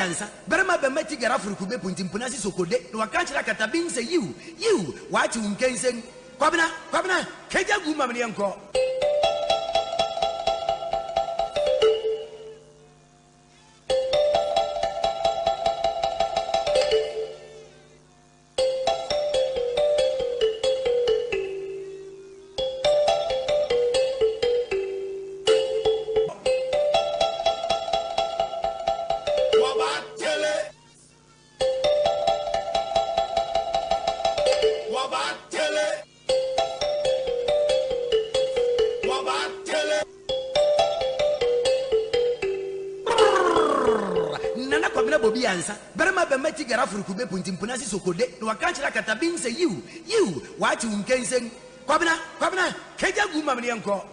Ansah, Berma Bemeti Garafurkube Puntimpunasi Sokode, no Akanchra Katabin say you, what you can say, Kwabena, Kaja Gumamianko. Bobie Ansah, Berma Bemeti Garafurkube Puntimpunasi Sokode, no Akanchra Katabin say you, what you can say, Kwabena, Kaja Gumamianko.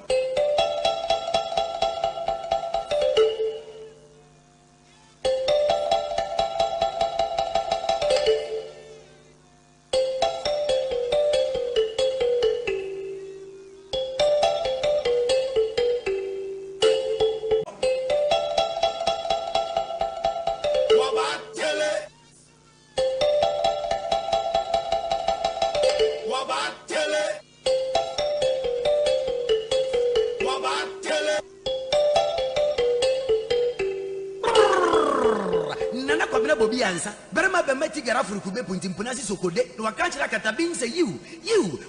Bobie Ansah, Berma Bemeti Garafurkube Puntimpunasi Sokode, no Akanchra Katabin say you,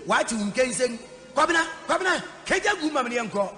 what you can say, Kwabena, Kaja Gumamianko.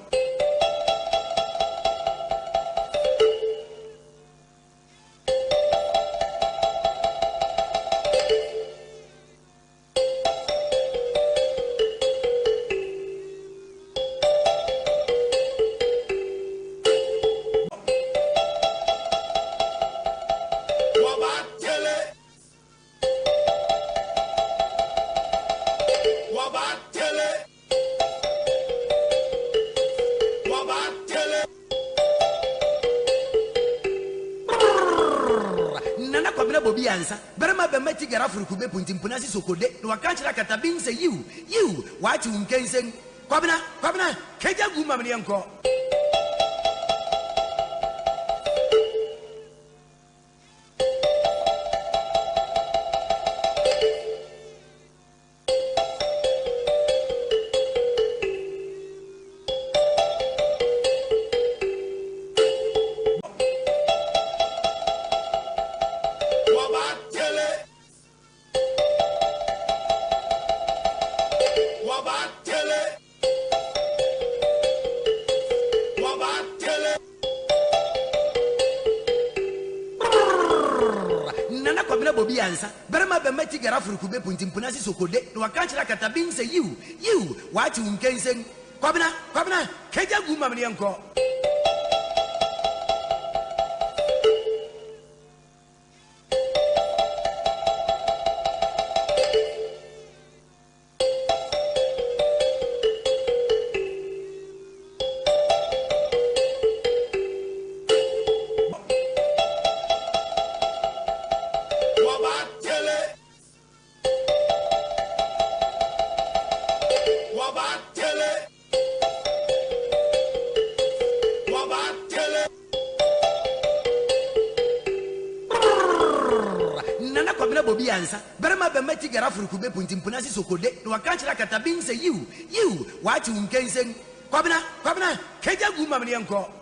Bobie Ansah, Berma Bemeti Garafurkube Puntimpunasi Sokode, no Akanchra Katabin say you, what you can say, Kwabena, Kaja Gumamianko. Bobie Ansah, Berma Bemeti Garafurkube Puntimpunasi Sokode, no Akanchra Katabin say you, what you can say, Kwabena, Kaja Gumamianko. Bobie Ansah, Berma Bemeti Garafurkube Puntimpunasi Sokode, no Akanchra Katabin say you, what you can say, Kwabena, Kaja Gumamianko.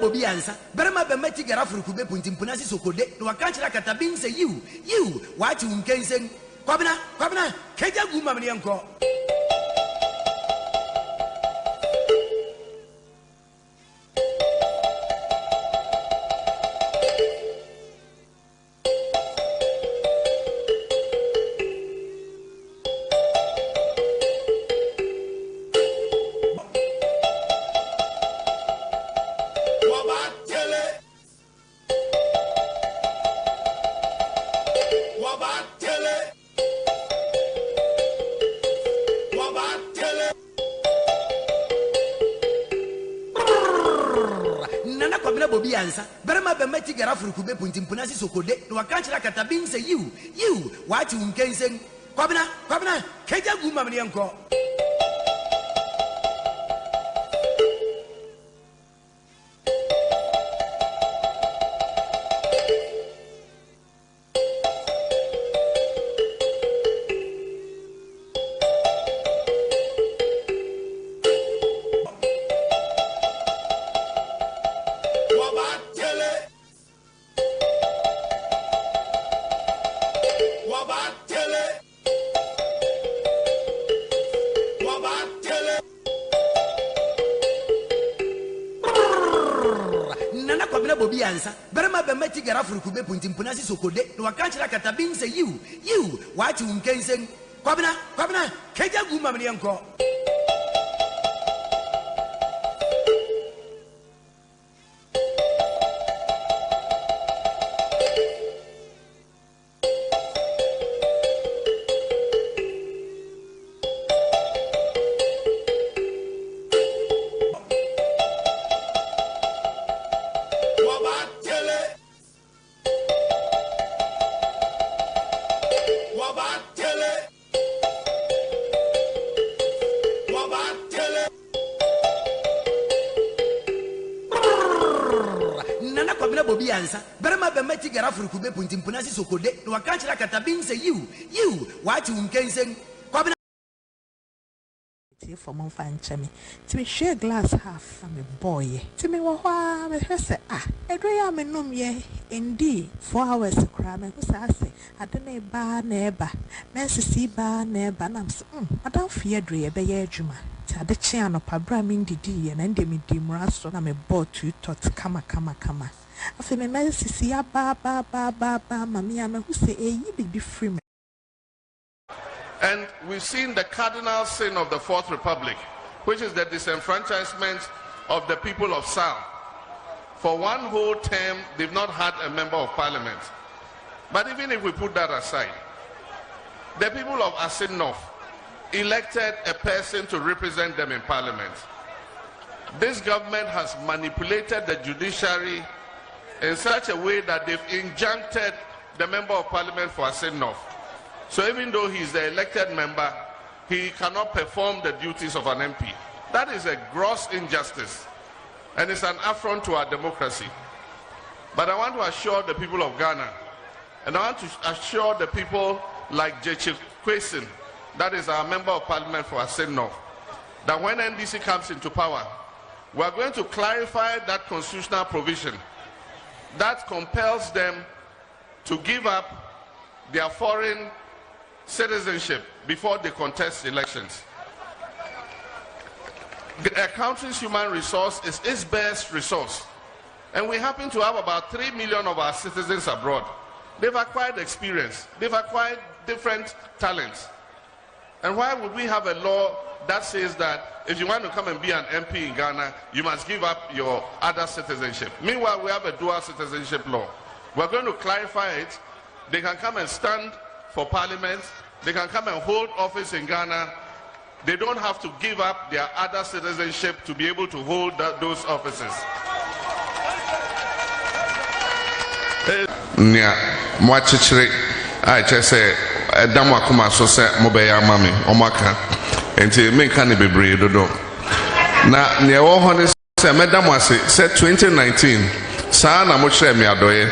Bobie Ansah, Berma Bemeti Garafurkube Puntimpunasi Sokode, no Akanchra Katabin say you, what you can say, Kwabena, Kaja Gumamianko. Kwabena Bobie Ansah. Berema bemeti Grassroots kube punti mpunasi sokode. No wakanchira katabing say you. Wati unken say Kwabena, keja guma mniyanko. Bobie Ansah. Berema bemeti Grassroots kube punti mpunasi sokode. No wakanchira katabing say you. Wati unken say Kwabena, keja guma mniyanko. Kwabena Bobie Ansah. Berema bemeti Grassroots kube punti mpunasi sokode. No wakanchira katabing say you. Wati unken say Kwabena. For mon fan chemi. To me share glass half from a boy. To me wa me say edwe me num ye indeed 4 hours cry me who say adene ba neba. Me see ba neba nam I don't fear dre be ye adwuma. Ade chia no pa bra me ndidi ye na ndem di mraso na me bought to tot kama afi me sisi ya ba mami ya me who say you be free me. And we've seen the cardinal sin of the Fourth Republic, which is the disenfranchisement of the people of South. For one whole term, they've not had a member of parliament. But even if we put that aside, the people of Ashanti North elected a person to represent them in parliament. This government has manipulated the judiciary in such a way that they've injuncted the member of parliament for Ashanti North. So even though he's the elected member, he cannot perform the duties of an MP. That is a gross injustice, and it's an affront to our democracy. But I want to assure the people of Ghana, and I want to assure the people like J. Kwabena, that is our member of parliament for Ashanti North, that when NDC comes into power, we are going to clarify that constitutional provision that compels them to give up their foreign citizenship before they contest elections. A country's human resource is its best resource, and we happen to have about 3 million of our citizens abroad. They've acquired experience, they've acquired different talents. And why would we have a law that says that if you want to come and be an MP in Ghana, you must give up your other citizenship? Meanwhile, we have a dual citizenship law. We're going to clarify it. They can come and stand for parliament, they can come and hold office in Ghana. They don't have to give up their other citizenship to be able to hold those offices. Nya mwachichiri I say damu akuma so se mobeya mami omaka enti menka ne bebre dodo na ne wo ho ne se medamu ase se 2019 saa na mo kire me adoye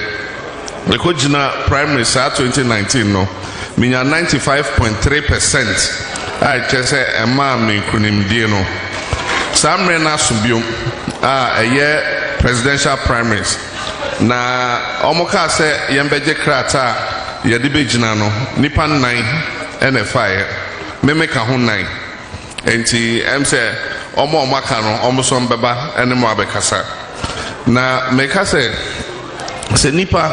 me ko gina primary saa 2019 no minya 95.3% I just say ema me kunimdie no samre na subiom eye presidential primaries na omoka se yembeje krata yedi begina no nipa 9 NFI memeka ho 9 enti em se omo omaka no omo so mbeba ene mo abekasa na meka se nipa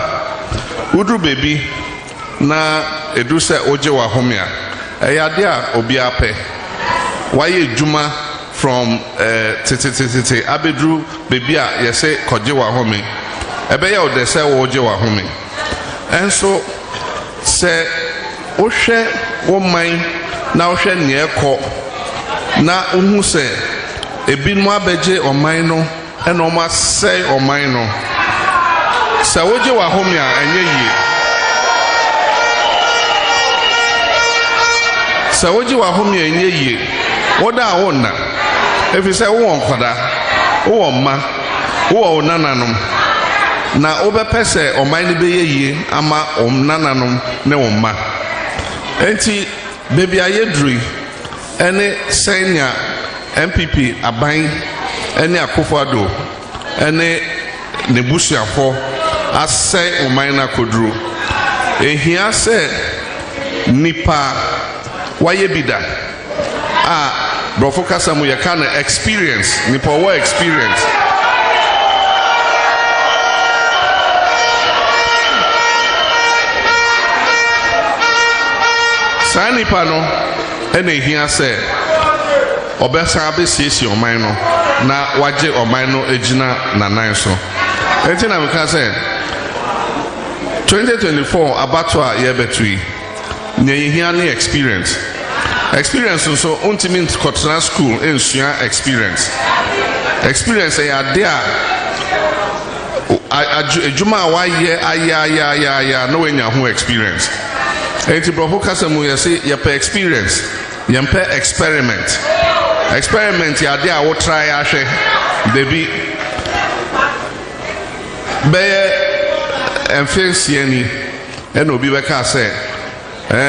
udru baby na edu se oje wa homia eyade a obi ape waye juma from tete abedru baby a yese koje wa homi ebe ya ode se wo oje wa homi enso se ohwe wo man na ohwe ne ekọ na ohu se ebi mo abeje oman no and almost say or minor. So, would you are home here and ye? So, would you are home here and ye? What I own if you say, oh, Father, oh, ma, oh, nananum. Na obepese o mind be ye ama nananom ne oma enti baby ayedru ene senior MPP aban ene akofado ene nebusuafo asai o na kodru ehia se nipa waye bida brofo kasamu ye kana experience nipa wa experience Sani pano ene hia se obesa abesiesi oman no na waje oman no ejina na nan so enti na meka se 2024 abatwa ye betui ne hia ne experience so ultimate cultural school ensua experience ya there ejuma wa ye aya no wenya ho experience. Enti brofo kasamu yesi yepe experience yempe experiment ya de a wo try ahwe debi be enfensie ni ena obi be ka say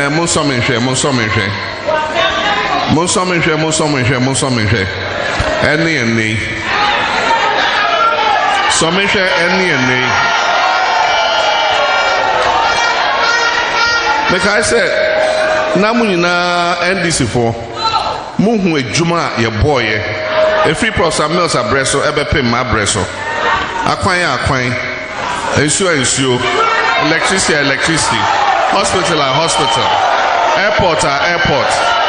monso menhwe eni so menhwe eni Because I said, Namunina NDC for Muhu Juma, your boy, a free process mills a bresso, ever pay my bresso. Aquine, ensure, electricity, hospital, airport,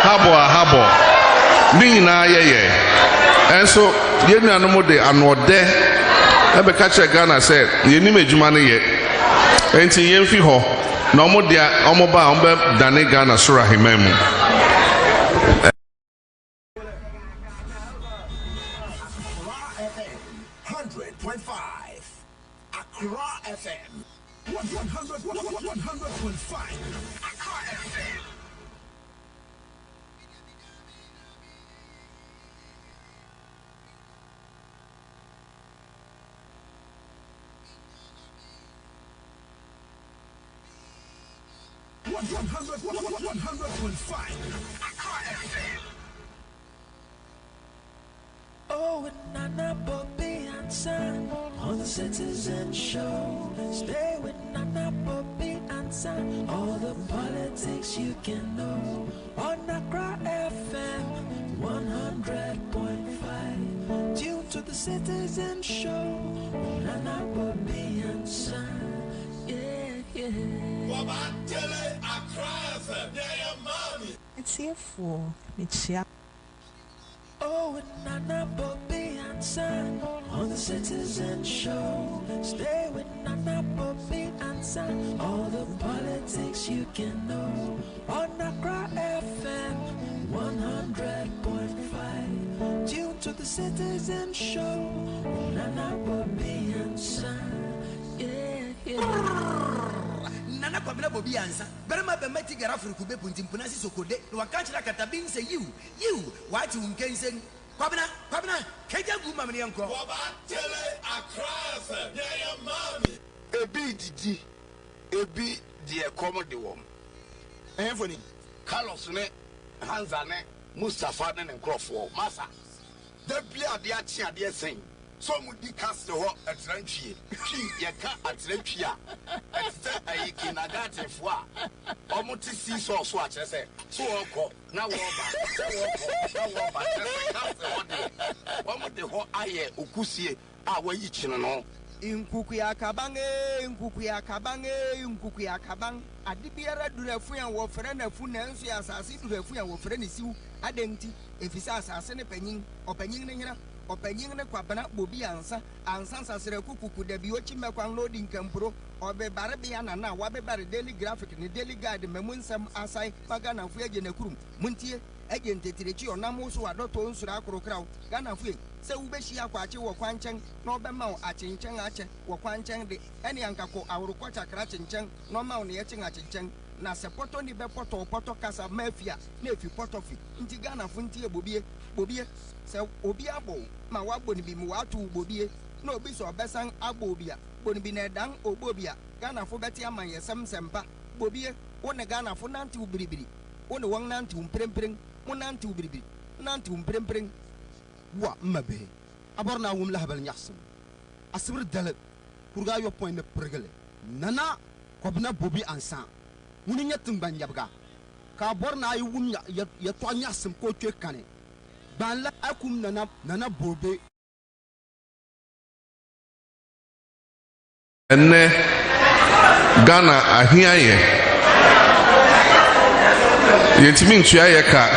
harbor, Nina, and so, you know, they are not there. Ever catch a gun, I said, you need me Jumani yet. Ain't he ho? No more dia omoba ombe dane Ghana sura himemu 100.5 Accra FM 100.5 Accra FM. Oh, with Nana, Bobie, Ansah on the Citizen Show. Stay with Nana, Bobie, Ansah all the politics you can know on Accra FM 100.5. Tune to the Citizen Show. Nana, Bobie, Ansah. It's here for Michia. Oh, with Nana, Bobie, Ansah on the Citizen Show. Stay with Nana, Bobie, Ansah all the politics you can know on Accra FM 100.5. Tune to the Citizen Show. Nana, Bobie, Ansah. Nana Kwabena Bobie Ansah. Berema bemeti Grassroots kube punti mpunasi sokode. Wakanchira katabin say you what you can say Kwabena keja guma mni yanko. Waba tele Accra FM ya mami. Ebi didi ebi die komode wom. Enfoni Carlos ne Ansah ne Mustafa ne nkrofo masa. Da bia de achi ade sen. So mudi cast ho atrantwie ye ka atrantwie a etse ayi kinagate fo a omuti si so a chese so okọ na wo ba cast ho de omuti ho aye okusie a wayi chino no Nkuku ya kabang adibiara durafu ya wofre na fu na nso ya asase durafu ya wofre ne siw adenti efisa asase ne panyin opanyin ne nyina opanyin ne Kwabena Bobie Ansah sasere kukuku da bi ochi mekwan loading kampro obe bare be ya na wabe bare daily graphic ne daily guide memunsam asai magana fu eje na kurum muntie eje ntetireki onam so wadoto nsura akorokraw gana fu sɛ wobɛhyia kwakye wɔ kwan nkyɛn na ɔbɛma wo akyenkyɛn akyɛ wɔ kwan nkyɛn de ɛne ankakɔ aworokɔ kyakra kyenkyɛn na ɔma wo ne yɛkyen akyenkyɛn na sɛ pɔtɔ ni bɛpɔtɔ pɔtɔ kasa ma afia na efi pɔtɔ fi nti Ghanafo ntie bobie sɛ obi abɔ ma wabɔ ne bi mu wato bobie na obi sɛ ɔbɛsan abɔ obi a bɔ ne bi na ɛdan ɔbɔ obi a Ghanafo bɛte ama yɛsɛm sɛmpa bobie wo ne Ghanafo nantew biribiri wo ne wɔn nantew mprempren mo nantew biribiri nantew mprempren wa mmabe aborna wum la habal nyaxsum asibir dal kurga yo point ne pregele nana Kwabena Bobie Ansah wuni nyatin ban yabga ka borna ay wum ya to nyaxsum ko twe kane ban la akum nana Bobie enne Ghana ahia ye yetimi ntua ye ka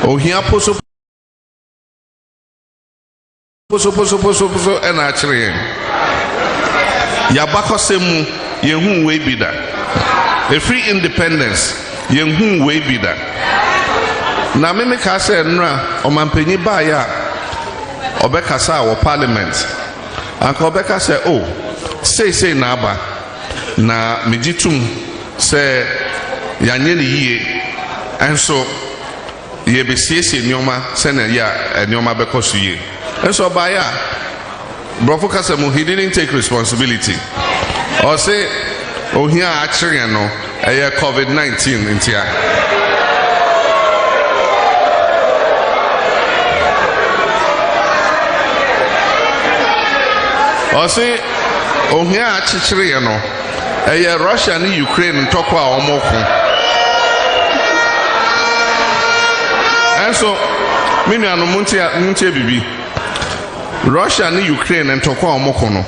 ohia poso ena achire ya bakosemu yehu we bida a free independence yehu we bida na meme ka se nra omampanyi ba ya obekasa wo parliament anka obeka se oh say na aba na mejitum se yanye ne yie enso ye besiesie nioma se na ya nioma bekoso yie enso ba ya brofo kasa mu he didn't take responsibility or say oh here actually no COVID-19 intia or say oh here actually no Russia and Ukraine talk about omoko and so mimi anu muntie bibi Russia and Ukraine and talk about omoko no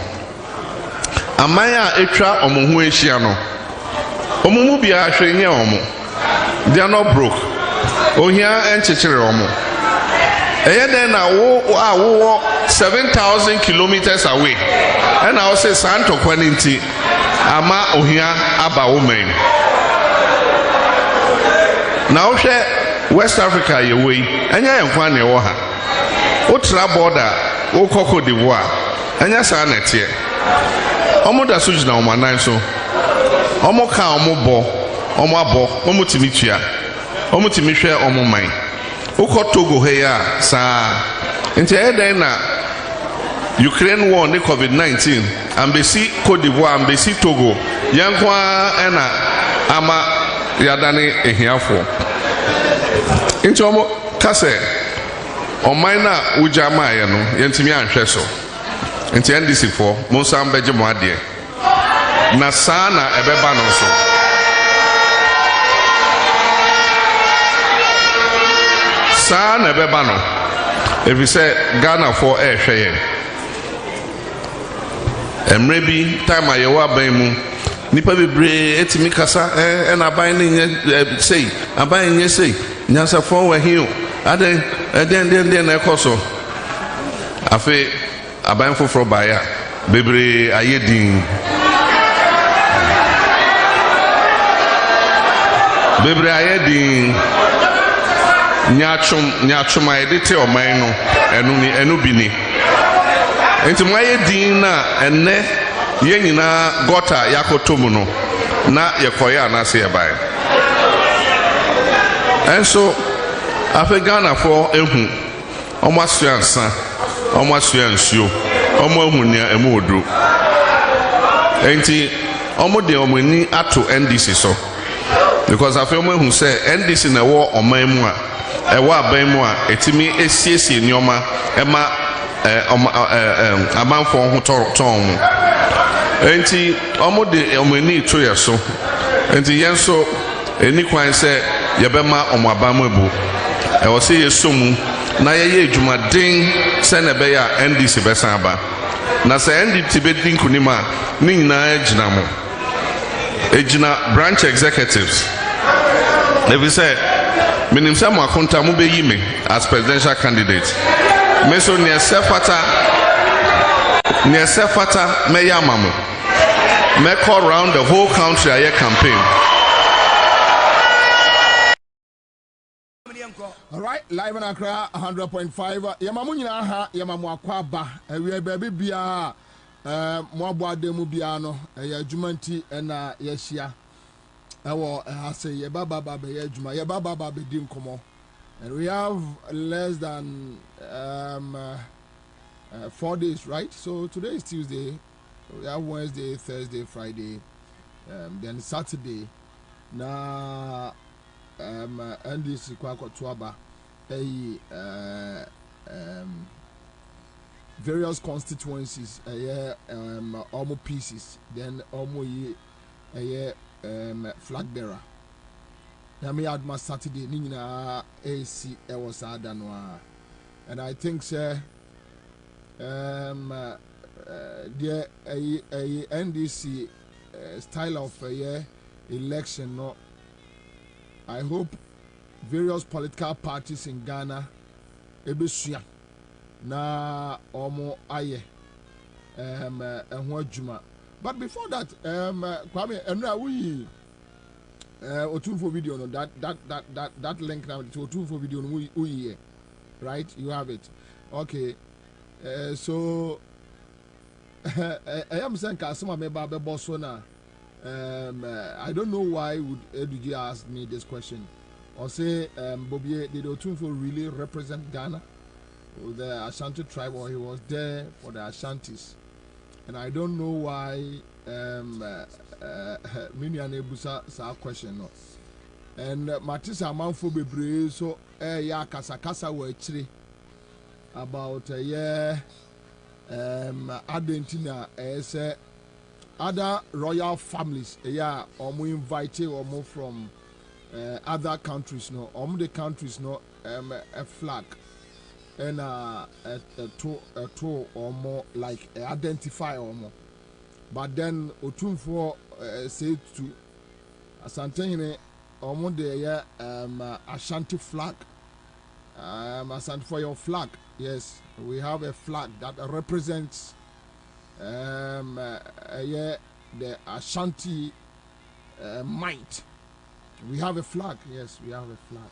amaya etwa omohu ehia no omumu bia ahwenye omo they are not broke ohia enchechire omo den na wo 7,000 kilometers away and I say santo kwaninti ama ohia aba women na ohwe West Africa yewe anya yenkwa ne wo ha otra border wo Cote d'Ivoire anya sa na tie omo da so jina omo nan so omo ka omo bo omo abo omo timitua omo timihwe omo man wo Togo he ya sa nti eden na Ukraine war ne COVID-19 ambesi Cote d'Ivoire ambesi Togo yankwa ena ama yadane ehiafo nti omo kase oman na ujama ye no yentimi anhwe so nti NDC for monsa mbeje mo ade na sana ebeba no so sana ebeba no if you say Ghana for ehwe ye emre bi time ayewa ban mu nipa bebre etimi kasa na ban ne sei aban nye sei nyansa for we hiu aden na ekoso afi aban foforo baya bebre ayedin nyachum ayedite oman no enu bini enti mo ayedin na enne ye nyina gota yakotomu no na yekoya na se yebae enso afi Ghana for ehu omo asuansa omo asuansio omo ehunia emu odro enti omo de omo ni ato NDC so because afi omo ehu se NDC na wo oman mu a ewo aban mu a etimi esiesie nioma ema amanfo ho ton enti omo de omo ni to ye so enti yenso eni kwan se yebema omo abamu ebu ewo se yesomu na ye adwumaden se na be ya NDC besan aba na se NDC bedin kunima ni nyina agina mo agina branch executives if you say minim se mo akonta mo be yi me as presidential candidate me so ne sefata me ya mamu me call around the whole country aye campaign All right, live in Accra 100.5. Yamamunya ha yamamu Kwaba. We baby bia mo boa demu bia no ya dwumanti na yeshia. Ewo ase ye baba baba ye dwuma ye baba baba di nkomo. And we have less than 4 days, right? So today is Tuesday. We have Wednesday, Thursday, Friday, then Saturday. Na NDC kwa Tuaba, various constituencies, almost pieces, then almost flag bearer. Na me had my Saturday, Nina AC, was Adanwa, and I think, sir, the NDC style of election, no. I hope various political parties in Ghana ebesuya na omo aye juma. But before that, Kwame, enra we otunfo video no that link now to otunfo video no we right? You have it. Okay. So I am saying kasoma meba be bosso na. I don't know why would Eduje ask me this question or say Bobie, did Otunfo really represent Ghana or the Ashanti tribe, or he was there for the Ashantis? And I don't know why Minian Ebusa sa question no. And Matisa Manfo Bebre so ya kasa we chiri about Argentina say other royal families, invited from other countries, no, the countries, no, a flag and a tool or more like identify or more. But then Otunfo said to Asante the Ashanti flag, Asante for your flag. Yes, we have a flag that represents. The Ashanti might. We have a flag. Yes, we have a flag.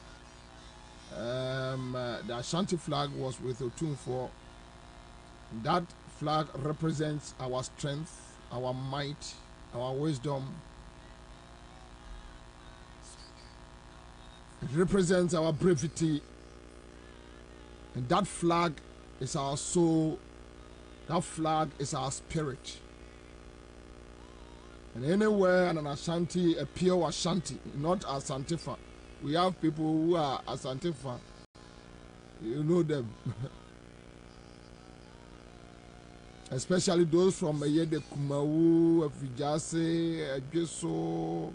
The Ashanti flag was with Otunfo. That flag represents our strength, our might, our wisdom. It represents our bravery. And that flag is our soul. That flag is our spirit. And anywhere an Ashanti, a pure Ashanti, not Asantifa. We have people who are Asantifa. You know them. Especially those from Yede Kumau, Fijase, Egeso,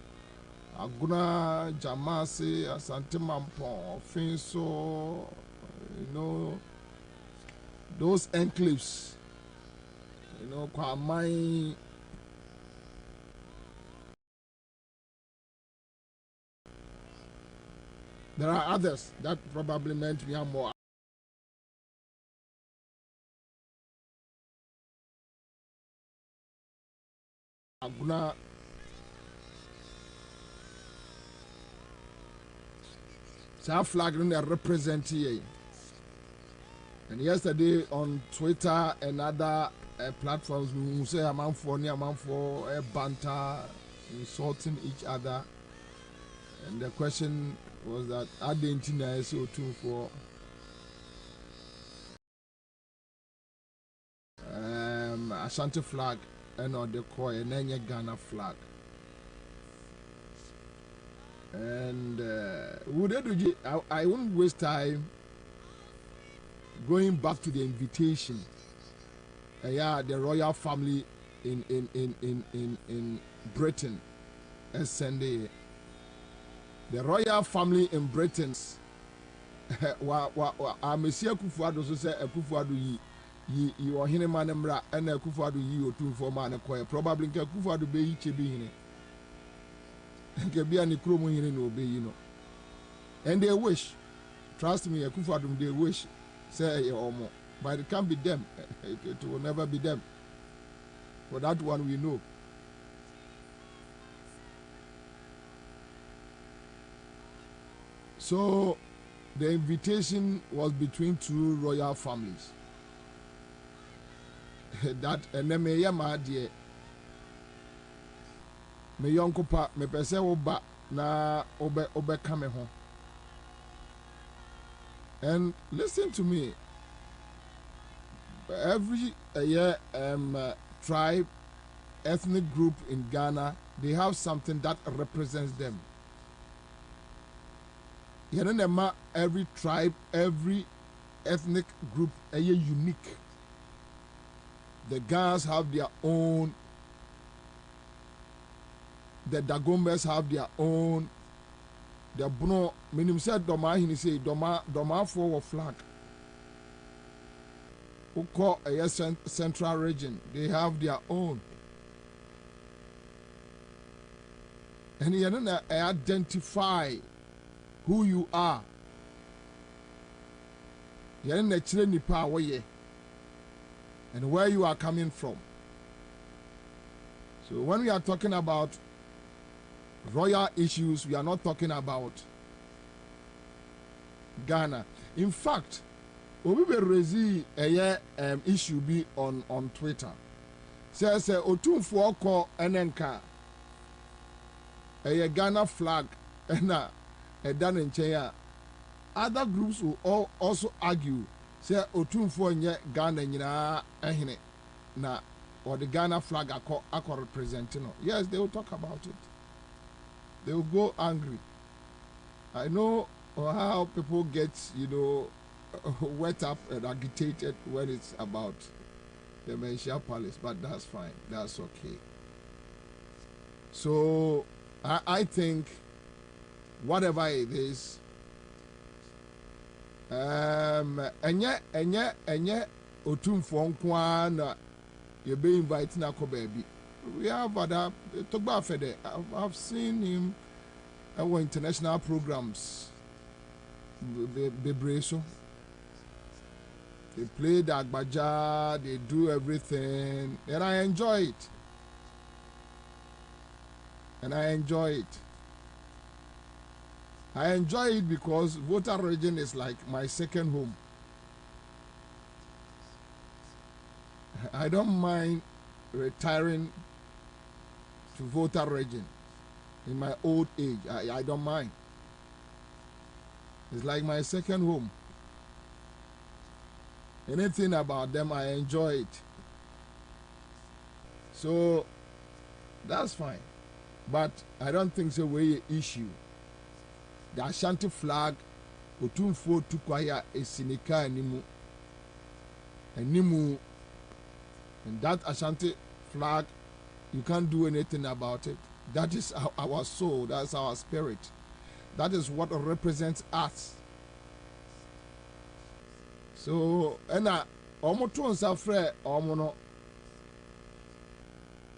Aguna, Jamase, Asante Mampon, Finso, you know, those enclaves. You know, Kwamai. There are others that probably meant we have more. Aguna. South flag represent here. And yesterday on Twitter and other platforms, we say a man for banter, insulting each other. And the question was that Argentina is so too for Ashanti flag and or the Koi and then Ghana flag. And I won't waste time going back to the invitation. The royal family in Britain SND. The royal family in Britain Mesia Kufuado so say Kufuado yi ohene manemra and Kufuado yi Otunfo man ko probably Kufuado be yi chebi hine. Nke bia ni kromo hine no be yi no. And they wish, trust me, Kufuado they wish say omo, but it can't be them. It will never be them. For that one we know. So the invitation was between two royal families. That me yama dear me yonko pa me pese oba na obe kame home. And listen to me. Every tribe, ethnic group in Ghana, they have something that represents them. Every tribe, every ethnic group are unique. The Gans have their own. The Dagombes have their own. The Bruno, minim said Doma, he say Doma for flag. Who call a central region, they have their own. And you know, identify who you are. You know, and where you are coming from. So when we are talking about royal issues, we are not talking about Ghana. In fact, we will raise a issue be on Twitter. Says Otumfo ko enenka a Ghana flag and a done in Chaya. Other groups will also argue say Otumfo nye Ghana nyina ehine na or the Ghana flag ako representing. Yes, they will talk about it. They will go angry. I know how people get, wet up and agitated when it's about the Menchia Palace, but that's fine. That's okay. So I think whatever it is, enye Otumfo nkwana you be inviting a baby. We have other Togba Fede. I've seen him at international programs. Bebraso. They play the Agbaja, they do everything, and I enjoy it. I enjoy it because Voter Region is like my second home. I don't mind retiring to Voter Region in my old age. I don't mind. It's like my second home. Anything about them, I enjoy it. So that's fine. But I don't think it's a way issue. The Ashanti flag, Otumfo Tukwaya Esinika Nimu. And that Ashanti flag, you can't do anything about it. That is our soul, that's our spirit. That is what represents us. So, and omo to nsa frɛ omo no.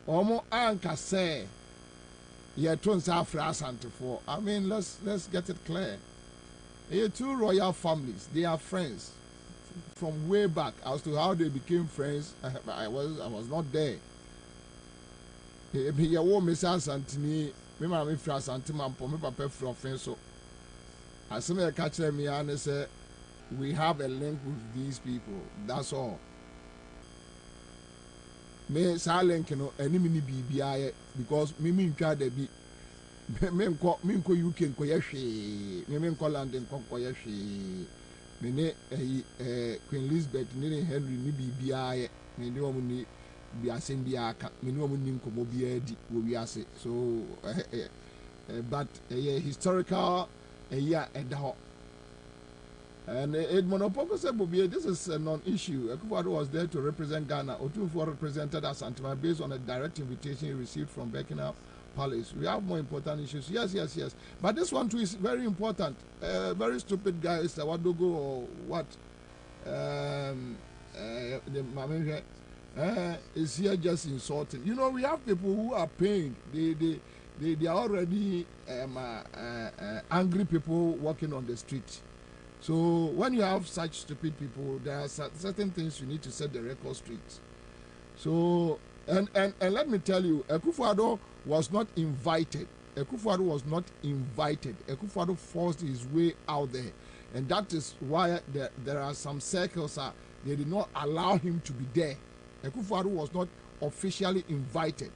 Omo anka say ye to nsa frɛ Asante for. I mean, let's get it clear. They two royal families, they are friends from way back. As to how they became friends, I was not there. Ye wo Mr. Asante ni me ma me frɛ Asante mampo me papa frɛ offense so. Aseme e ka kyerɛ me an say we have a link with these people. That's all. Me sa link no eni mi ni bibia because me ntwa da bi me nko UK nko ye hwe me nko London nko ye hwe me ne Queen Elizabeth ne Henry ni bibia me ne omo ni bi asem bi aka me ne omo ni nkomo bi adi wo wi ase. So but historical edaho. And Edmond Opoko said, Bobie, this is a non-issue. Akufo-Addo was there to represent Ghana. Otumfo represented Asante based on a direct invitation he received from Buckingham Palace. We have more important issues. Yes. But this one too is very important. Very stupid guy, is Wadogo or what? Is here just insulting. We have people who are pained. They are already angry people walking on the street. So when you have such stupid people, there are certain things you need to set the record straight. So and let me tell you, Akufo-Addo was not invited. Akufo-Addo was not invited. Akufo-Addo forced his way out there. And that is why there are some circles they did not allow him to be there. Akufo-Addo was not officially invited.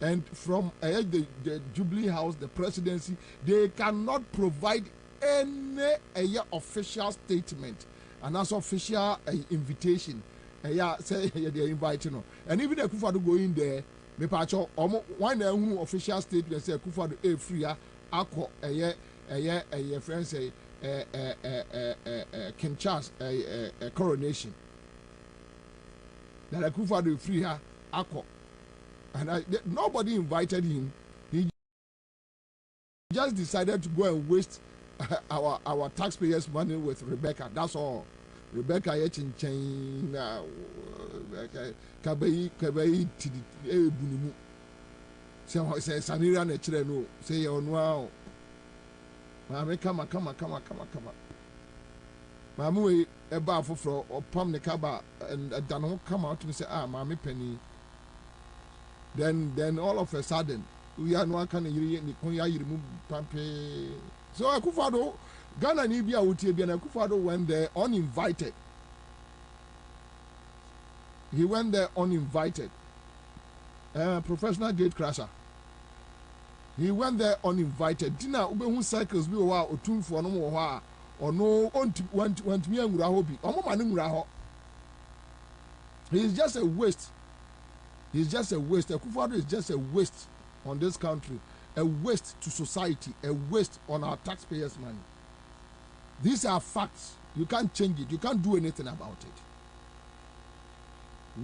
And from the Jubilee House, the presidency, they cannot provide any official statement and also official invitation. Say they invite you. And even Akufo-Addo go in there, me pacho one official statement say Akufo-Addo free akọ friend say King Charles coronation. That Akufo-Addo free akọ. And nobody invited him. He just decided to go and waste our taxpayers' money with Rebecca. That's all. Rebecca Yechin Kabei Tidi Bunimu. Say Samira Nechere no. Say on wow. Mame come. Mamu eba for or pam ne kaba and Dano come out and say Mame Penny. Then all of a sudden we are no kind of remove pampe. So Akufo-Addo Ghana Nibia Utiebi and Akufo-Addo went there uninvited. He went there uninvited. Professional gate crasher. He went there uninvited. Dina Ubehu cycles be wa otum for no more or no want me and Rahobi. Raho. He is just a waste. He's just a waste. Akufo-Addo is just a waste on this country, a waste to society, a waste on our taxpayers' money. These are facts. You can't change it. You can't do anything about it.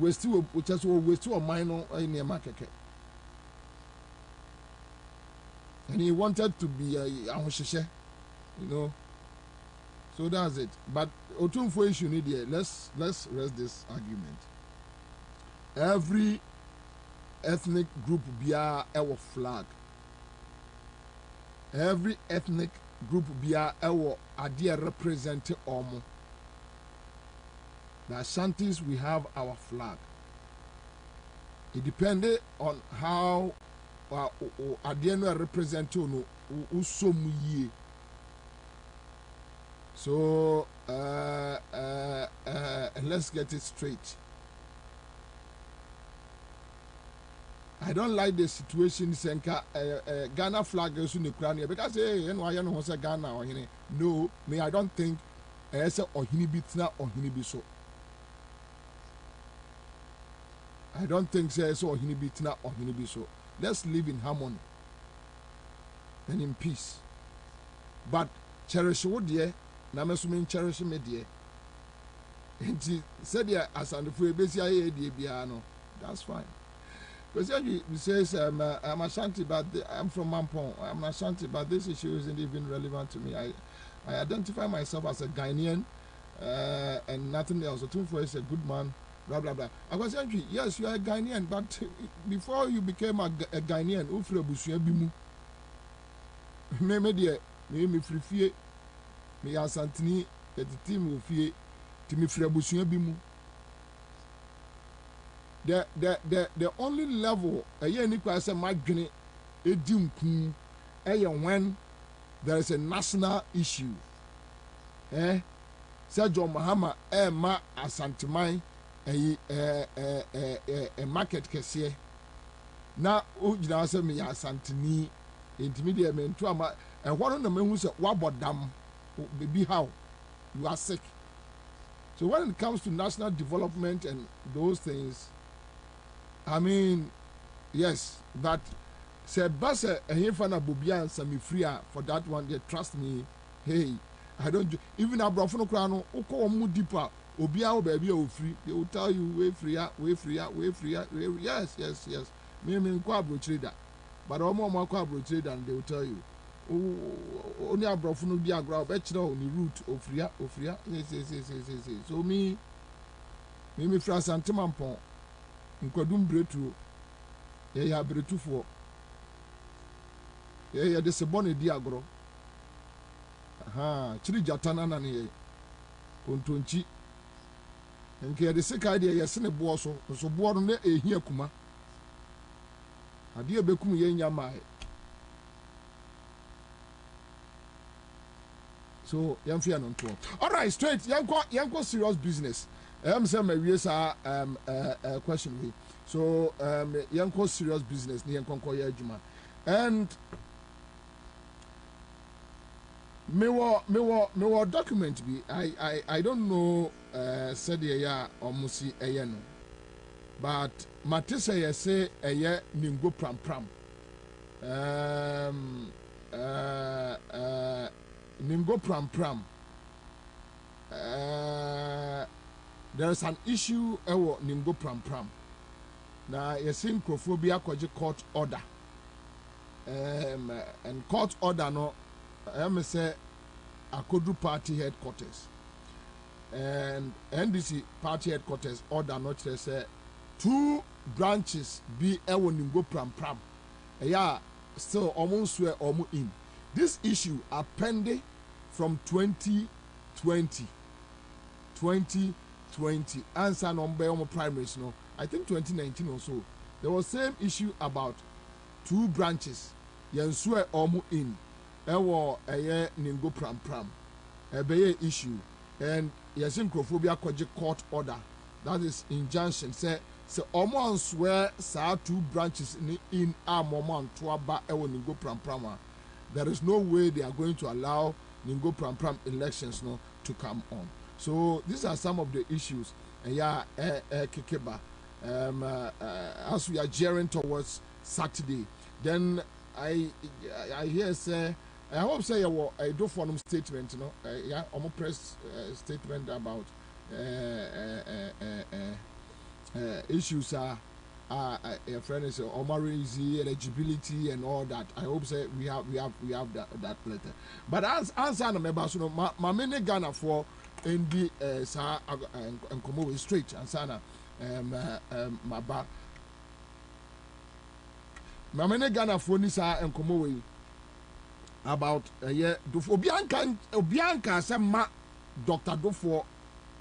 Waste to a minor in the market. And he wanted to be a you know. So that's it. But Otumfo issue need here. Let's rest this argument. Every ethnic group be our flag. Every ethnic group be our idea representing Omo. The Ashantis, we have our flag. It depended on how idea represent no usomuye. So let's get it straight. I don't like the situation Senka Ghana flag is in the crown because you know I don't say Ghana or no, me I don't think say or hinibitna or hinibiso. I don't think say so or hinibitna or hinibiso. Let's live in harmony and in peace. But cherish what dear, na me so mean cherish me dear. And she said yeah as and for besia dear biano. That's fine. Because he says I'm Ashanti, but I'm from Mampong. I'm Ashanti, but this issue isn't even relevant to me. I identify myself as a Ghanaian and nothing else. Otumfo is a good man, blah blah blah. I was saying, yes, you are a Ghanaian, but before you became a Ghanaian, ufre busuya bimu. Me dear, me free fie, me Asantini, the team will fie, to me free busuya bimu. The only level a year Nicola said my granny when there is a national issue. Sergio Mahama ma Asantimai a market kese. Now Ujina said me Asantini intermediate men to ama and one of the men who said what about them baby how you are sick. So when it comes to national development and those things, I mean, yes, but say Bassa a Hefana Bobie Ansah me free for that one. They trust me. Hey, I don't even a Brofono Crano, Oko Mu Deeper, Obia baby o free. They will tell you way free. Yes. Me Kwabro trader. But more Kwabro trader and they will tell you. Only a Brofono diagram, better on the route of free. Yes. So me France and Timampon. Nkwadum bretu ya bretufo ya de sebone di agro chiri jatana na ne kontonchi nke ya de seka de ya sene bo so bo no na ehia kuma ade ebekum ye nya mai So young fear non to. All right, straight. Young serious business. Say my views are question me. So young serious business. Young conquer juma, and me wa document be. I don't know. Said ya omusi no, but matisa ya say ningo pram pram. Ningo pram pram. There's an issue ningo pram pram. Now you see Crophobia kwaji court order. And court order no say Akodu party headquarters. And NDC party headquarters order not to say 2 branches be ningo pram pram. Yeah, still almost swear almost in. This issue appended from 2020. Ansah number primaries, no. I think 2019 or so. There was same issue about 2 branches. Yen swear almost in. Ewo ningo pram pram. Be issue. And yes, in Crophobia court order. That is injunction. Say almost swear sa 2 branches in our moment to aba ewo ningo pram pram. There is no way they are going to allow ningo pram pram elections no to come on. So these are some of the issues. Kikeba. As we are gearing towards Saturday, then I hear say I hope say I do for them statement, press statement about issues are a friend is easy eligibility and all that. I hope say we have that letter. But as Ansah no member so my many Ghana for in the and come over straight Ansah my ba my many Ghana for ni sa and come over about do Obianka say ma Dr. Dofo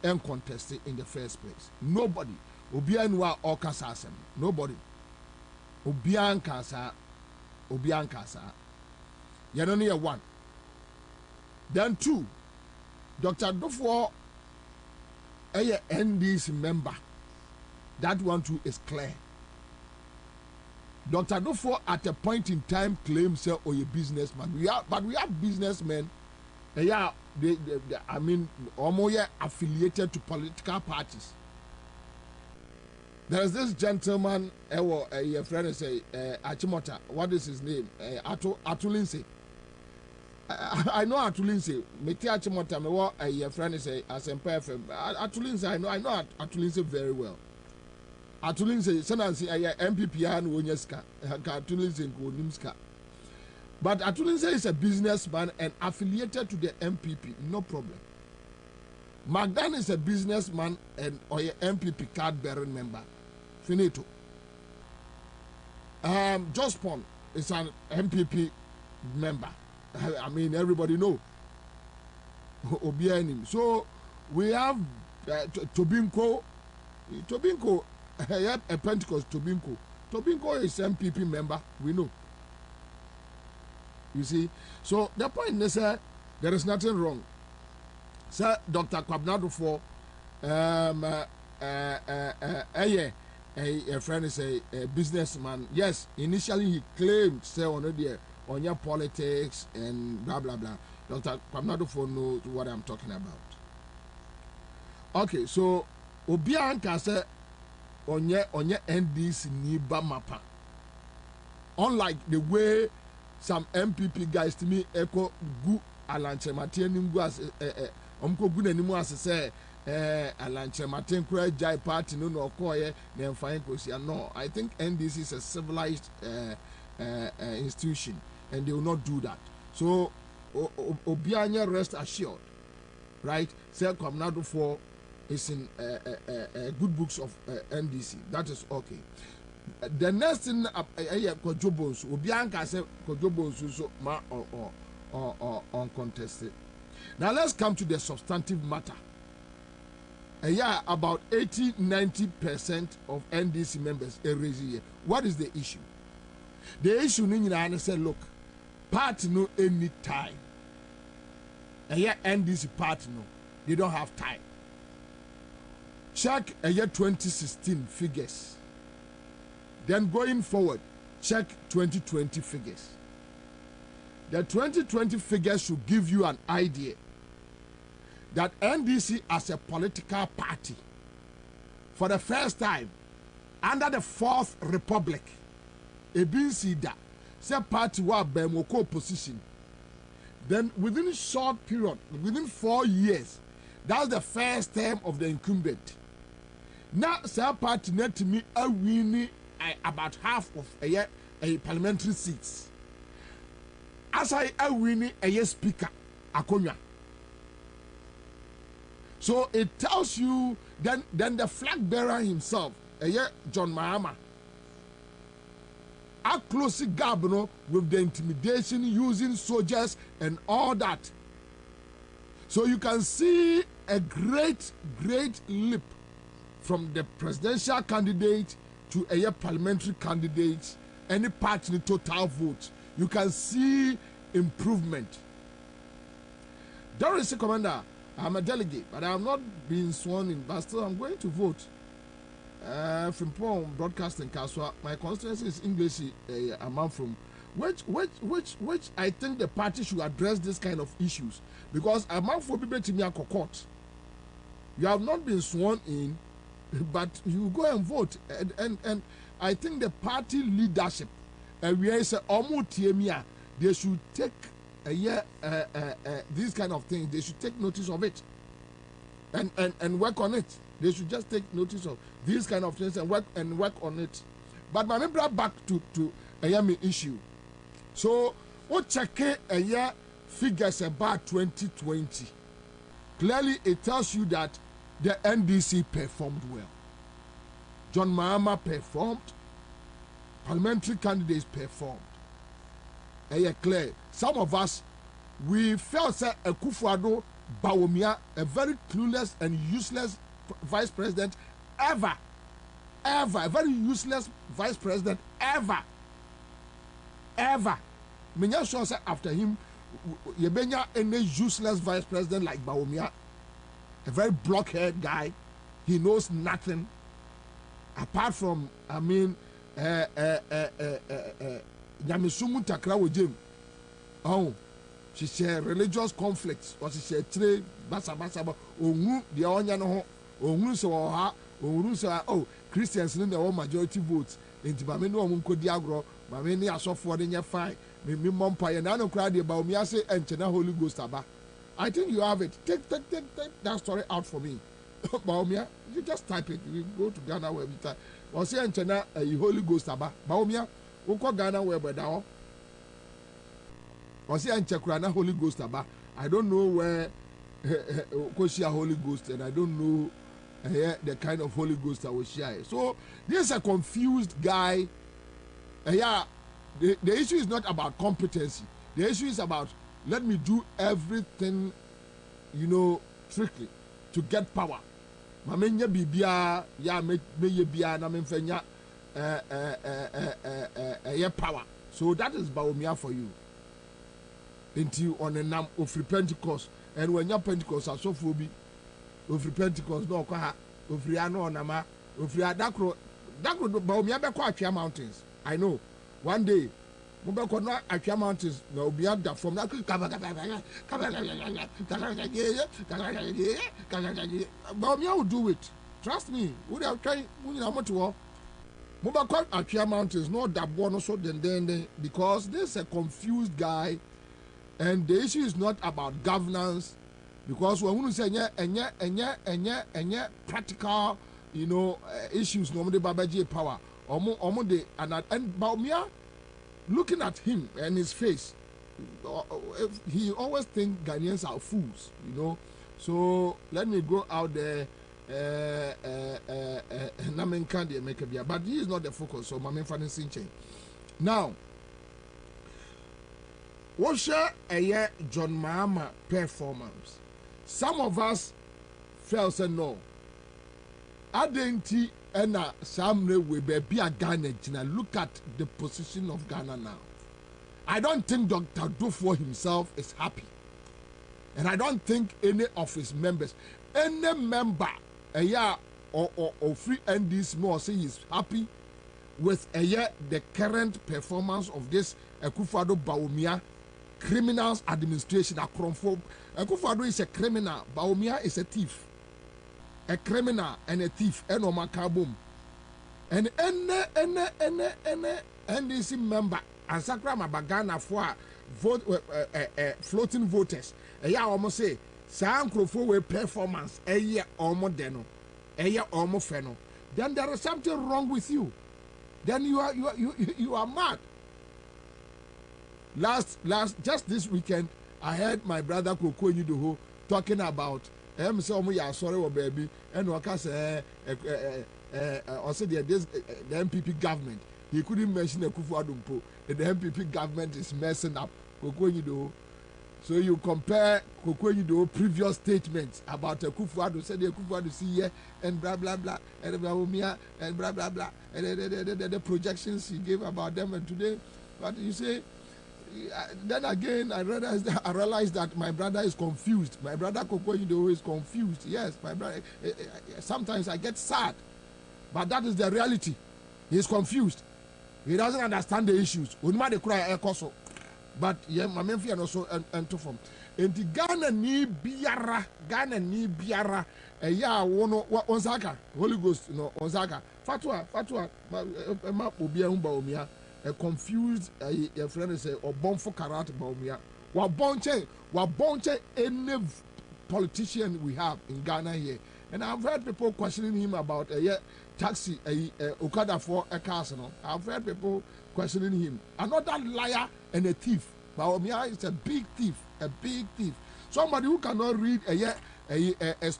and contested in the first place. Nobody Obianwa or Kasasem. Nobody. Obianka sa. Yanoni 1. Then 2. Dr. Dofo a NDC member. That one too is clear. Dr. Dofo at a point in time claims say oh a businessman. We have businessmen. Yeah, they I mean almost affiliated to political parties. There is this gentleman, a friend say, Achimota. What is his name? Atulinse. I know Atulinse. Meti Achimota. Me what a friend say Asempa FM. Atulinse. I know Atulinse very well. Atulinse. Senansi a MPP and Wonyeska. Atulinse go Nimska. But Atulinse is a businessman and affiliated to the MPP. No problem. Magdan is a businessman and or a MPP card bearing member. Finito. Jospon is an MPP member. I mean, everybody know. Obianim. So we have Tobinko, a Pentecost Tobinko. Tobinko is MPP member. We know. You see. So the point is, there is nothing wrong. Sir, Dr. Kwabena for a friend is a businessman. Yes, initially he claimed say on your politics and blah blah blah. Dr. Kwabena for knows what I'm talking about. Okay, so Obianka say on your NDC niba mapa. Unlike the way some MPP guys to me echo gu alanche mateni ngu as omko gu nanimu as say alanche maten kura jai party no okoye na mfanye kosia. No, I think NDC is a civilized institution and they will not do that. So Obianya rest assured, right? Say Kwabena for is in good books of NDC. That is okay. The next thing Kojobos Obianka say Kojobos so ma or uncontested. Now let's come to the substantive matter. About 80-90% of NDC members erase here. What is the issue? The issue I say, look, party no any time. year NDC party no, they don't have time. Check a year 2016 figures. Then going forward, check 2020 figures. The 2020 figures should give you an idea that NDC as a political party, for the first time, under the Fourth Republic, a BC say party wa bemoko opposition. Then within a short period, within 4 years, that's the first term of the incumbent. Now, say party net to me a winning about half of a parliamentary seats. As I winning a speaker, Akonya. So it tells you then the flag bearer himself, John Mahama, are closely governor with the intimidation using soldiers and all that. So you can see a great leap from the presidential candidate to a parliamentary candidate, any party in total vote. You can see improvement. There is a commander. I'm a delegate, but I have not been sworn in, but still I'm going to vote. From Broadcasting Kaswa, my constituency is English. I'm from which I think the party should address this kind of issues, because I'm out for people to me a court. You have not been sworn in, but you go and vote, and I think the party leadership, we are say they should take these kind of things. They should take notice of it, and work on it. They should just take notice of these kind of things and work on it. But my member back to a issue. So what check a year figures about 2020. Clearly it tells you that the NDC performed well. John Mahama performed. Parliamentary candidates performed. Clear. Some of us, we felt that Akufo-Addo Bawumia, a very clueless and useless vice president, ever, a very useless vice president, ever. Menya sure say after him, Yebenya any useless vice president like Bawumia, a very blockhead guy. He knows nothing apart from, Nyamisumu Takra Wojim. Oh, she share religious conflicts, or she share trade, basa, ongu, the onya no, ongu so ha, ongu so, oh, Christians in the all majority votes, into Mamino Munko Diagro, Mamini are so for in your fight, me Mompa, and I don't cry about me, I say, and Chena Holy Ghost Aba. I think you have it. Take that story out for me. Baumia, you just type it. You go to Ghana where we type. Or say, and Chena, Holy Ghost Aba. Baumia, Uko Ghana where by now. Or say, and Chekrana Holy Ghost Aba. I don't know where Koshia Holy Ghost, and I don't know the kind of Holy Ghost I will share. So, this is a confused guy. The issue is not about competency. The issue is about, let me do everything, strictly to get power. Mamenya bibia ya me bia na memfenya power. So that is Bawumia for you. Until on a nam of Pentecost, and when your Pentecost are so phobi of Pentecost no kwa of Riano nama of Riadakro Bawumia be kwa mountains. I know one day Mobile not Akia Mountains, no beyond that from that. Bawumia will do it. Trust me. Would have tried Mobile Akia Mountains, no that one also then because this is a confused guy, and the issue is not about governance, because when we say practical, issues normally Babaji power. And Bawumia, looking at him and his face, he always thinks Ghanaians are fools, So let me go out there. But he is not the focus. So my main Sinche. Now, what's a John Mahama performance? Some of us felt say no. Adenti Ena Samre will be a Ghana. Look at the position of Ghana now. I don't think Dr. Dufo himself is happy. And I don't think any of his members, any member, or free NDC more say he's happy with the current performance of this Akufo-Addo Bawumia criminals administration. Akufo-Addo is a criminal, Bawumia is a thief. A criminal and a thief, and Omakabum. And any NDC member, Ansah Mabagana for vote floating voters. Almost say, San Crofo performance, almost deno, almost feno. Then there is something wrong with you. Then you are mad. Just this weekend, I heard my brother Koko Nyidoho talking about sorry, baby, and also the MPP government. He couldn't mention Akufo-Addo. The MPP government is messing up. Koko Nyidoho. So you compare Koko Nyidoho previous statements about Akufo-Addo, said Akufo-Addo see here and blah blah blah and Bawumia and blah blah blah and the projections he gave about them, and today, but you say. Then again, I realized that my brother is confused. My brother Koko Nyidoho is confused. Yes, my brother. Sometimes I get sad, but that is the reality. He is confused. He doesn't understand the issues. Unma de cry ekoso, but yeah, my memfi and also and to form. Enti Ghana ni biara. Ya wono onzaka Holy Ghost no onzaka fatwa ma obi ehumba omia. A confused a friend say or born for karate Bawumia. Wa bonche any politician we have in Ghana here. And I've heard people questioning him about a taxi Okada for a casino. I've heard people questioning him. Another liar and a thief. Bawumia is a big thief. Somebody who cannot read a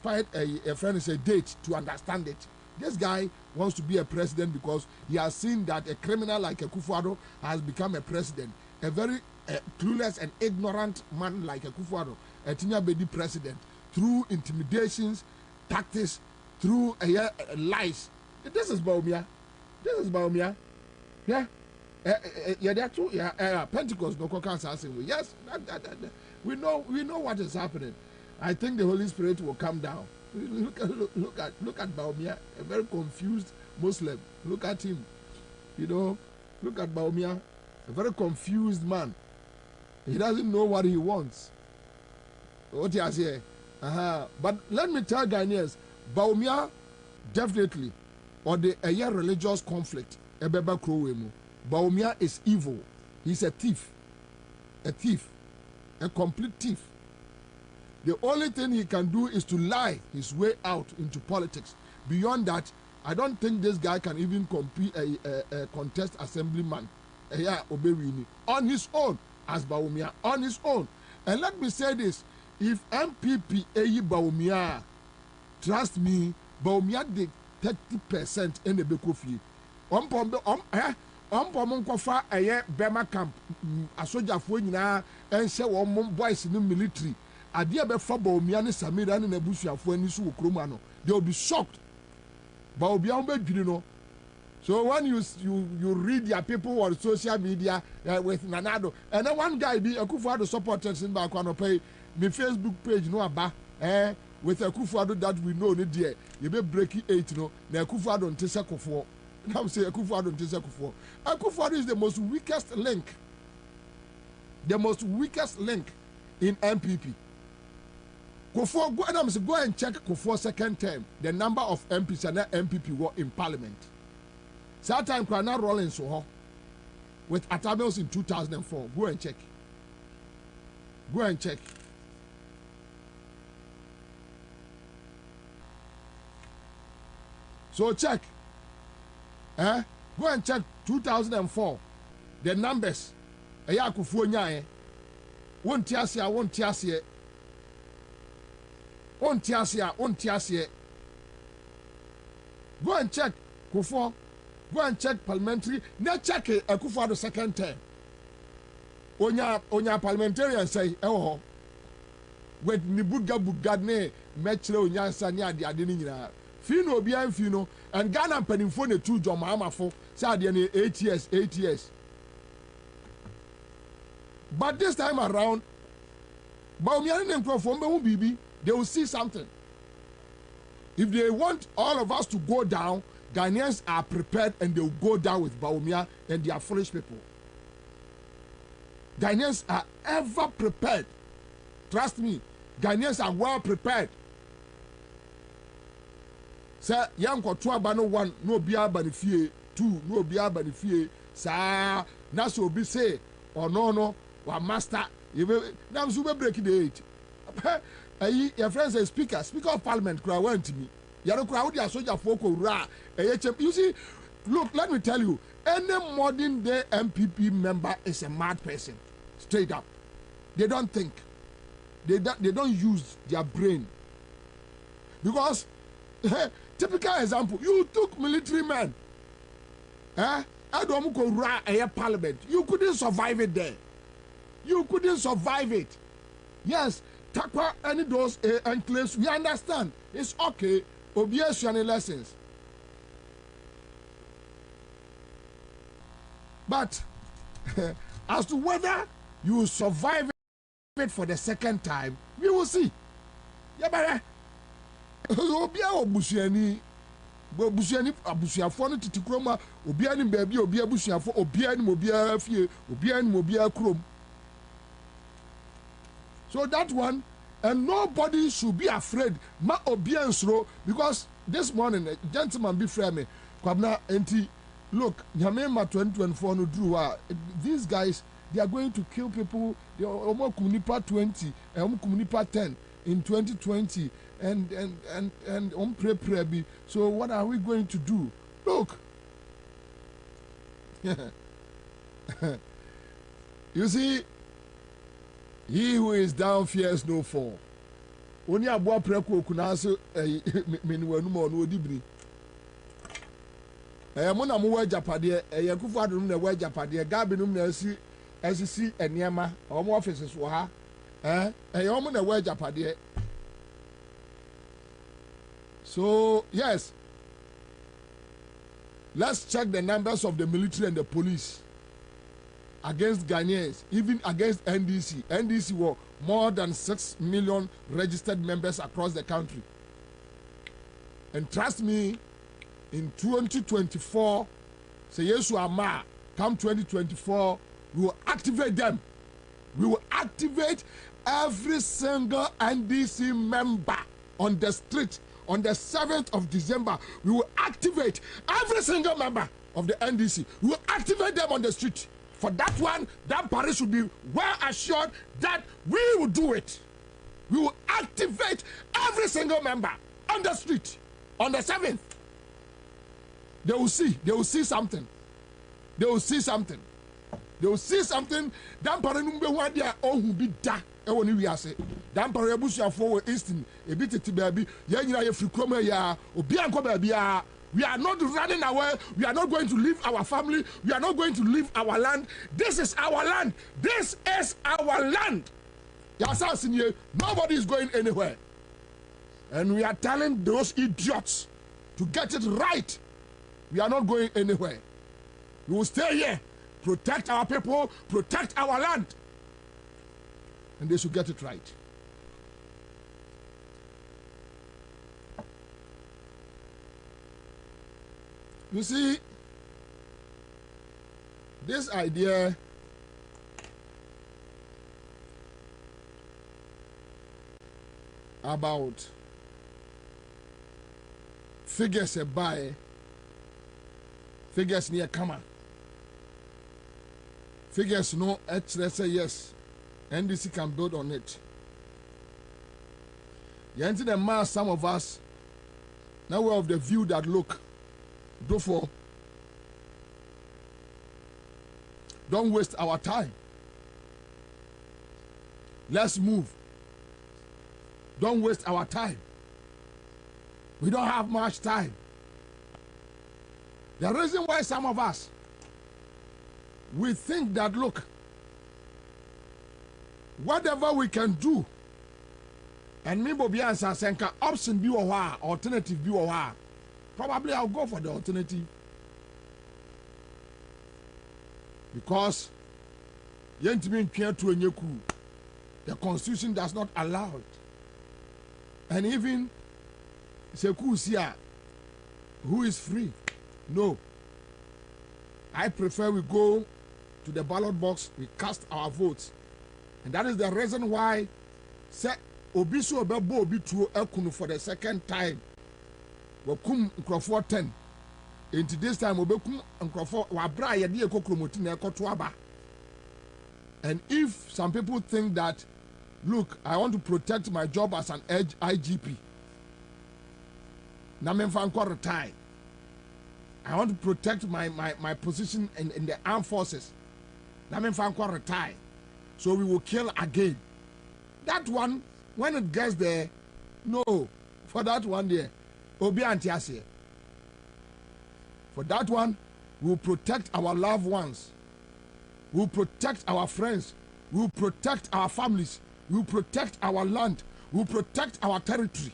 friend say date to understand it. This guy wants to be a president because he has seen that a criminal like Akufo-Addo has become a president. A very clueless and ignorant man like Akufo-Addo, a Tinya Bedi president, through intimidations, tactics, through lies. This is Bawumia. Yeah. Yeah, there are two. Yeah, Pentecost, no cancer. Yes, we know what is happening. I think the Holy Spirit will come down. Look at Bawumia, a very confused Muslim. Look at him. Look at Bawumia, a very confused man. He doesn't know what he wants. What he has here. But let me tell Ghanaians, Bawumia definitely, or the religious conflict, Bawumia is evil. He's a thief, a complete thief. The only thing he can do is to lie his way out into politics. Beyond that, I don't think this guy can even contest assemblyman on his own as Bawumia, on his own. And let me say this, if MPP Bawumia, trust me, Bawumia did 30% in the Bekofi. Kofa Bema camp, a soldier for and say boys in the military. Adia be fa Bawumia ne Samira ne Nebusuafo ani so wokroma no, they will be shocked. Bawumia be dwiri no. So when you read their people on social media with Nanado, and then one guy be Akufo-Addo supporters in back on pay me Facebook page no aba with Akufo-Addo that we know ne there you be breaking 8 no na Akufo-Addo ntese kofo. Now say Akufo-Addo ntese kofo. Akufo-Addo is the most weakest link in MPP. Kofo, go and check Kofo second term, the number of MPs and MPP were in parliament. That time Kwana Rollins with Atabels in 2004. Go and check. So check. Go and check 2004. The numbers. Eya Kofo nyae. Won't tiasia. Go and check Kofo. Go and check parliamentary. Now check Akufo-Addo second term. Onya parliamentarian say with nibuga ne mechre onya sani ade ni nyina. Fino obi anfino and Ghana panimfo ne two jom amafo say ade ne 8 years. But this time around Bawumia and Nkrofo Bibi, they will see something. If they want all of us to go down, Ghanaians are prepared and they will go down with Bawumia and their foolish people. Ghanaians are ever prepared. Trust me, Ghanaians are well prepared. Sir, young Kotwabano 1, no beer banifie, 2, no beer banifie, sir, Naso be say, or no, or master, now super breaking the 8. Your friend says, Speaker of Parliament, crowd went to me. You're crowd, your soldier folk, ra. You see, look, let me tell you, any modern day MPP member is a mad person. Straight up. They don't think. They don't use their brain. Because, typical example, you took military men. Parliament. You couldn't survive it there. You couldn't survive it. Yes, Takwa any those enclaves, we understand. It's okay. Obviation lessons. But as to whether you will survive it for the second time, we will see. Yeah, but Busiani abusiafo no titikroma obiani baby obi abusiafo obiani mobia fie obiani mobia krom. So that one, and nobody should be afraid ma obiansro, because this morning a gentleman be frame Kwabena enti look Nyamema 2024 no drew these guys, they are going to kill people. They are almost Kumunipa 20 and Kumunipa 10 in 2020 and pre. So what are we going to do? Look. You see, he who is down fears no fall. Only a boy preko kunaso menuanu mo no odibri. Mo na mo wa japade Yakufu adum na wa japade Gabi num na asisi eniema omo offices wo ha omo na wa japade. So yes, let's check the numbers of the military and the police against Ghanaians, even against NDC. NDC were more than 6 million registered members across the country. And trust me, in 2024, say yes, Ama, come 2024, we will activate them. We will activate every single NDC member on the street. On the 7th of December, we will activate every single member of the NDC. We will activate them on the street. For that one, that parish should be well assured that we will do it. We will activate every single member on the street on the 7th. They will see something. They will see something. They will see something. That parish number dia who be da. Ewoni wi ase. Dan pare abusuafo we instant e bi tete baabi ya nyina ye frikroma ya obi anko baabi ya. We are not running away. We are not going to leave our family. We are not going to leave our land. This is our land. This is our land. Nobody is going anywhere. And we are telling those idiots to get it right. We are not going anywhere. We will stay here, protect our people, protect our land. And they should get it right. You see, this idea about figures a buy, figures near come, figures no, let's say yes. NDC can build on it. You enter the mass, some of us, now we're of the view that look, therefore, don't waste our time. Let's move. Don't waste our time. We don't have much time. The reason why some of us, we think that, look, whatever we can do, and me Bobie Ansah senka option be or alternative be or probably I'll go for the alternative. Because yentimi ntwe to enyeku The Constitution does not allow it. And even Sekusia, who is free? No. I prefer we go to the ballot box, we cast our votes. And that is the reason why say Obisu Obebo Obitu Ekunu for the second time. Wakum Nkrofo 10. Into this time Obekum Nkrofo Wabra Yedi Ekokromoti na Ekotwaba. And if some people think that, look, I want to protect my job as an IGP. Namemfanko retire. I want to protect my position in the armed forces. Namemfanko retire. So we will kill again. That one, when it gets there, no. For that one there, Obi Antiase. For that one, we will protect our loved ones. We will protect our friends. We will protect our families. We will protect our land. We will protect our territory.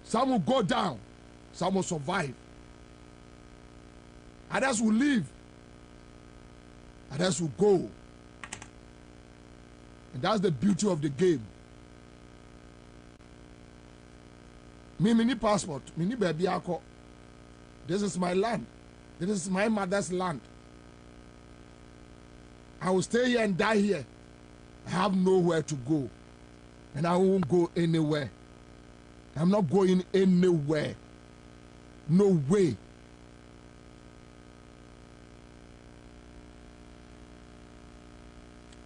Some will go down. Some will survive. Others will leave. Others will go. And that's the beauty of the game. Me mini passport. Mini baby ako. This is my land. This is my mother's land. I will stay here and die here. I have nowhere to go. And I won't go anywhere. I'm not going anywhere. No way.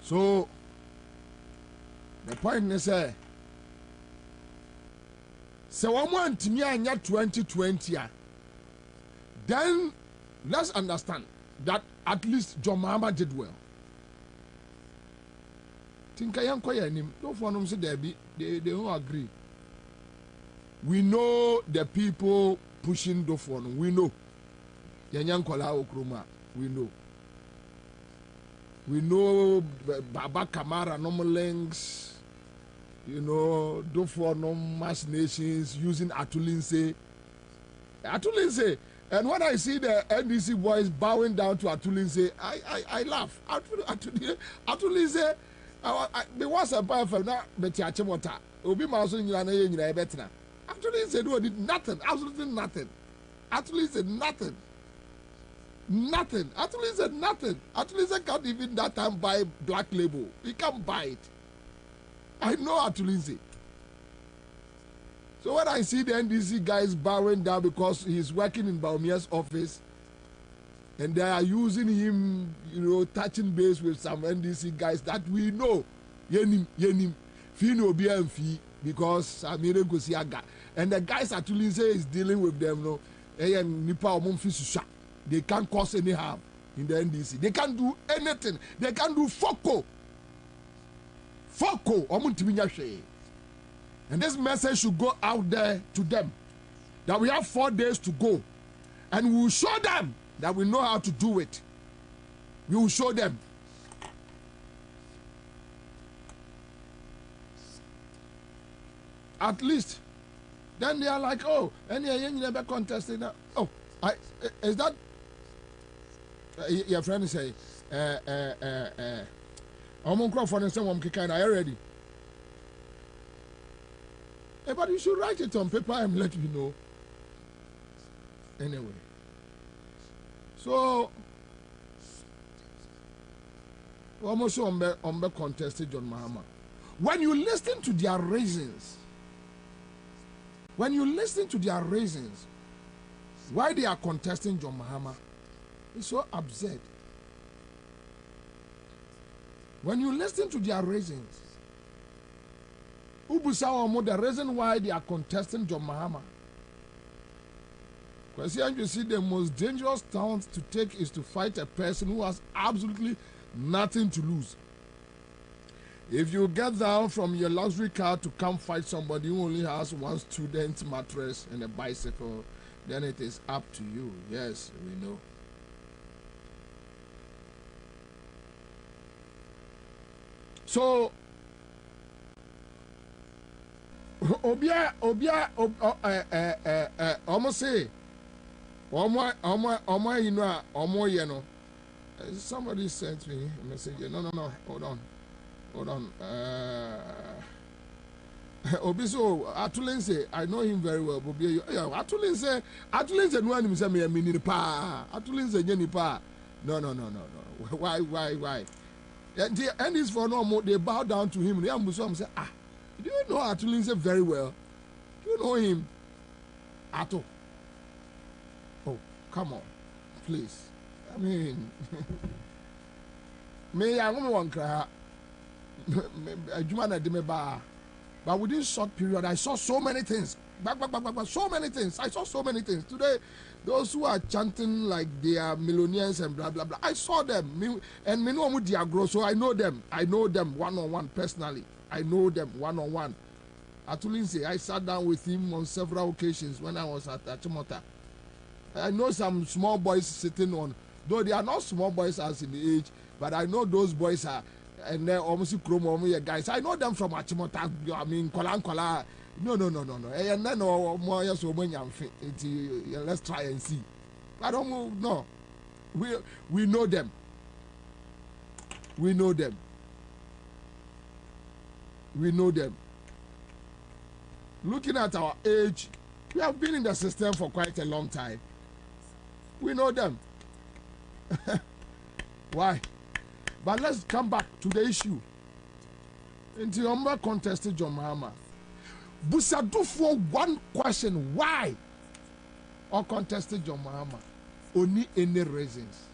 So, the point is, say one want me in 2020, then let's understand that at least John Mahama did well. Think I am quite him. Don't for them say they don't agree. We know the people pushing the phone. We know. Yanyankola Okroma. We know. We know Baba Kamara, normal links. You know, do for no mass nations using Atulinse. Atulinse. And when I see the NDC boys bowing down to Atulinse, I laugh. Atulinse. There was a powerful now, but Yachimota. Obi Maso in Yana Betina. Actually, said did nothing, absolutely nothing. Actually, said nothing. Nothing. Actually, said nothing. Actually, said can't even that time buy black label. He can't buy it. I know actually. So when I see the NDC guys bowing down because he's working in Baumia's office, and they are using him, you know, touching base with some NDC guys that we know. Yenim, Fino BMF, because Amire Gosiaga. And the guys at Tulise is dealing with them, no. They can't cause any harm in the NDC. They can't do anything. They can't do FOCO. And this message should go out there to them. That we have 4 days to go. And we will show them that we know how to do it. We will show them. At least, then they are like, oh, and you never contested. Oh, is that your friend say, I'm on crowd for the same kind. Are you ready? But you should write it on paper and let me know. Anyway. So, almost on contested John Mahama. When you listen to their reasons, why they are contesting John Mahama, it's so absurd. When you listen to their reasons, the reason why they are contesting John Mahama, because here you see the most dangerous stance to take is to fight a person who has absolutely nothing to lose. If you get down from your luxury car to come fight somebody who only has one student mattress and a bicycle, then it is up to you. Yes, we know. So, almost say, you know, somebody sent me a message. No, hold on. Hold on. Obiso Atulense, I know him very well. Bobie, Atulense no one say me mini pa. Atulense nyeni pa. No. Why? And this for no more, they bow down to him. They say, do you know Atulense very well? Do you know him? Ato. Oh, come on. Please. I mean, me I want one cry. But within short period, I saw so many things. So many things. I saw so many things. Today, those who are chanting like they are millionaires and blah blah blah. I saw them. And me know Diagro, so I know them. I know them one-on-one personally. I know them one-on-one. Atulinse, I sat down with him on several occasions when I was at Achimota. I know some small boys sitting on, though they are not small boys as in the age, but I know those boys are, and they're almost chromo guys. I know them from Achimota. I mean, Kola. No. And then more yes, let's try and see. I don't know. We know them. We know them. Looking at our age, we have been in the system for quite a long time. We know them. Why? But let's come back to the issue. Into your contested John Mahama. Busadu for one question, why? Or contested John Mahama. Only any reasons.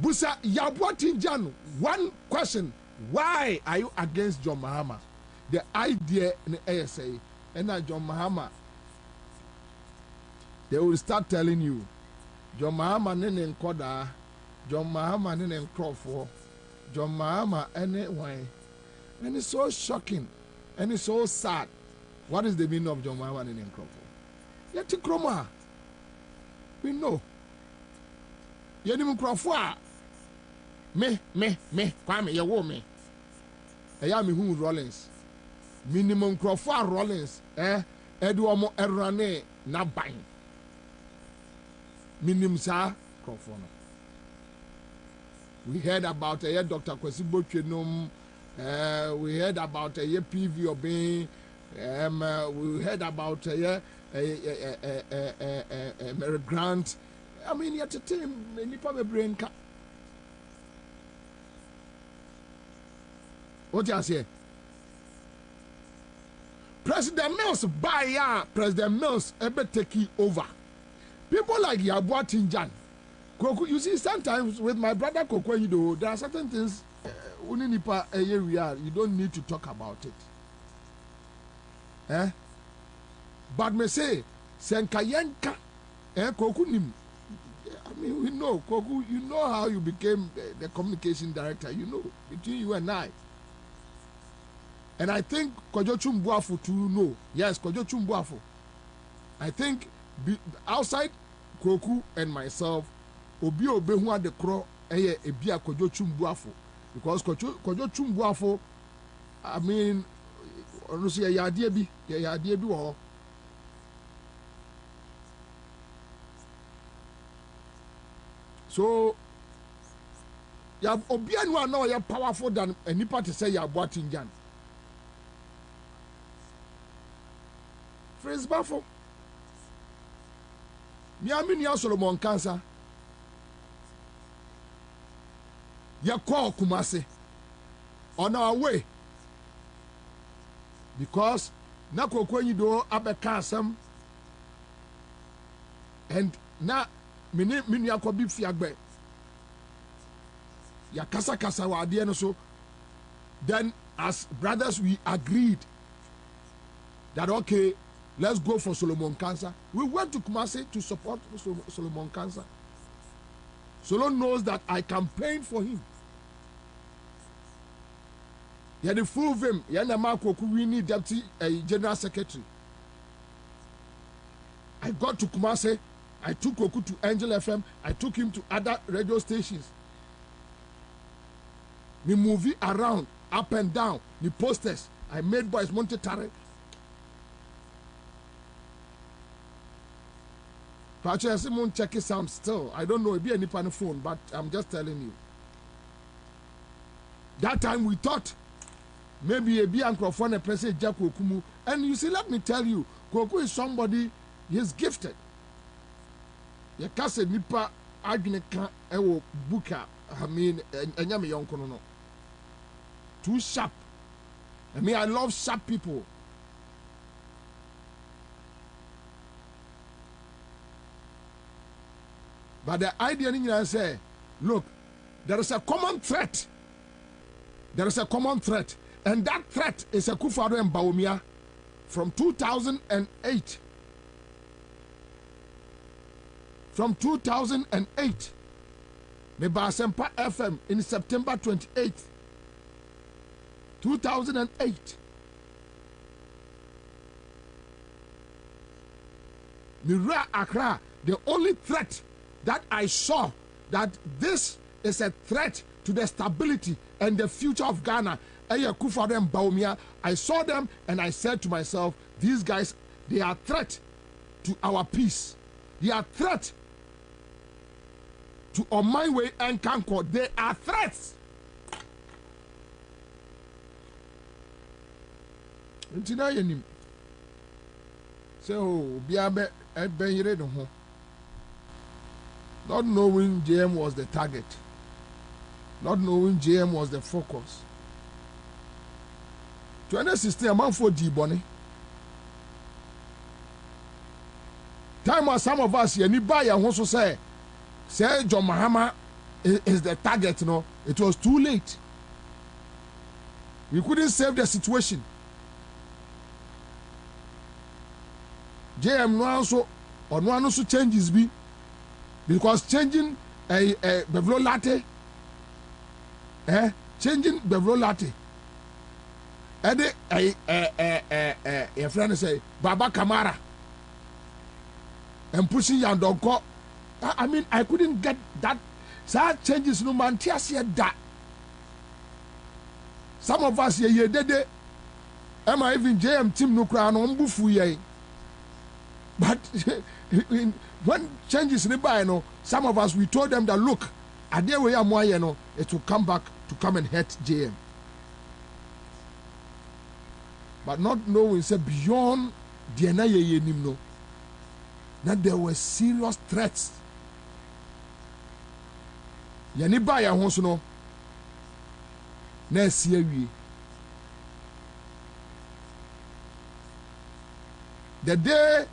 Busa Yabuatinjan, one question, why are you against John Mahama? The idea in the ASA, and now John Mahama, they will start telling you, John Mahama nene Koda, John Mahama nene Crawford, John Mahama anyway. And it's so shocking, and it's so sad. What is the meaning of John Mahama nene Crawford? Yeti Kroma. We know. Yedim Crawford. Me, Kwame, you wo me. Ayami who Rollins. Minimum Crawford Rollins, Eduomo Erane na bang. Minimum sa Crawford. We heard about Dr. Kwesibo Chenum, we heard about PV Obey, we heard about Mary Grant. I mean, yet a team, Nipa brain. What you say? President Mills President Mills ever take over. People like Yabua Tinjan. You see, sometimes with my brother Kokwe, there are certain things you don't need to talk about it. But me say, Senkayenka, Kokunim. I mean, we know, Koku, you know how you became the communication director, you know, between you and I. And I think Kojo Chumbuafu to know. Yes, Kojo Chumbuafu. I think outside Koku and myself, Obi Obehuwa de Kro Ebia Kojo Chumbuafu. Because Kojo Chumbuafu, I mean, honestly, Yadiebi wo. So, Obi Anwa now you powerful than any party say Yabua Tinjan. Phrase Bafo. Miami Nia Solomon Cancer. Ya call Kumasi on our way. Because Nako Kwenyi do Abekasam and na mini akobi fiagbe. Ya kasa wa ade so. Then as brothers we agreed that okay, let's go for Solomon Cancer. We went to Kumasi to support Solomon Cancer. Solomon knows that I campaigned for him. He had the full of him. He had the Marco Kuwini Deputy General Secretary. I got to Kumasi. I took Koku to Angel FM. I took him to other radio stations. We movie around, up and down, the posters. I made boys Monte Tare. Patrick, I see check it out still. I don't know, it be any pan phone, but I'm just telling you. That time we thought maybe a big microphone a person Jack Okumu. And you see, let me tell you, Koku is somebody, he's gifted. You can't say nipa agnika ewo buka. I mean, enyame yonko no. Too sharp. I mean, I love sharp people. But the idea is say, look, there is a common threat. There is a common threat. And that threat is a Kufado and Baumia from 2008. From 2008. Meba Sempa FM in September 28th. 2008. Mira Accra, the only threat that I saw that this is a threat to the stability and the future of Ghana. I saw them and I said to myself, these guys, they are a threat to our peace. They are a threat to On My Way and Kanko. They are threats. So, not knowing JM was the target, not knowing JM was the focus. 2016, a month for G Bonnie. Time was some of us, anybody also say John Mahama is the target, no, it was too late. We couldn't save the situation. JM no also, or no one also changes be. Because changing a Bevlo latte, changing Bevlo latte, a friend say Baba Kamara, and pushing Yandonko. I mean, I couldn't get that. Sad changes no man tears that. Some of us ye dede. Am I even JM team no crown on bufu ye? But when changes in no, some of us we told them that look, at the way I'm it will come back to come and hurt JM. But not knowing say beyond the no, that there were serious threats. Yaniba ya honso no na asie wie. The day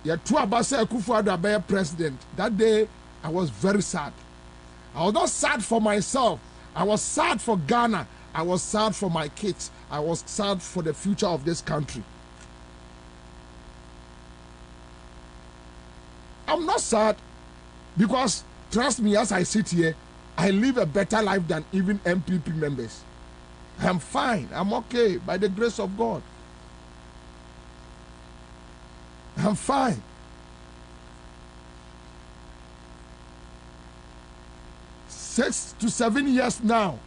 two Abasa Akufo-Addo Abaya president, that day I was very sad. I was not sad for myself. I was sad for Ghana. I was sad for my kids. I was sad for the future of this country. I'm not sad because, trust me, as I sit here, I live a better life than even MPP members. I'm fine. I'm okay by the grace of God. I'm fine. Six to 7 years now.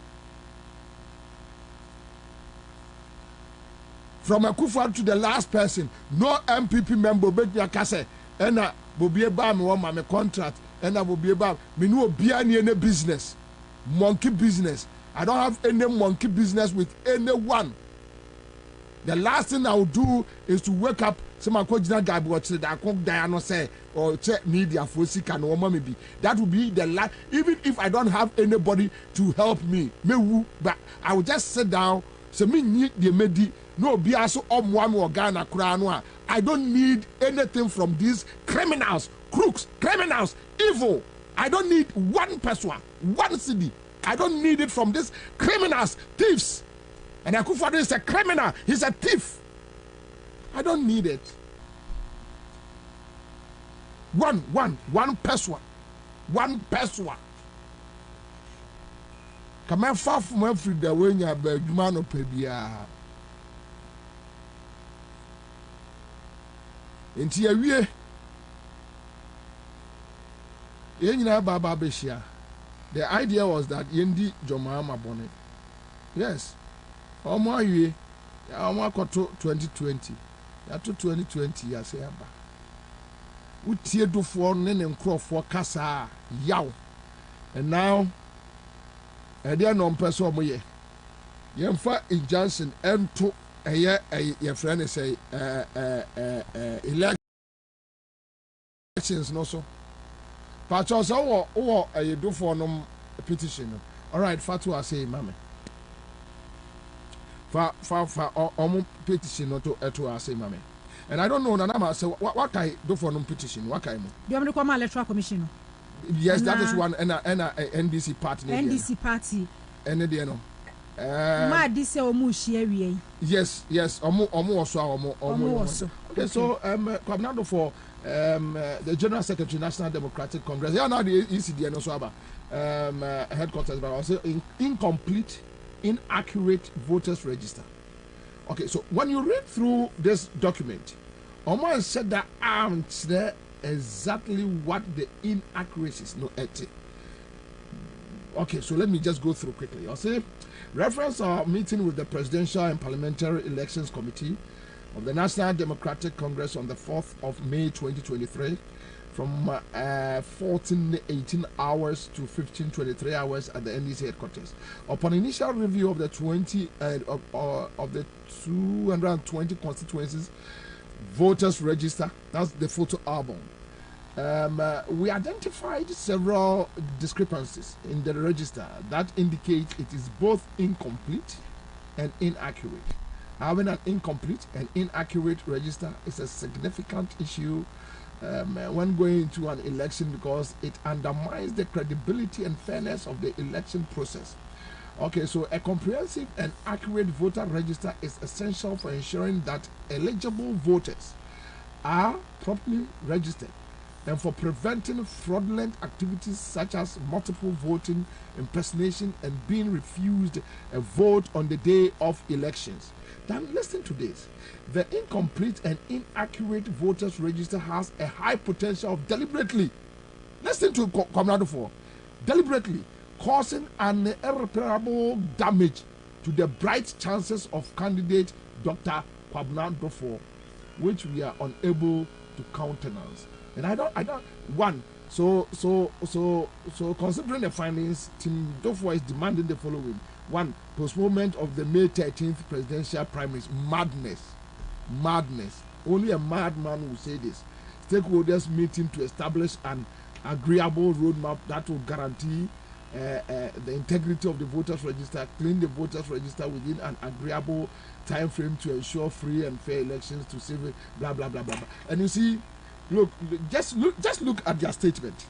From Akufo to the last person, no MPP member bet me akase. Ena Bobie ba me want my contract. Ena Bobie ba me no obia ni any business. Monkey business. I don't have any monkey business with anyone. The last thing I will do is to wake up. Some Kojina guy watch the Akon Diano say or check media for sick and woman be. That will be the last. Even if I don't have anybody to help me, but I will just sit down. So me need the medi no be also one more Ghana Kuranoa. I don't need anything from these criminals, crooks, criminals, evil. I don't need one person, one city. I don't need it from these criminals, thieves. And Akufo-Addo is a criminal. He's a thief. I don't need it. One person. One person. Come on, far from every day when you have a man of Pebia. Into your way. The idea was that Yendi Jomama Bonnet. Yes. Omo awie ya omo akoto 2020 ya to 2020 ya se aba utie dofo ne nkrofo kasa yaw and now There no person moye. Yemfa injunction ento your friend say elections no so. Pacho so or do for no petition. All right, Fatu say mama. Fa petition no to say mama. And I don't know Nana say what I do for no petition. What kind? Do you want to come electoral commission? Yes, that is one and NDC party. NDC party. And no. Ma this omu share. Yes, omu also. Okay, so Kwabena for the General Secretary National Democratic Congress. Yeah, now the ECD and also about headquarters, but also incomplete, inaccurate voters register. Okay, so when you read through this document, Omo said that there exactly what the inaccuracies no eti. Okay, so let me just go through quickly. I'll say reference our meeting with the Presidential and Parliamentary Elections Committee of the National Democratic Congress on the 4th of May 2023 from 14:18 hours to 15:23 hours at the NDC headquarters. Upon initial review of the 220 constituencies voters register, that's the photo album. We identified several discrepancies in the register that indicate it is both incomplete and inaccurate. Having an incomplete and inaccurate register is a significant issue when going into an election because it undermines the credibility and fairness of the election process. Okay, so a comprehensive and accurate voter register is essential for ensuring that eligible voters are properly registered and for preventing fraudulent activities such as multiple voting, impersonation, and being refused a vote on the day of elections. Then listen to this. The incomplete and inaccurate voters register has a high potential of deliberately, listen to Kwabena for, deliberately causing an irreparable damage to the bright chances of candidate Dr. Kwabena for, which we are unable to countenance. And I don't one. So considering the findings, Team Dofo is demanding the following: 1. Postponement of the May 13th presidential primaries. Madness. Only a madman will say this. Stakeholders meeting to establish an agreeable roadmap that will guarantee the integrity of the voters register, clean the voters register within an agreeable time frame to ensure free and fair elections to save it, blah blah blah blah blah. And you see, just look at their statement.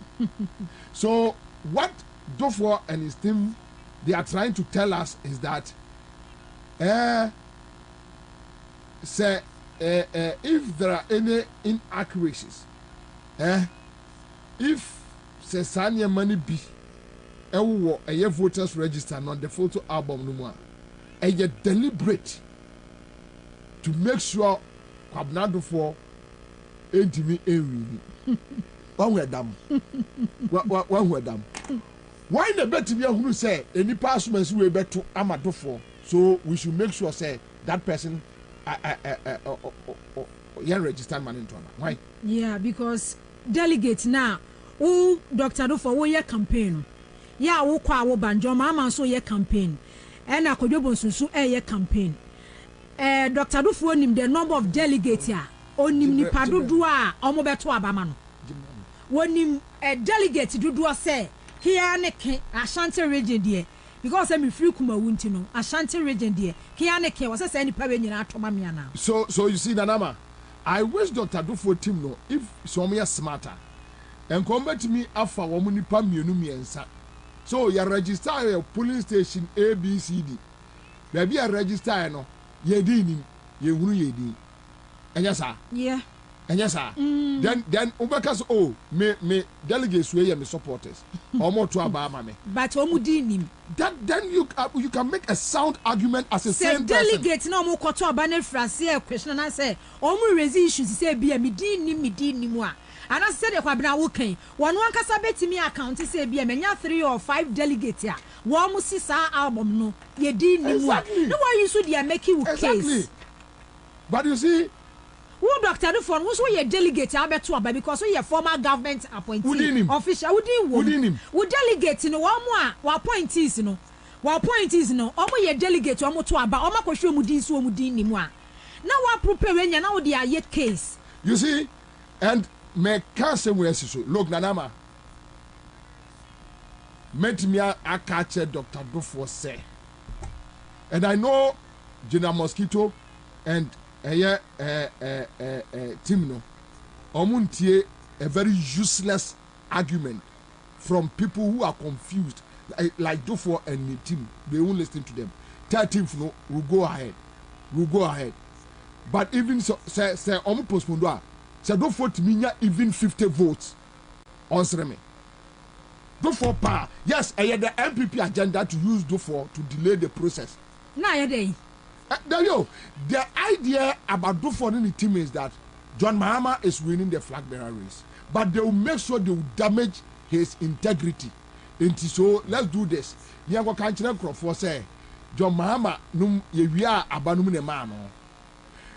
So what Dofo and his team they are trying to tell us is that if there are any inaccuracies, if Sesania money be a voters register on the photo album no more, and yet deliberate to make sure Kwabena Dofo entimi enwi one were dam why the bet me who say any passments we better Amadofo, so we should make sure say that person registered man into why? Yeah, because delegates now who Dr. Dofo wo your campaign. Yeah, wo kwa wo banjo mama so your campaign. And akodwobo sunsu your campaign. Dr. Dofo nim the number of delegates here. Onim ni padudu a omo beto abama no. Wonim delegate dudu say here ne ke Ashanti region there because me free kuma wunti no Ashanti region there here ne ke was say ni pa we nyina atoma me ana. So you see Nanama, I wish Dr. Dofo team no if some are smarter and come back to me afa wo mu nipa mienu miensa. So you register your polling station ABCD. Baby you register no ye di nim ye huru ye di. Yeah. And yes, sir. Then Ubekas me delegates we me supporters. Or more to Abama me. But Omudinim. Then you can make a sound argument as a same delegate no more koto abane frase question and say omu raise issues say bia me di mo a. And I said Kwabena wo kan. One kasa betimi account say bia menya 3 or 5 delegates a. Wo mu si sa album no ye di ni mo a. No why you so dey make you case. But you see who Dr. Dofo who so ye delegate abeto aba because we ye former government appointee official who delegate no one more appointees no Well, point is no, omo ye delegate omo to aba, omo kwhwe mu din so mu din ni mu a. Na wa prepare nya na wo de aye case. You see, and me can say we so. Look, Nanama. Met me a catch Dr. Dufo say. And I know General Mosquito and Timno. Omuntie a very useless argument from people who are confused. Like Dufo and the team, they won't listen to them. Tell team no, we'll go ahead. We'll go ahead. But even so, say Omu postpone. Say Dufo to me even 50 votes on Sreme. Dufo pa. Yes, I had the MPP agenda to use Dufo to delay the process. Na ya dey. The idea about Dufo in the team is that John Mahama is winning the flag bearer race, but they will make sure they will damage his integrity. And so let's do this. Yango kanchina crop say John Mahama num ye wia abanum ne man.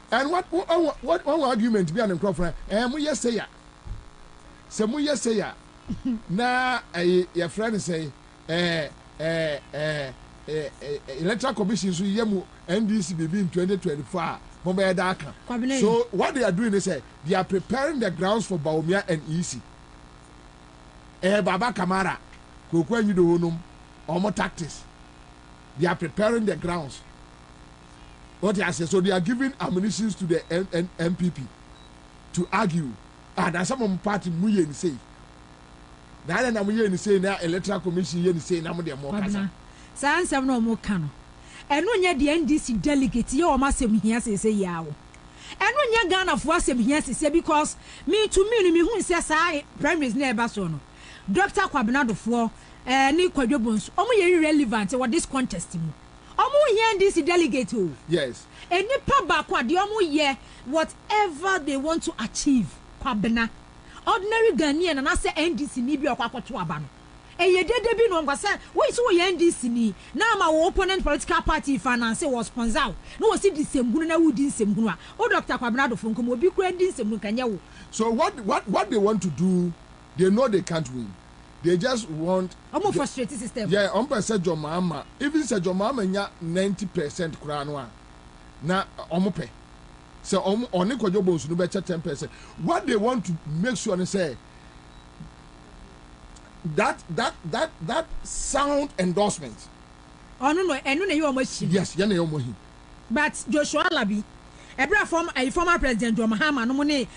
And what one argument be an crop friend? Mu yes say ya. Se mu yes say ya. Na your friend say electoral commission so yemu NDC baby in 2024. So what they are doing is they are preparing the grounds for Baumia and EC. Baba Kamara, Kokwenyu do honum, Omo tactics. They are preparing the grounds. What they say, so they are giving ammunition to the MPP to argue. And some of party muye say. Now na muye say na electoral commission ye say na mo de mo kasa. Sa ansem no mo kan. Eno nya de NDC delegate ye o masem hia say yawo. Eno nya Ghana fo asem hia say because me to me no me hu say sa primaries na eba so no. Dr. Kwabena dofo ni kwadwebons omo ye relevant with this contest mu. Omo hia NDC delegate o. Yes. Eni pa ba kwa de omo ye whatever they want to achieve Kwabena. Ordinary Ghanaian na say NDC ni bi okwakoto aba no. Eye dede bi no ngwase we so we NDC ni na ma wo opponent political party finance was sponsor no was di sembunu na wudi nsembunu a o Dr. Kwabena dofo nkom obi kura di nsembunu kanya wo. So what they want to do, they know they can't win. They just want almost frustrated system. Yeah, said John Mahama, even said John Mahama nya 90% kura no a na omope. So oni kwadwo bonsu no be 10%. What they want to make sure they say that sound endorsement. Oh no, enu na you almost. Yes, ya na you almost. But Joshua Labi, a former president John Mahama no money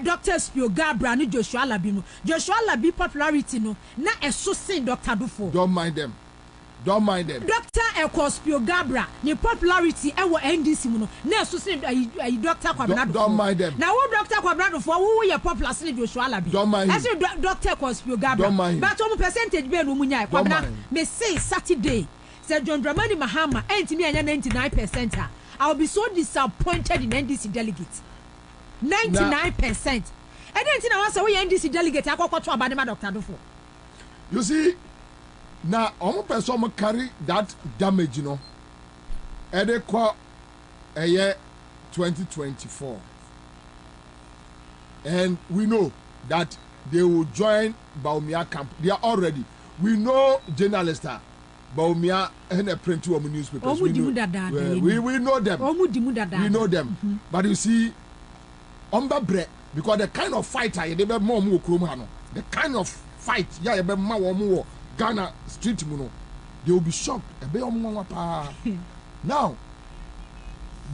Dr. Spio Gabra ni Joshua Labi no. Joshua Labi popularity no na eso sin Dr. Dufo. Don't mind them. Dr. Spio Gabra ni popularity e wo NDC mu no na eso sin Dr. Kwabena Dufo. Don't mind them. Now wo Dr. Kwabena Dufo wo ye popular sin Joshua Labi. Don't mind. As Dr. Spio Gabra. But omo percentage be no mu nya Kwabena me say Saturday say John Dramani Mahama entimi anya 99%. I'll be so disappointed in NDC delegates. 99%. And then I say we NDC delegate akwakoto abadema Dr. Dufo. You see, now almost person carry that damage, you know. And they call a year 2024. And we know that they will join Baumia camp. They are already. We know journalists are Baumia and a print to newspapers. We know them. We know them. But you see, because the kind of fighter they be more the kind of fight yeah be more Ghana street muno they will be shocked now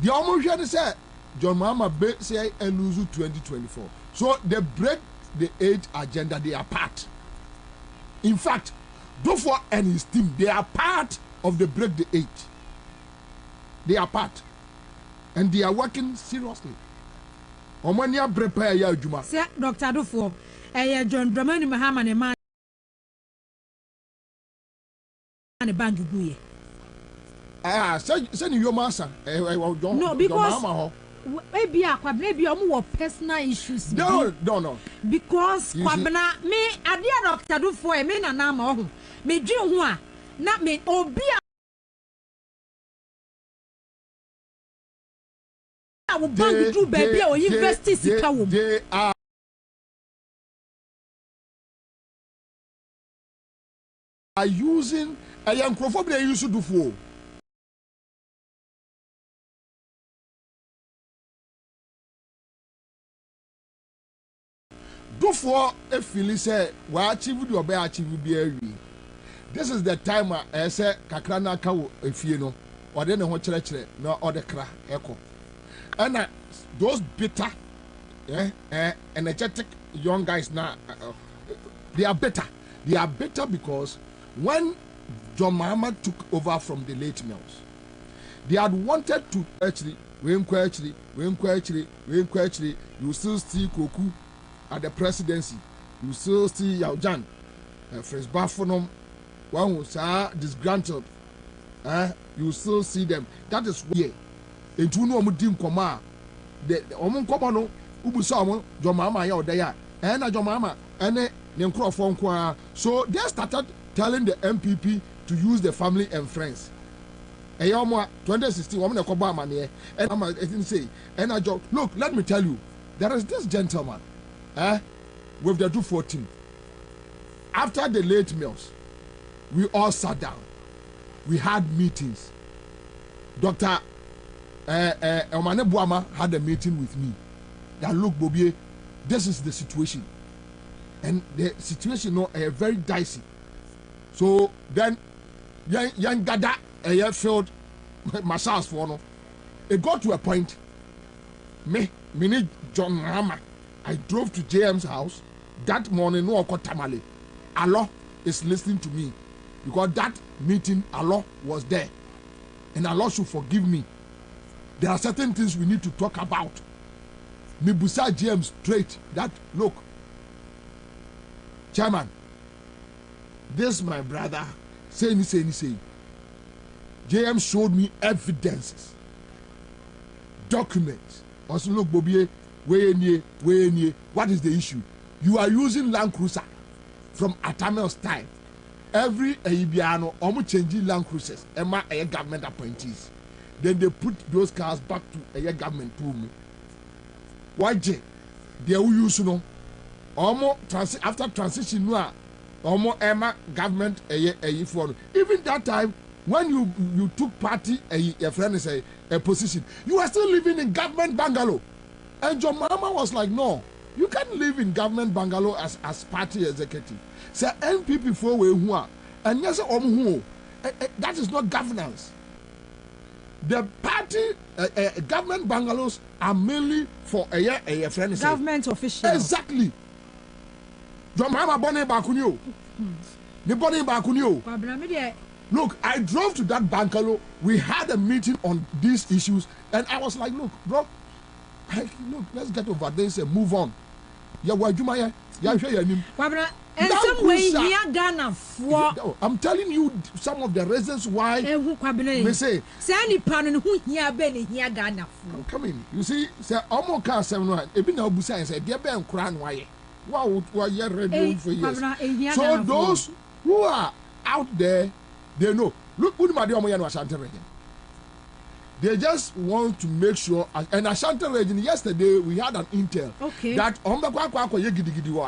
the almost here say John Mahama say lose 2024 so they break the 8th agenda. They are part, in fact, Dufo and his team, they are part of the break the 8th. They are part and they are working seriously. Omania prepare ya juma. Say Dr. Dufo, John Dramani Mahama ne man ne bank guye. Say you massa. No, because maybe Kwabena personal issues. No. Because Kwabena me adia Dr. Dufo me na na ma ho. Me dwi ho a na me obi a wo bank do baby o invest sika wo. are using a young crowd they used to do for. Do for a feeling say, well, achieve your bear achieve be. This is the time I say, Kakrana Kaw, if you know, or then what church, no other cra echo. And those bitter, energetic young guys now, they are better. They are better because when John Mahama took over from the late Mills, they had wanted to actually, you still see Koku at the presidency, you still see Yaujan, Fresh Baffonum, one who's disgruntled, you still see them. That is why, in Tuno Mudim Koma, the Omon Komano, Ubusamo, John Mahama, Yaudaya, and John Mahama, and so they started telling the MPP to use the family and friends. And 2016, woman Obama here, and I didn't say, and I just look. Let me tell you, there is this gentleman, with the 214. After the late Mills, we all sat down. We had meetings. Dr. Omane Buama had a meeting with me. That look, Bobie, this is the situation. And the situation now is very dicey. So then, young Gada filled massage for no. It got to a point. Me John Mahama. I drove to JM's house that morning. No, Tamale. Allah is listening to me because that meeting, Allah was there, and Allah should forgive me. There are certain things we need to talk about. Me busa JM straight. That look. Chairman, this my brother say. JM showed me evidences, documents. Also, look, Bobie, what is the issue? You are using Land Cruiser from Atamel's time. Every Ibiano, almost changing Land Cruisers, Emma a government appointees. Then they put those cars back to a government to me. Why, J? They will use no. After transition, Emma government for even that time when you took party a friend is a position, you are still living in government bungalow, and John Mahama was like, no, you can't live in government bungalow as party executive. Say NPP for who are and yes that is not governance. The party government bungalows are mainly for a friend government official. Exactly. John Mahama Bonnie Bakunio. The Bonnie Bakunio. Look, I drove to that bungalow. We had a meeting on these issues, and I was like, look, bro, look, let's get over this and move on. Yeah, why you my and some way here Ghana for I'm telling you some of the reasons why we say Sandy Pan who here been here Ghana for. Come in. You see, say almost can't say no. Ebi na obusa and say there be nkran why. Wow, you ready for years. So those who are out there, they know. Look, Ashanti region. They just want to make sure. And Ashanti region, yesterday we had an intel that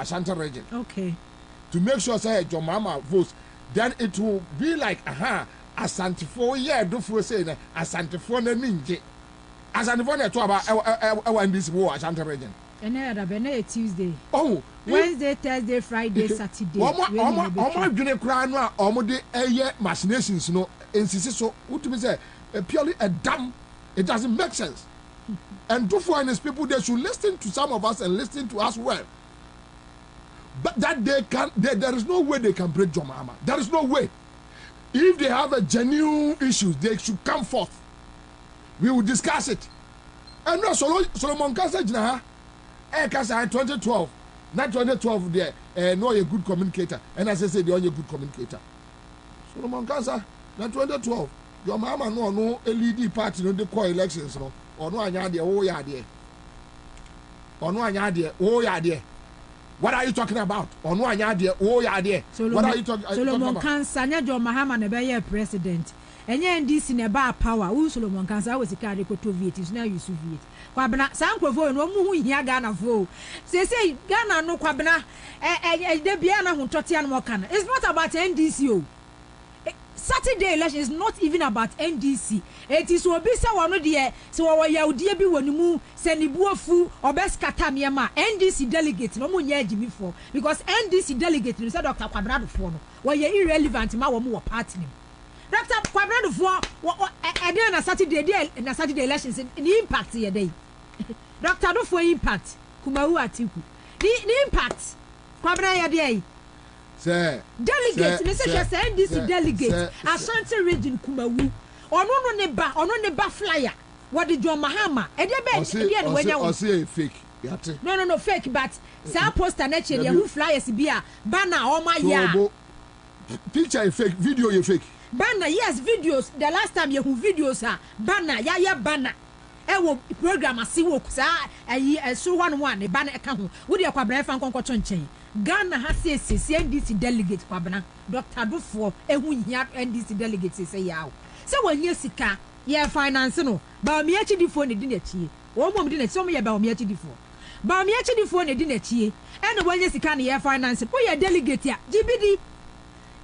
Ashanti region. Okay. To make sure say John Mahama votes, then it will be like Ashanti for do for say Ashanti for na ninje. Ashanti for na to about this war Ashanti region. And then Tuesday. Oh, Wednesday, Thursday, Friday, Saturday. Dwene kra no a omode machinations no ensisi so utumi say purely a dumb. It doesn't make sense. And do for his people, they should listen to some of us and listen to us well. But that they can, there is no way they can break John Mahama. There is no way. If they have a genuine issues, they should come forth. We will discuss it. And no, Solomon Kansa Jina, Kansa 2012, not 2012 there, no a good communicator. And as I said, the only good communicator. Solomon Kansa, not 2012. Your mama no LED party no the core elections no or no anya de oh ya de or no anya de oh ya de. What are you talking about? Or no anya de oh ya de. What are you talking about? Solomon Kansa nya John Mahama na be president. Enye NDC na ba power. Who Solomon Kansa was carry ko to VT now you Soviet. Kwabena sankrofo no mu hu hia Ghana fo. Say Ghana no Kwabena de bia na ho tote an mo kan. It's not about NDC o. Saturday election is not even about NDC. It is Obisa one of the so our Yaudi be when you move Senibuafu or best Katamiama NDC delegate no more Jimmy for because NDC delegate you said Dr. Kwabena for no why you're irrelevant in our more party. Dr. Kwabena for a day on a Saturday elections in impact your day. Dr. Dufo impact Kumaru Atiku. The impact Kwabena ya day. Delegate, Mr. NDC delegate, Ashanti region Kumawu. Ono ne ba flyer. What did John Mahama? Say fake. No, fake, but sa poster na che who flyers bia banner all my ya. Picture a fake, video you fake. Banner, yes, videos. The last time you videos are banner, ya banner. Ewo program asiwo sa so one banner account. Would you Kwabena fan konkoto nchen? Ghana has said NDC delegate Kwabena Dr. Dufo ehu hia NDC delegate say yawo. So when you sika ye finance no ba me achidifo ne di na chie. Wo mom di na chie, me ba me achidifo. Ba me achidifo ne di na chie. And when you sika ne ye finance, wo ye delegate ya GBD.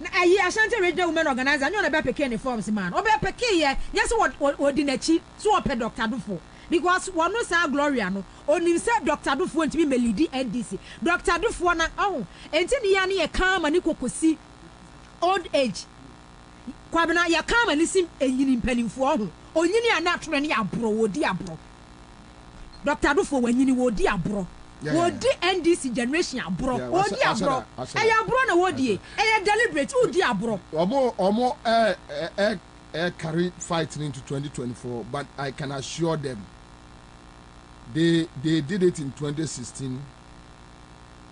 Na ayi Ashanti Regional Women Organizer no na be peke ne forms man. Obe peke ye, yes what di na chie so ope Dr. Dufo. Because one no say Gloria no onim say Dr. Dufo ntimi me lead NDC. Dr. Dufo na enti ne ya ne ye calm ani kokosi old age. Kwabena ya calm ani sim enyini mpanimfo ho. Onyini anatro ne abro wodi abro. Dr. Dufo wanyini wodi abro. Wodi NDC generation abro. Wodi abro. Eya abro na wodi. Eya deliberate wodi abro. Omo carry fighting into 2024, but I can assure them they did it in 2016,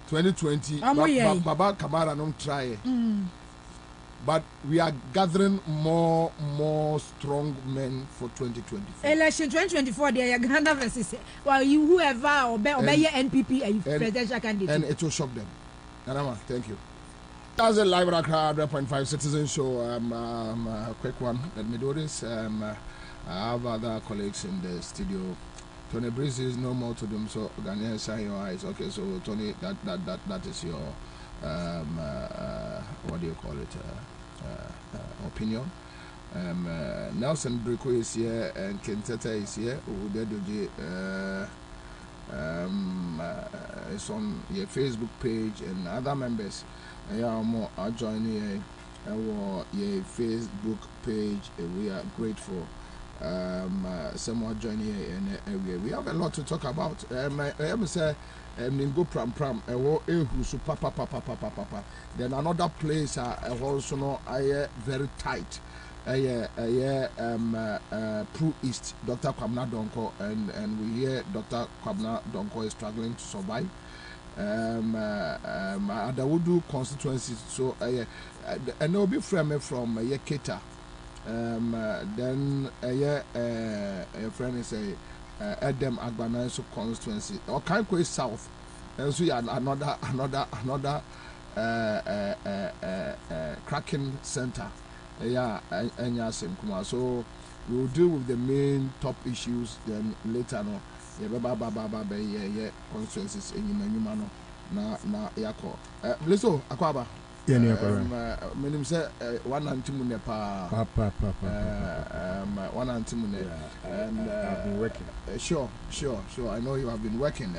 2020. Baba Kamara don't try it. But we are gathering more strong men for 2024. Election 2024, they are Ghana versus well, you whoever obey NPP and presidential candidate, and it will shock them. Anama, thank you. That's a live Accra 100.5 Citizen Show. A quick one. Let me do this. I have other colleagues in the studio. Tony Breeze is no more to them, so Ghanaian shine your eyes. Okay, so Tony, that is your what do you call it? Opinion. Nelson Brico is here and Kenteta is here. It's on your Facebook page and other members. Are joining our Facebook page. We are grateful. Someone joining here and we have a lot to talk about. I say go pram papa. Then another place also know very tight. Pro East, Dr. Kwabena Donko, and we hear Dr. Kwabena Donko is struggling to survive. Adawudu constituency, so and will be from Keta. Then a friend is Edem Agbanaso constituency or Kankwe South, and so another cracking center. So we will deal with the main top issues. Then later no, constituencies in na yako. Leso akwaba. My name say one antimune pa. One antimune. And I've been working. Sure. I know you have been working.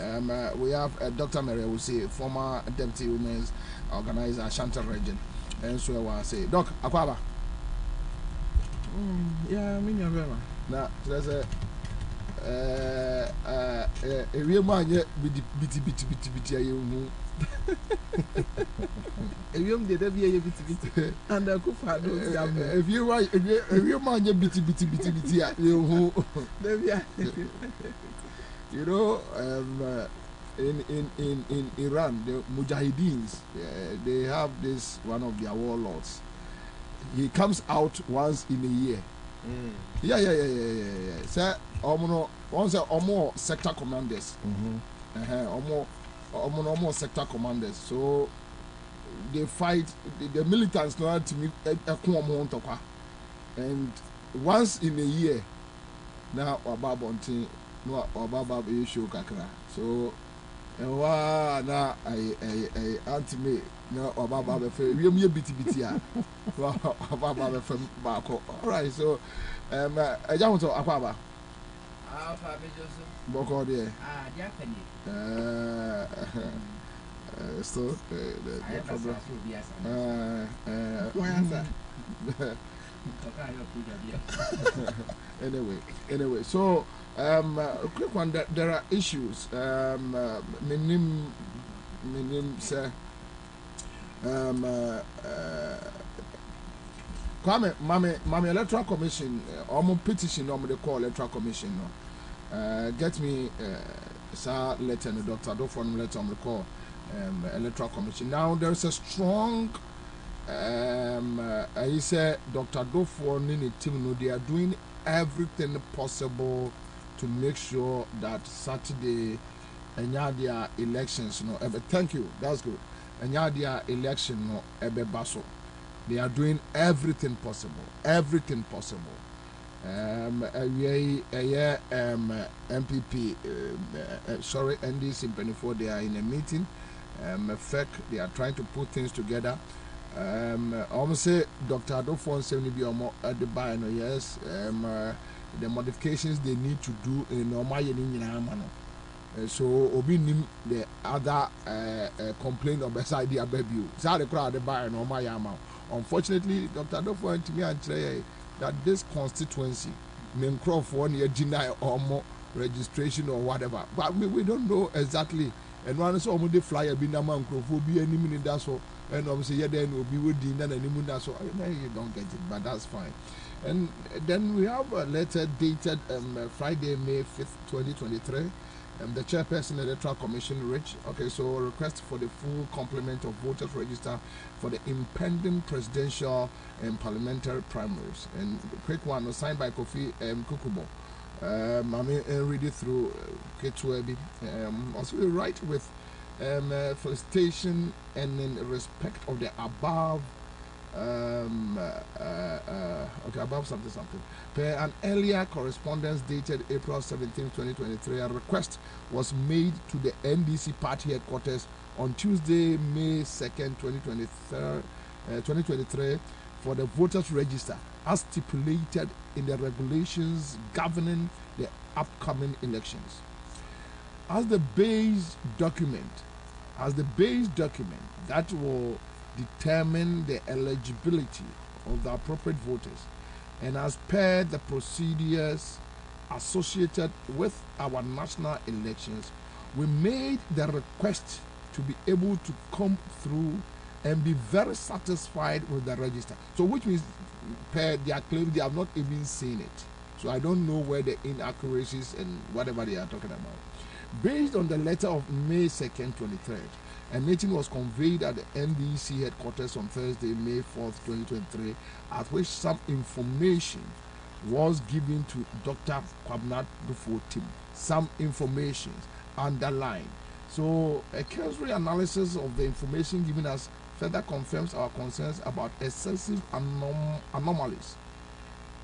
We have Dr. Mary Wusi, former deputy women's organizer Ashanti region. And so I want to say, Doc akwaba. Yeah, me never. Now, there's a real man yet biti you. If you did a biti and I could find if you right, if you man yet biti you know, in Iran, the Mujahideens, they have this one of their warlords. He comes out once in a year. Yeah. Sir, once more sector commanders. More sector commanders. So they fight the militants know to me and once in a year now Obaba issue kakra. So Wa na anti me no obaba be fe wiem ye biti a obaba be fe baako. All right, so eja ho to akwaba Alpha Bejoso. boko de Diapany. So I have problem Why answer? Anyway, so quick one. There are issues. Minim say Kwame, Mami Electoral Commission, almost petition, they call Electoral Commission. Get me, sir, letter, the Dr. Dofon letter, on the call Electoral Commission. Now there's a strong. I say Dr. Dofon in the team, they are doing everything possible to make sure that Saturday and their elections, thank you, that's good. And their election, basso. They are doing everything possible. MPP, sorry, NDC in 24, they are in a meeting. FEC, they are trying to put things together. Almost say Dr. Adolfo 70 be at the buy, yes. The modifications they need to do in normal. So obi nim the other complaint of best idea baby. So the crowd the buy normal yama. Unfortunately, Dr. Adolfo and me and that this constituency may crop for 1 year deny or more registration or whatever. But we don't know exactly. And one is almost the flyer being a man crop will be any minute that's all. And obviously, yeah, then will be with dinner and any minute so you don't get it, but that's fine. And then we have a letter dated Friday, May 5th, 2023. The chairperson of the Electoral Commission, Rich. Okay, so request for the full complement of voters register for the impending presidential and parliamentary primaries. And the quick one was signed by Kofi Kukubo. I mean, read it through K2AB. Also, we write with felicitation and in respect of the above. Okay, above something. Per an earlier correspondence dated April 17, 2023, a request was made to the NDC party headquarters on Tuesday, May 2nd, 2023, for the voters register as stipulated in the regulations governing the upcoming elections. As the base document that will determine the eligibility of the appropriate voters, and as per the procedures associated with our national elections, we made the request to be able to come through and be very satisfied with the register. So which means per their claim they have not even seen it. So I don't know where the inaccuracies and whatever they are talking about. Based on the letter of May 2nd, 23rd, a meeting was convened at the NDC headquarters on Thursday, May 4th, 2023, at which some information was given to Dr. Kwabena team. Some information underlined. So a cursory analysis of the information given us further confirms our concerns about excessive anomalies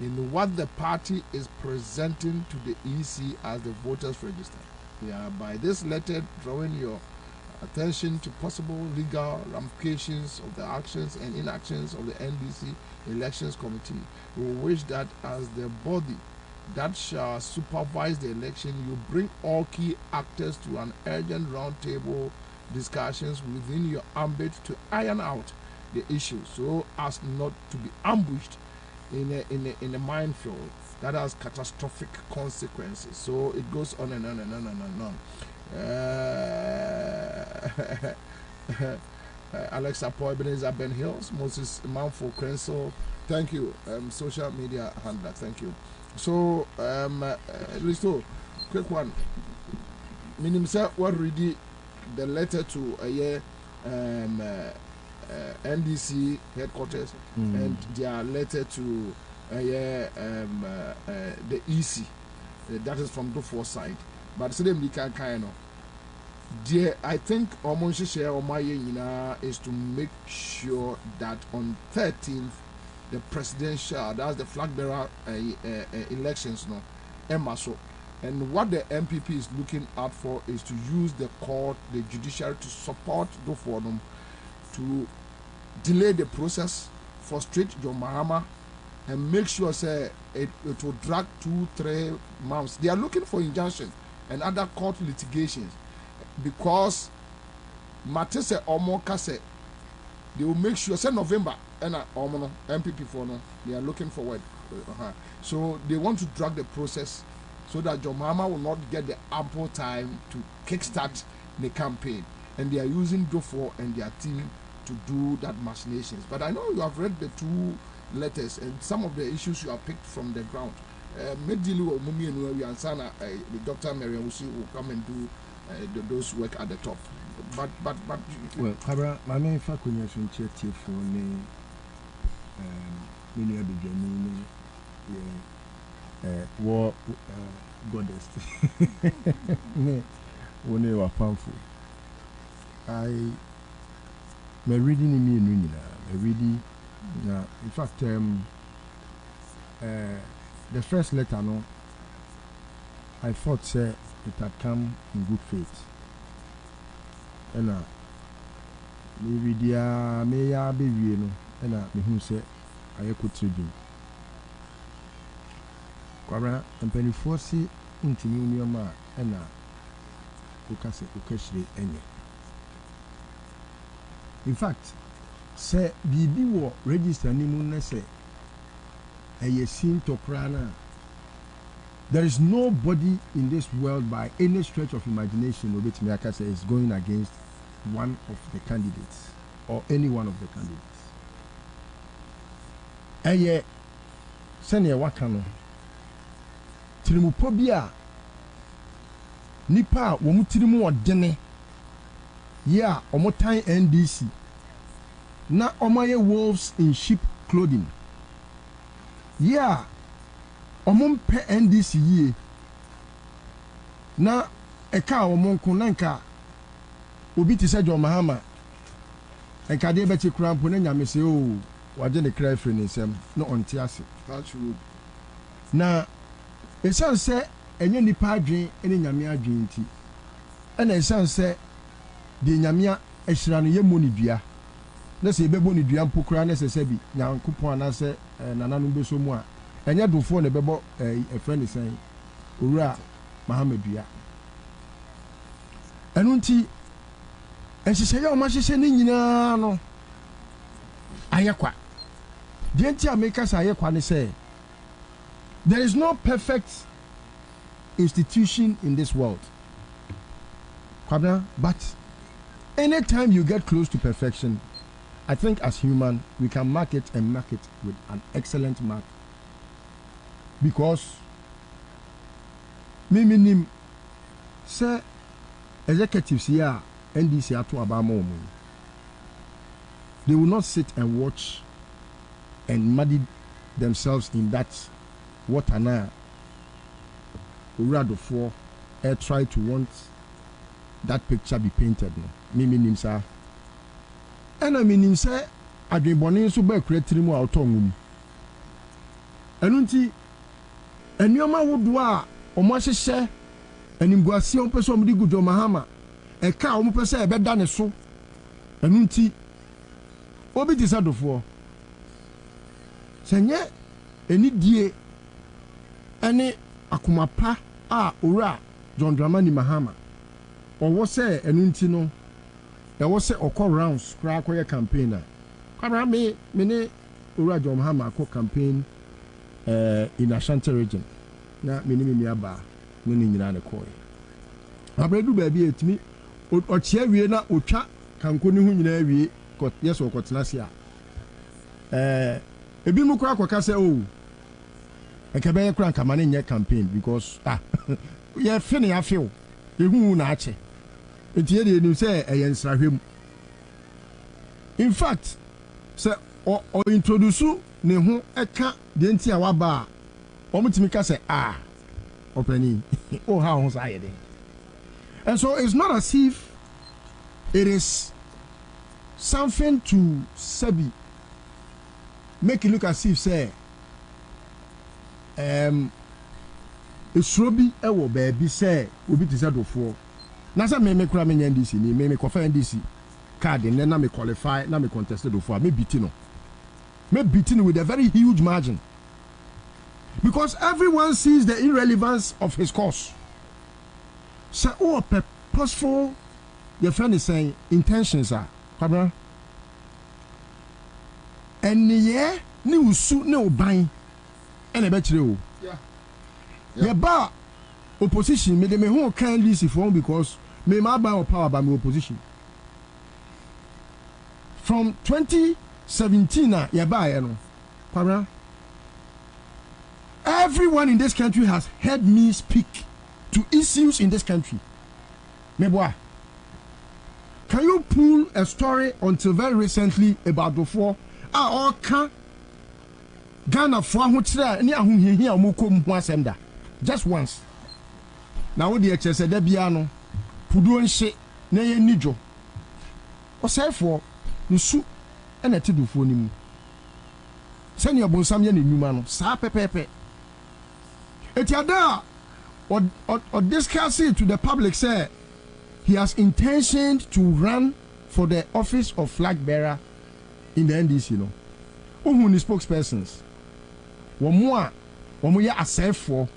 in what the party is presenting to the EC as the voters register. We are by this letter drawing your attention to possible legal ramifications of the actions and inactions of the NDC Elections Committee. We wish that as the body that shall supervise the election, you bring all key actors to an urgent roundtable discussions within your ambit to iron out the issue so as not to be ambushed in a minefield that has catastrophic consequences. So it goes on and on and on and on. Alexa Poibeniza Ben Hills, Moses Manfo Crensel, thank you. Social media handler, thank you. So, Listo, quick one. Minimum what read the letter to a year NDC headquarters and their letter to the EC. That is from the side. But so them can kind of. I think almost share on my is to make sure that on 13th the presidential, that's the flag bearer elections, no, Emma so And what the MPP is looking out for is to use the court, the judiciary, to support the forum, to delay the process, frustrate John Mahama, and make sure say it will drag 2-3 months. They are looking for injunction and other court litigations because Matese Omo Kase, they will make sure say November and Omo MPP for no, they are looking forward. So they want to drag the process so that John Mahama will not get the ample time to kickstart the campaign, and they are using Dofo and their team to do that machinations. But I know you have read the 2 letters and some of the issues you have picked from the ground. Medili or Mumi and Ansah, the Dr. Mariam will come and do those work at the top. But well, Kabra, my main faculty for me, many of the war goddess. When they were powerful, I my reading in me in reading. In fact, the first letter, no, I thought it had come in good faith. And maybe dear may I be you, and I who say I could trade you. Kwabena and penny forcey into union ma and who can say any. In fact, say bibi wo register ni mu na say eyesin tokrana. There is nobody in this world by any stretch of imagination obet me aka say is going against one of the candidates or any one of the candidates. Eye sene waka no trimupobia nipa wo mutirimu odene ya omotan NDC na omaye wolves in sheep clothing. Yeah, omumpe NDC ye. Na eka omonko nanka obi ti se John Mahama. Enka de beti krampo na nyame se o waje ne kra fre ne nsem no onti ase. that's true. Na esan se enye nipa adwen ene nyame adwen nti. Ena esan se de nyame ehira no ye monidua. Na se bebo ni dua mpokura na se bi nyankopon ana se nananu beso mu a enye dofo na bebo friend sen owura Mahamadua enu nti ehihye ya o ma hihye ni nyina no ayekwa de nti ameka sa ayekwa ne se there is no perfect institution in this world, Kwabena, but anytime you get close to perfection, I think as human, we can mark it and mark it with an excellent mark. Because, me say, executives here, NDC are to Abamo, they will not sit and watch and muddy themselves in that water now. Rather for try to want that picture be painted. Me sir. And I mean, say, I dream bonnie so by creating more autumn. And and your man would do or much share and in Guasion person good John Mahama, a cow per se a bed done a so. And what be decided for? Senye, any dear, any akumapa, ura, John Dramani Mahama. Or what say, and no. There was a call rounds, crack or campaigner. Karame, mene, ura John Mahama, campaign in Ashanti region. Na minimum yaba, winning in a coin. I do baby at me, or cherry na ucha, can kuni who got yes or got nasia. A bimu crack or case, oh, a cabin crank a man in your campaign because, you're finny, I feel. You who nache. It's here you say, I him. In fact, sir, or introduce you, Nehu, a cat, the entire waba. Omutimika say, opening. Oh, how was I? And so it's not as if it is something to Sebi make it look as if, say, esuro bi ewo baabi say obi ti say dofo na say me kura me nya NDC ni me kofa NDC card na me qualify na me contested dofo me beat no me beat no with a very huge margin because everyone sees the irrelevance of his cause. So purposeful your friend is saying intentions are Kwabena and ye ni usu ne oban ene be kire o ye ba opposition me de me ho kan list for because me ma ba power ba me opposition from 2017 na ye ba ye no Kwabena everyone in this country has heard me speak to issues in this country. Meboa, can you pull a story until very recently about the four? All can Ghana for Hutra near whom he here Mukum Wasenda just once. Now, the excess of Debiano, Puduan shit, nay, Nijo. Or say for the soup and a tidu for him. Send your Bonsamian in Numano, Sape Pepe. Etiada or discuss it to the public say he has intention to run for the office of flag bearer in the NDC, you know. Who the spokespersons? One ya aside for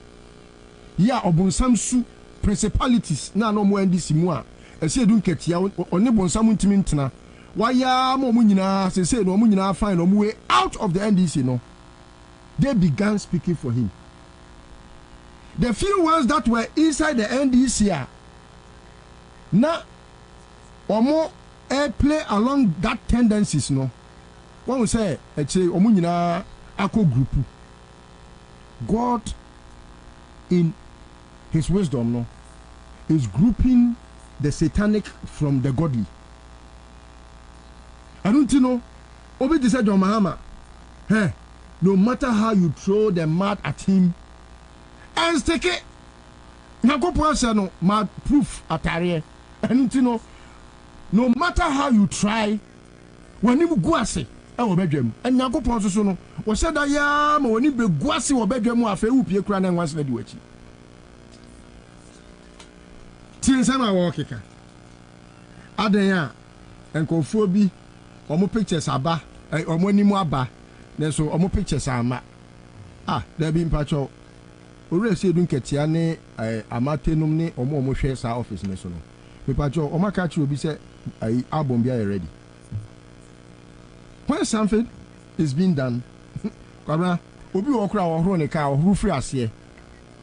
ya obonsam su principalities na no mo NDC mu a ese dun ketia oni bonsam ntimi ntena waya mo nyina se no mo nyina fine no mo way out of the NDC no. They began speaking for him. The few ones that were inside the NDC now omo play along that tendencies no. One will say omo nyina ako group. God in his wisdom no is grouping the satanic from the godly. I don't know. Obi said John Mahama, hey, no matter how you throw the mud at him, and stick it. Nakopo say no mad proof atare. And you know, no matter how you try, when you go ase, e wo bedwam. And Nakopo so no, wo said that ya ma woni be go ase wo bedwam afa e upie kura na nwanse na di wachi. Tin sama wo keka. Adan ya enkofo bi omo pictures aba, omo nimu aba. Na so omo pictures ama. Ah, there be mpacho ore se dun ketia ne amatenum ne omo hwe sa office ne so no pepacho o maka chi obi se album bia ready when something is being done Kwabena obi wo kura wo horo ne ka horo free ase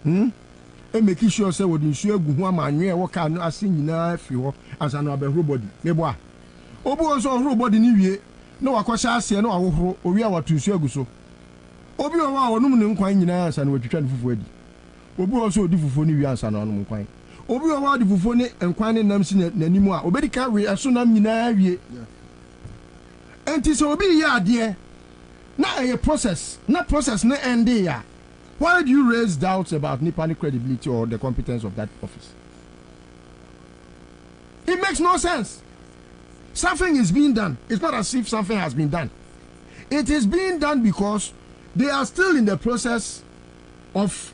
e make sure say wo di nsu agu ho amanwe e wo ka no ase nyina fi ho ansa no abehoro body mebo a obi wo so horo body ni wie na wakosha ase na wo horo owi a watu nsu agu so obi wo wa wonum ne nkwan nyina ansa no watwitwa ne fufu adi obi also di fufu ni wi ansa na onum nkwan obi wa di fufu ni nkwan ni nam si nanimu a obedi ka we aso nam nyina wie enti so obi ya ade na a process na end ya. Why do you raise doubts about Nipani credibility or the competence of that office? It makes no sense. Something is being done. It's not as if something has been done. It is being done because they are still in the process of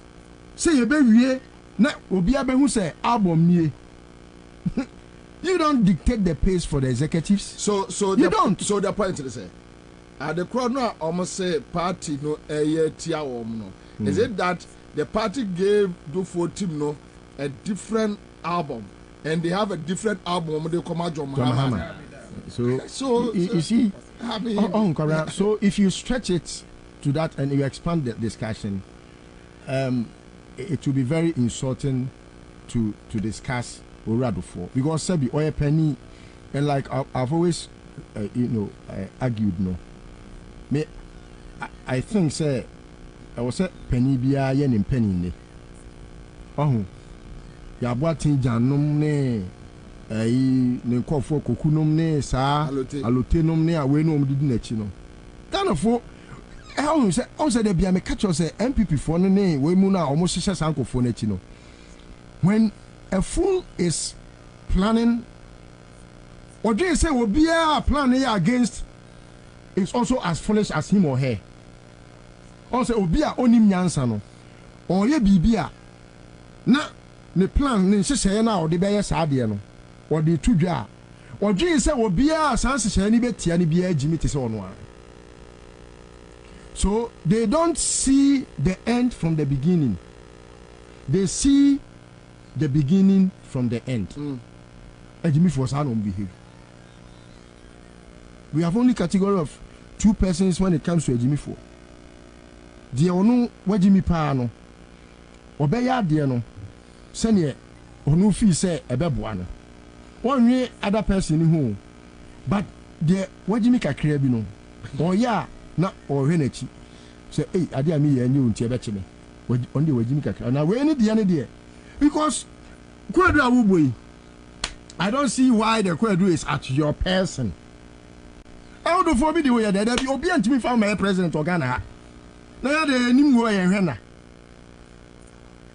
say you na obi abehu say album nie. You don't dictate the pace for the executives. So you don't. So the point is say at the crowd no almost say party no tia no. Is it that the party gave the 4 team no a different album and they have a different album they come out John Mahama. So you see so if you stretch it to that and you expand the discussion, it will be very insulting to discuss Oradofo because Sebi oye penny and like I've always argued no me I think say I was say penny biya yen in penny ne ya boatin janom ne ne nkofo kokunum ne sa alotenum ne awe no omdidi na chi no Ghanafo how say there be a catch us MPP for no ne we mu na almost hye sankofo na chi no when a fool is planning or they say will be a plan against is also as foolish as him or her. Also obi a onim nyansa no or ye bibia na ne plan ne nhyehyɛ na ɔde bɛyɛ saa adeɛ no ɔde tu dwa ɔdwe sɛ obiara saa nhyehyɛ ne bɛtia ne biara gyimi te sɛ ɔno a so they don't see the end from the beginning they see the beginning from the end gyimi for saa no behave we have only category of 2 persons when it comes to gyimi for deɛ ɔno wagyimi paa no ɔbɛyɛ adeɛ no sɛneɛ ɔno fii sɛ ɛbɛboa no wɔnwe other person ni ho but deɛ wagyimi kakra bi no ɔyɛ a na ɔhwɛ n'akyi sɛ adeɛ a meyɛ nyɛ nti ɛbɛkye me ɔno deɛ wagyimi kakra na wei ne deɛ ne deɛ because kwadu a wobɔ yi I don't see why the kwadu is at your person ɛwodofo bi de wɔyɛ dɛdɛ bi obi antumi fa ma yɛ president ɔghana ha na yɛde anim wɔ yɛn hwɛ na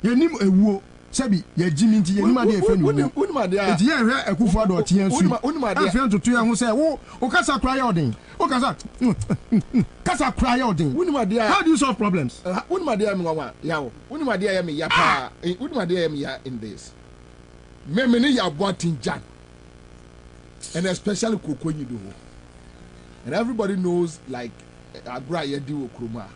yɛnim ewuo sɛbi yɛgyimi nti yɛnim adeɛ ɛfɛ ne wuo nti yɛhwɛ akufo adɔ ɔteɛ nsu afei ntoto yɛn ho sɛ wo kasa kora yɛ ɔden wo kasa kasa kora yɛ ɔden how do you solve problems wonim adeɛ me nwanwa yawo wonim adeɛ yɛ me ya paa wonim adeɛ yɛ me ya in this me ne ya boatin jan and especially kokonyi do ho and everybody knows like agora yɛ di wo kroma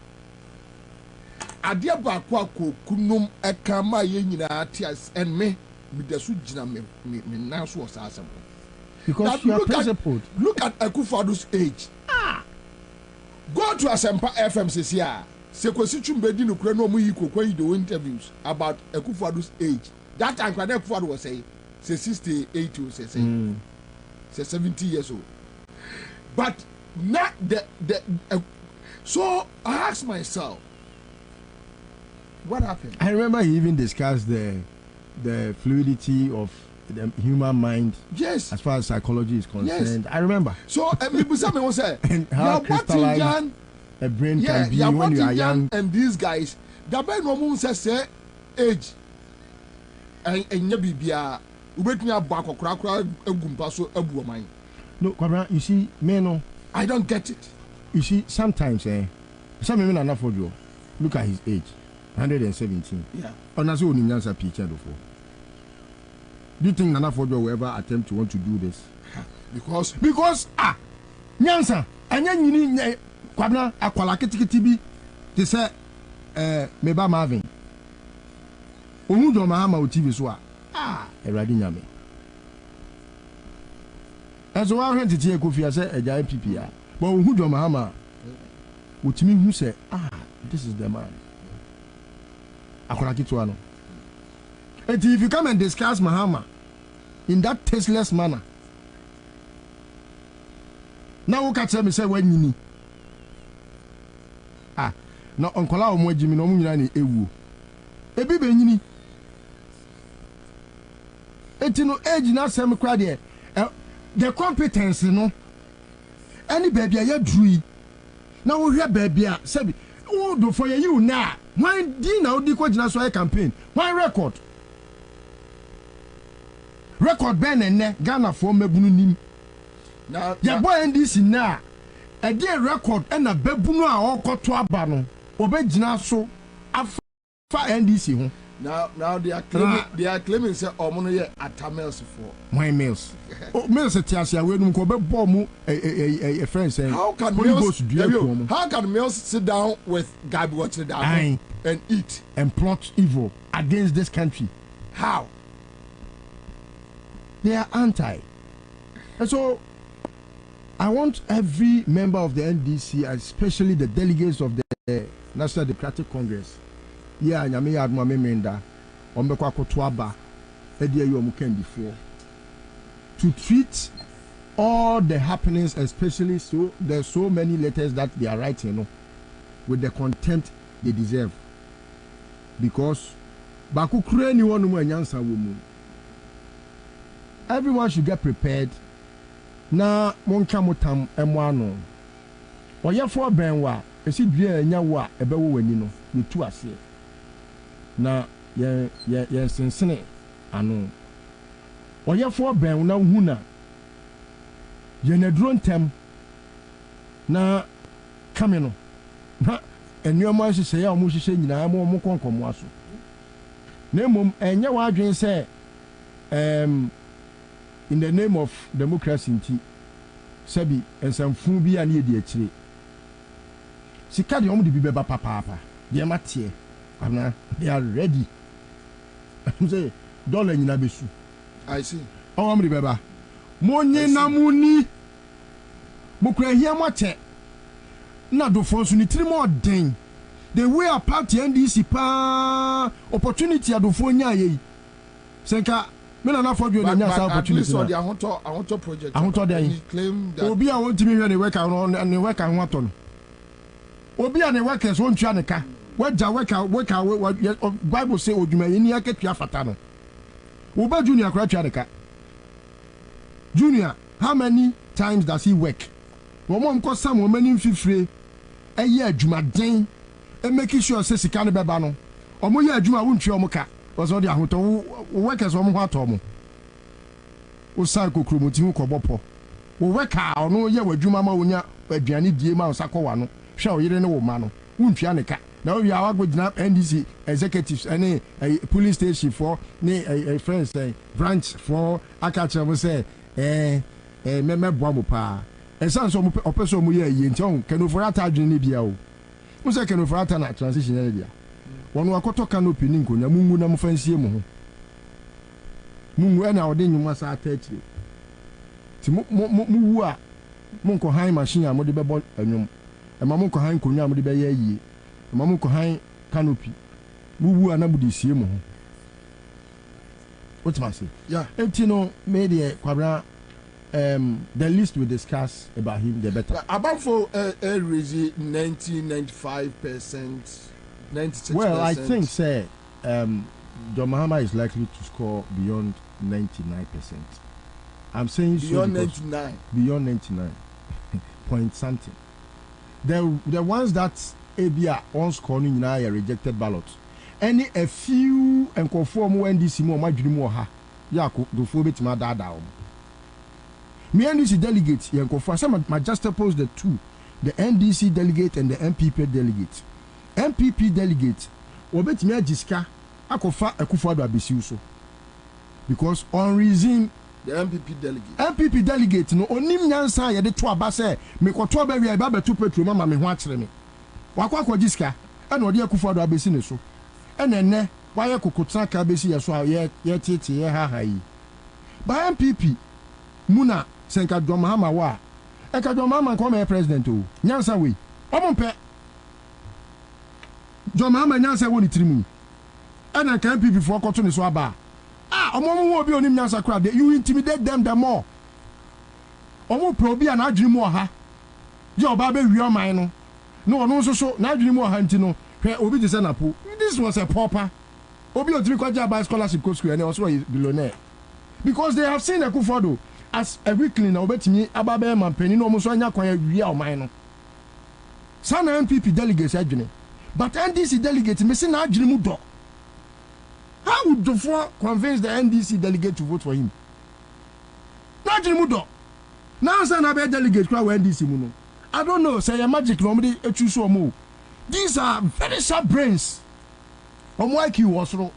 adeɛ baako akokunum ɛka ma yɛ nyinaa tias and me da so gyina me nan so wɔ asɛm because you are principled look at Akufoado's age go to Asempa FM CCA sekosi chumbedi no kure no mu yi kokwa yi do interviews about Akufoado's age that time when Akufoado was saying say 68 or say 70 years old but not the so I asked myself what happened. I remember he even discussed the fluidity of the human mind. Yes. As far as psychology is concerned. Yes. I remember. So people say and how crystallized a brain can be when you are young. And these guys, the brain woman says say age and bibia ubetumi abba kokrakra egumpa so abu oman. No, Kwabena, you see, no. I don't get it. You see, sometimes some women are not for you. Look at his age. 117. Yeah. And that's only Ansah picture before. Do you think Nana Fordo will ever attempt to want to do this? Because Ansah, and then you need Kwabena akwala kitikitibi they say meba Marvin. Omujo Mahama o TV so eradi nyame. As one went to tie Kofi say eja MPP a. But Omujo Mahama utimi hu say this is the man. And if you come and discuss Mahama in that tasteless manner, now who can tell me say when you need no uncle or more Jimmy no munani ewu ebi benyini etino age na sem kra de the competence no any baby ya drui na wo hwe baby a sebi wo do for you na why did now the coach campaign? Why record Ben and Ghana for Mebunim? Now, your boy NDC now a dear record and a Bebuno or Cotuabano, Obejina so after NDC. Now they are claiming say Omono at Tamils for my mails. Oh, Mills at Tiasia, we don't go bomb a friend saying, how can Mills sit down with Gabi watching down and eat and plot evil against this country? How? They are anti. And so I want every member of the NDC, especially the delegates of the National Democratic Congress, nyame ya aduma memenda ombekwa kotoaba edia yo muken before to treat all the happenings, especially so there's so many letters that they are writing with the contempt they deserve, because baku kure ni wonu mu anyansa wo mu. Everyone should get prepared na monka motam emwano oyefo benwa esi dua anya wo a ebewo wani no ne tu ase na ye sensene ano oyefo ben na hu na ye na duro ntem na kame no na enuoma hyehyɛ ya omo hyehyɛ nyinaa mo konkomo aso Name and your adrian say in the name of democracy in Sabi and some fubi and ye dear tree. Sika the only be papa. Dear Mattie, they are ready. I'm say dollar in Abisu. I see. Oh, I'm the beba. Monye namuni. Mukwe here mate. Na do fonsu ni three more den. The way a party NDC pa opportunity adofonya ye. Senka me na for you na opportunity. So the ahonto project. Ahonto dey. Claim that Obi a won timi hwe ne work and ne work an wato no. Obi a ne workers won twa ne ka. Waja work Bible say odwuma ye ni akatua fata no. Oba junior kra twa ne ka. Junior, how many times does he work? Woman ko sam wo mani mfifire eye adwumaden e make sure say sika ne beba no. Omo ye adwuma wo ntwe omo ka. Oso de ahoto workers omo ho atomo. O sai kokromoti hu kobopo. Wo worker ono ye wadwuma ma wonya aduane die ma osakọ no. Hwe o yire ne wo ma no. Wo ntwe ne ka. Na we are go jina NDC executives any police station for ne friends branch for akacha mo say me boa mo pa esan so mo opeso mo ye yi nti on kenoforata adwene ne bia o mo se kenoforata na transition ne bia wono akoto canopy ni nkonya mungu na mo fansie mo ho mungu e na ode nyuma sa atachire ti mo wu a mo nko han machine a mo de bebo anwum e ma mo nko han nkonya mo de be ye yi e ma mo nko han canopy mo wu a na mo de sie mo ho. What's my say? Yeah. And you know, maybe Kwabena, the least we discuss about him, the better. About for raising 95%, 96%. Well, I think, say, John Mahama is likely to score beyond 99%. I'm saying beyond so 99. Beyond 99 point something. The ones that ABA on scoring now are rejected ballots. Any a few and conform when this more my dream or ha Yako do for bit my dad down. Me and this delegate yanko some my just opposed the two, the NDC delegate and the MPP delegate. MPP delegate obet me jiska akofa akufado abesiu so. Because on reason the MPP delegate no onim nyansa ye de to aba say me koto ba wi e ba betu petrol mama me ho akere me. Wakwa jiska e na ode akufado abesi ne so. Ene why kukutra ka besi yeso ye tete ye ha yi ba MPP muna senka John Mahama wa e ka John Mahama ko me president o nyansa we omompe John Mahama nyansa woni tirimu ena ka MPP for koto ne so aba omomo obi onim nyansa kra you intimidate them the more omo probi na adwiri mu ha je oba be wi oman no no ono so na adwiri mu ha nti no hwe obi je na po. This was a pauper. Obi Otimi Kwaja by scholarship coach and also a billionaire. Because they have seen Akufo-Addo as a weakling now betimi ababe man penny no muso anya kwan awia o man no. Sana MPP delegates adwene. But NDC delegates me say na adwene mu do. How would Dufo convince the NDC delegate to vote for him? Na adwene mu do. Now say na be delegate kwa NDC mu no. I don't know, say a magic no me dey choose o mo. These are very sharp brains. Omo IQ was wrong.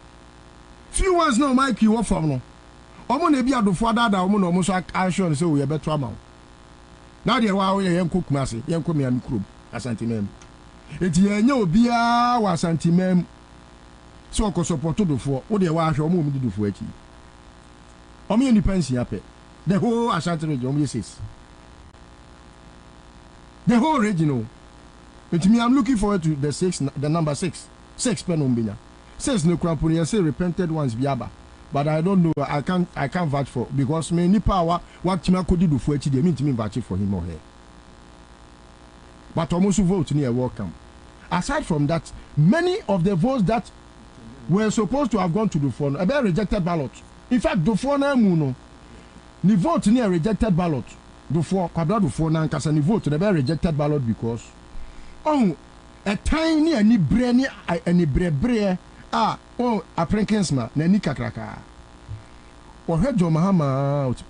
Few ones no IQ what from no. Omo na bi adofo dada omo no omo so action say we better am. Now dey wa we yen cook mase, yen ko me am krom Ashanti mem. Eti yen obi a wa Ashanti mem. So ko support dofo, wo dey wa ahwe omo mi dofo achi. Omo yen pension ape. The whole Ashanti region omo says. The whole region. But me, I'm looking forward to the number 6. 6 penombinya. 6 no cramponi say repented ones biaba. But I don't know. I can't vouch for because me ni power what Tima could do for each day mean to me vouch for him or her. But almost vote near welcome. Aside from that, many of the votes that were supposed to have gone to the phone a very rejected ballot. In fact, the phone muno. Ni vote near rejected ballot. The four Kwabena the phone and Kasa ni vote the very rejected ballot because oh, a tiny and brainy and brebre a Prinkensma, Nani Kakraka. Or heard John Mahama out.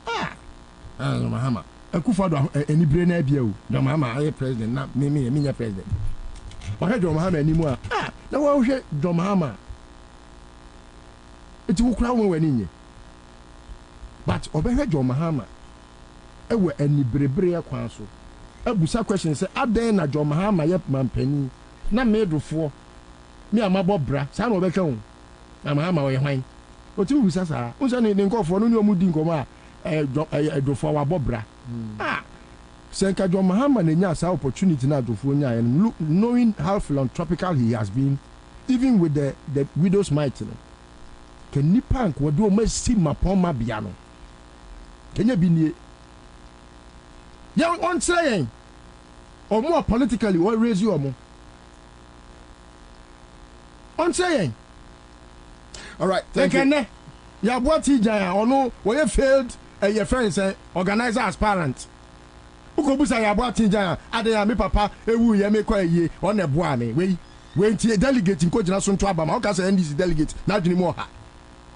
Mahama. A Kufado any brain abuse. John Mahama, a president, not me, a president. Or heard John Mahama anymore. Now I hear John Mahama. eti wo kura won wani nye but obehwe John Mahama ewe ani berebre akwan so abusa question say aden na John Mahama ye mampani na medrofo me amabo bra sa na obeka won na Mahama wo ye hwan oti busa sa unsa ne nkofo no ne omudi nkoma edrofo wa bobra Senka John Mahama nya sa opportunity na adrofo nya and knowing how philanthropical he has been even with the widow's mite no can nipa nko do ma si mapoma bia no kenya bi nie ya on saying or more politically what raise you omo on saying all right thank you ya boati jan ono we failed your friends organizer as parent ukobusa ya boati jan ade ya me papa ewu ye me kwa ye on e boa me we nti delegate nko jina so nto abama o ka say NDC delegate na dwene mo ha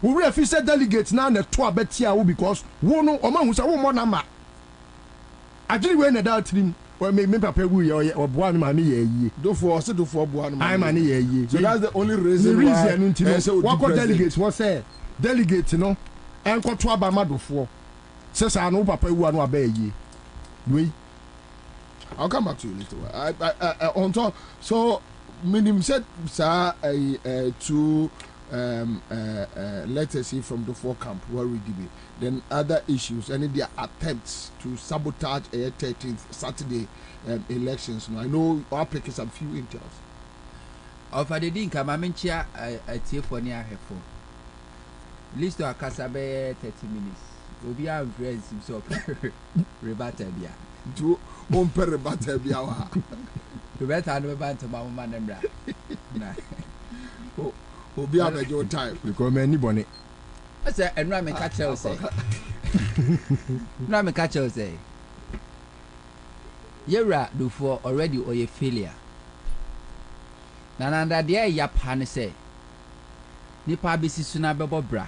we refi say delegate na na to abetia wo because wo no o ma hu say wo mo na ma adwene we na da trim me papa ewu ye o boa me ma me ye yi do for boa no I ma ne ye yi so that's the only reason why what delegate what say delegate no enko to abama dofo say sa no papa ewu anu aba ye we I'll come back to you later. I on top so minimum said sir to let us see from the four camp where we did it. Then other issues and their attempts to sabotage a 13th Saturday elections. Now I know our pick some few intels. Of a didn't come a tier for near her phone. List to a casabe 30 minutes. Will be our friends himself rebatted ya. To umper rebatted ya. To better I never to my woman and bra. Will be out at your time. Because many bonnet. I said, and Ramen catcher say. Ramen catcher say. Yera do for already or a failure. Nananda dear yap han say. Nipa bisi suna bebo bra.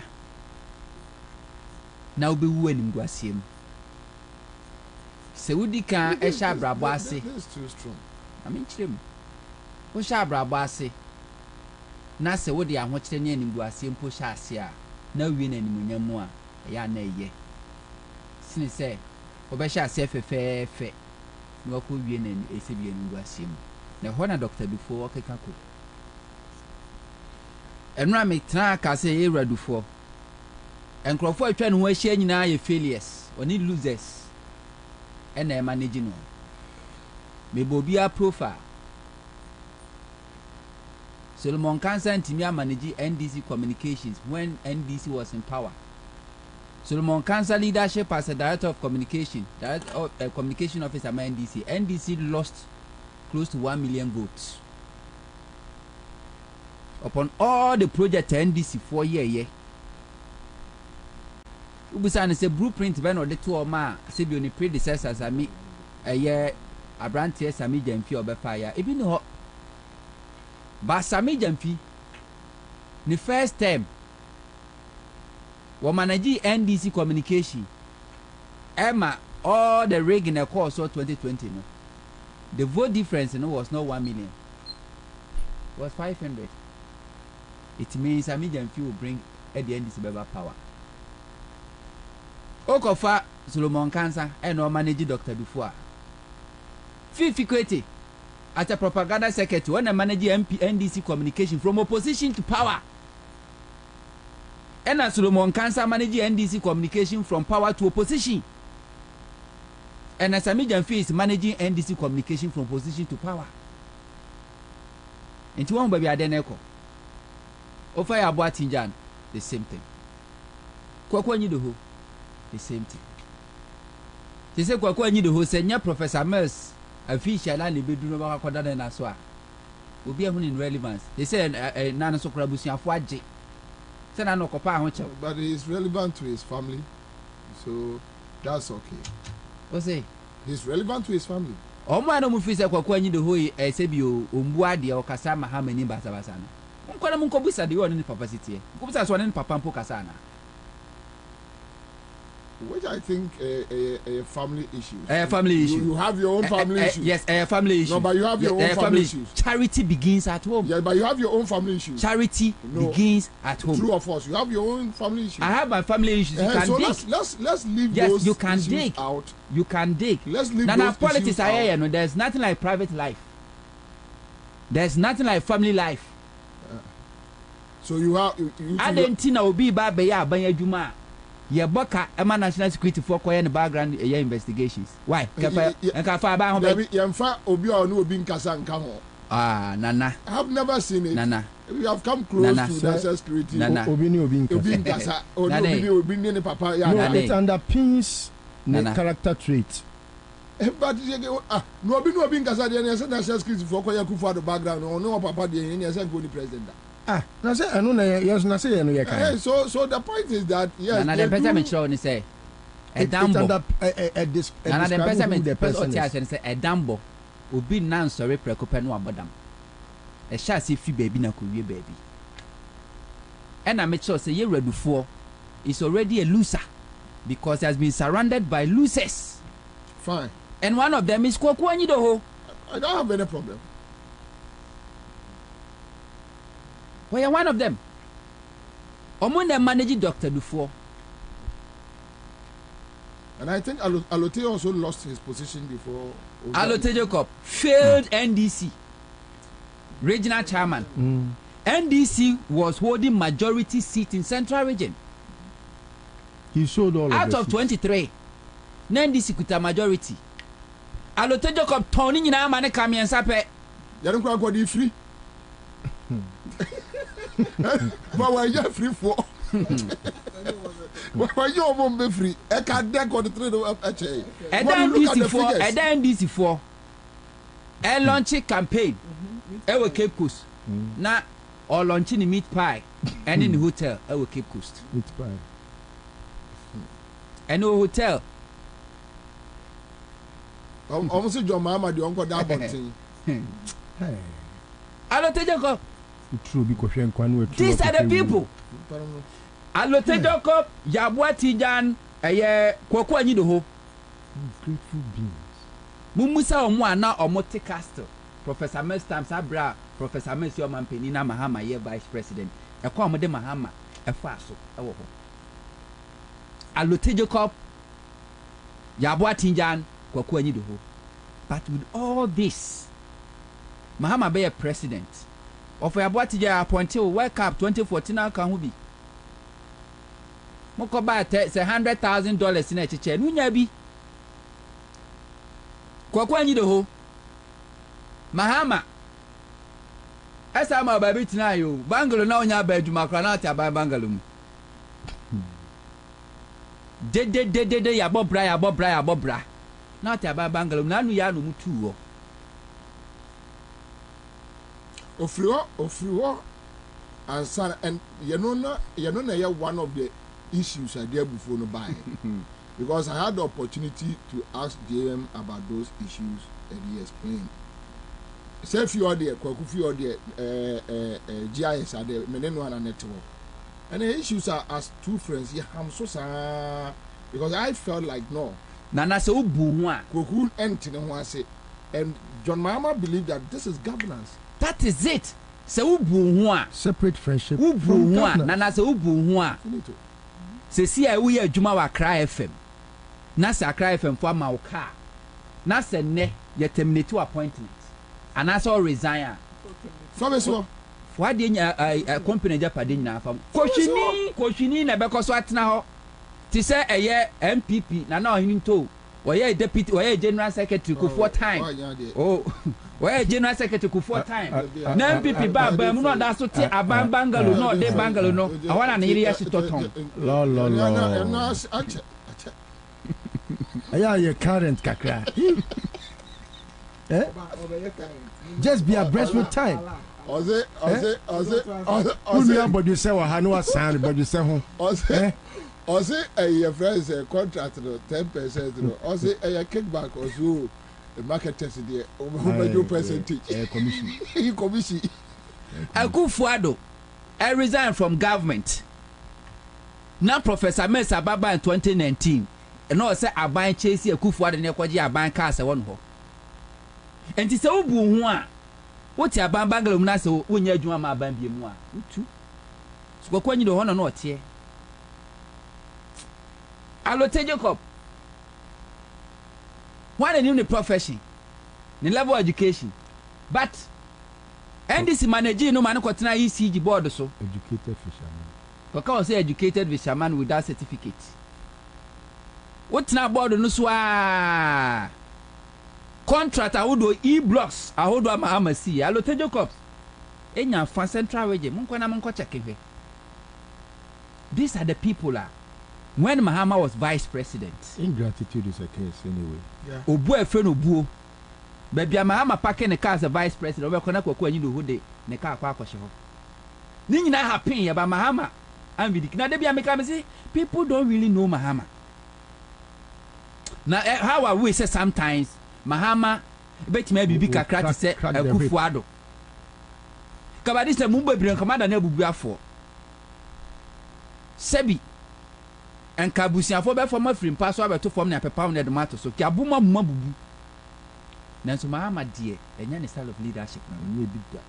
Now be winning guasim. Se wudi kan e sha brabo ase. This is too strong. I mean chim. Wo sha brabo ase. Na se wodi ahokyere ne animgu ase mpo sha ase a na wie na animunyam a ya na eye. Sine se obɛhyɛ ase fɛfɛɛfɛ na wakɔ wie na ese bi animgu ase mu. Na hɔ na Dr. Dufo okeka ko. Enra me tra ka se ye radufo. Enkrofo atwa ne ho ahyia nyinaa ye failures, oni losers. And I manage no. Me Bobie profile. Solomon Ansah and Timia manage NDC communications when NDC was in power. Solomon Ansah leadership as a director of communication, communication officer at NDC. NDC lost close to 1 million votes. Upon all the project NDC 4 year. Ubusane say blueprint ben or the two or ma say be on predecessors a me a year a brand tears a me jamfi or fire even no but Sami jamfi the first time we manage NDC communication Emma all the rig in a course of 2020 no the vote difference no was not 1 million, it was 500. It means Sami jamfi will bring at the NDC better power. Okofa Solomon Ansah and no manage Dr. Dufo. Fifikwete as a propaganda secretary when I manage NDC communication from opposition to power. And as Solomon Ansah manage NDC communication from power to opposition. And as Sami Jamfi is managing NDC communication from opposition to power. And to one baby Adeneko. Ofa ya Boatinjan, the same thing. Kwa nyi do the same thing. They say kwa nyi do say nya Professor Mills official and be do no ba kwada na so a. Obi ehun in relevance. They say na so kra busuafo age. Say na no kopa ho chew. But it's relevant to his family. So that's okay. What say? He's relevant to his family. Omo ana mu fi say kwa nyi do ho say bi ombu ade o kasa ma ha mani basa basa no. Nkwala mu nkobusa de yo ne papa sitie. Nkobusa so ne papa mpo kasa na. which I think a family issue. Family issue. You have your own family issues. Yes, family issue. No, but you have your own family issues. Charity begins at home. Yeah, but you have your own family issues. Charity begins at home. True or false? You have your own family issues. I have my family issues. You can so dig. Let's leave yes, those you can issues dig. out. You can dig. Let's leave now those politics issues are out. here. No, there's nothing like private life. There's nothing like family life. So you have. I didn't know be bad by ya juma. Ye boka ema national security for quiet in the background investigations. Why? Yemfa obi a no obi nkasa nka ho. Nana. I have never seen it. Nana. We have come close to national security. Nana. Obi nkasa. Obi ni papa ya. No, it underpins the character trait. But no obi nkasa dey na national security for quiet kufu the background. No papa dey na say go ni president. Na say anu na yes na say anu ye kan. So the point is that yes. Na the person me show ni say edambo. Na the person me the person say edambo. Obi nan sorry prekope no abodam. E sha say fi baby na ko wie baby. And I make sure say ye redufo is already a loser because he has been surrounded by losers. Fine. And one of them is Kwaku Anyidoho. I don't have any problem. Well, you're one of them. Omunda managing Dr. Dufour. And I think Alote also lost his position before. Alote Jacob failed NDC. Regional chairman. NDC was holding majority seat in Central Region. He showed all out of 23. NDC kuta majority. Alote Jacob turning in our money come and sape. You don't go free. But why you free for? Why you won't be free? I can't deck on the trade of HA. And then NDC for a launching campaign. Ever Cape Coast. Now, or launching meat pie and in the hotel, Ever Cape Coast. Meat pie. And no hotel. Almost your mama, the uncle that thing. Alote Jacob. These are the people. Alote Jacob, Yabwa Tijan, Kwaku Anyidoho. Grateful beings. Mumusa Omwana or Mote Castle. Professor Mel Stamps Abra, Professor Messi Mampenina Mahama, ye Vice President. A Kwamade Mahama, a faso. Alote Jacob, Yabwa Tijan, Kwaku Anyidoho. But with all this, Mahama be a president. Of a Yabwatija appointed World Cup 2014 can be. Moko ba $100,000 in a chiche. Nunyabi. Kwaku Anyidoho. Mahama. Esa ma baby tina yo. Bangalo na onya ba adwuma kra na ata ba bangalo mu. De yabobra. Na ata ba bangalo na anu ya no mutu wo. Ofriwo Ansah and you know one of the issues I did before no buy because I had the opportunity to ask JM about those issues and he explained. Say if you are there, Kwaku few are there, GIS are there, Meneno and network. And the issues are as two friends. Yeah, I'm so sad because I felt like no. Nana se ubuwa. Kwaku and and John Mahama believed that this is governance. That is it. Se ubuwa. Separate friendship. Ubuwa. Nana se ubuwa. Se si a uye adwuma wa Accra FM. Na se Accra FM for ma uka. Na se ne ye terminate appointment. And that's all resign. So for the company Japade nyina fam. Koshini na beko so atena ho. Ti se eye MPP na na ohini to. Oye deputy, oye general secretary ku 4 time. Oh. Oye general secretary ku 4 time. Na MPP ba mu no da so ti aban bangalo no de bangalo no. Awana na yiri yasi toton. Lo. Aya ye current kakra. Just be abreast with time. Ose. But you say, "Well, I know a sound, but you say, Ose, a friend say contract 10%. Ose, a kickback or so. The market test there. Over percentage. Commission. Akufuado, I resign from government. na Professor Mesa Baba in 2019 and all say aban chase a kufu de ne kwaji aban ka se won ho enti se wo bu ho a wo ti aban bangalom na se wo nya adwuma ma aban bie mu a utu so kwanyi de ho no ote Alote Jacob one in the profession the level of education but NDC manage no man ko tena ECG board so educated fisherman because say educated fisherman without certificate what na board no so a contract ahodo e-blocks ahodo ama si Alote Jacob enya fa central region mun kwana mun ko check here. These are the people when Mahama was vice president. Ingratitude is a case anyway. Yeah. Obu efe no buo. Baby Mahama packing the car as a vice president. Obe kona kwa nyi do ho de ne car kwa akɔhye ho. Ni nyina happen ya ba Mahama. Am bi na de bia me come say people don't really know Mahama. Now how are we say sometimes Mahama bet me bibi kakra to say Akufuado. Kabadi say mumba bi commander na bubu afo. Sebi and kabusiafo be form afrim pass so abeto form na pepa na de mato so ki abuma muma bubu nanso Mahama de enya ne style of leadership na no bi da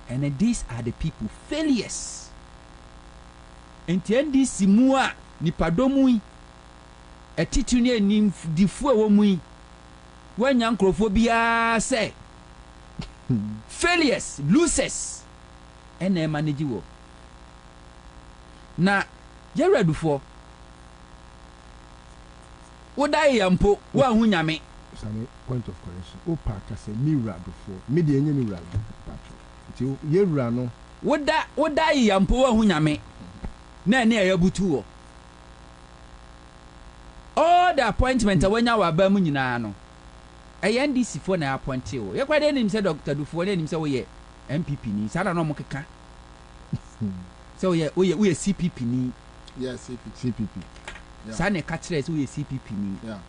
and these are the people failures enti NDC mu a nipadomu yi etitu ne anim difu a wo mu yi wanya nkrofo bia say failures losers and e manage wo na yeredufo wodai yampo wa hu nyame some point of correction o park say mirror before me de enye mirror patro ti yerura no wodai yampo wa hu nyame na ne ayabutu wo all the appointment wanya wa ba mu nyina no NDC fo na appoint wo ye kwade nim se Dr. Dufo ne nim se wo ye MPP ni sada no mo keka so we are CPP ni yes CPP yeah sane ka kire so we are CPP ni yeah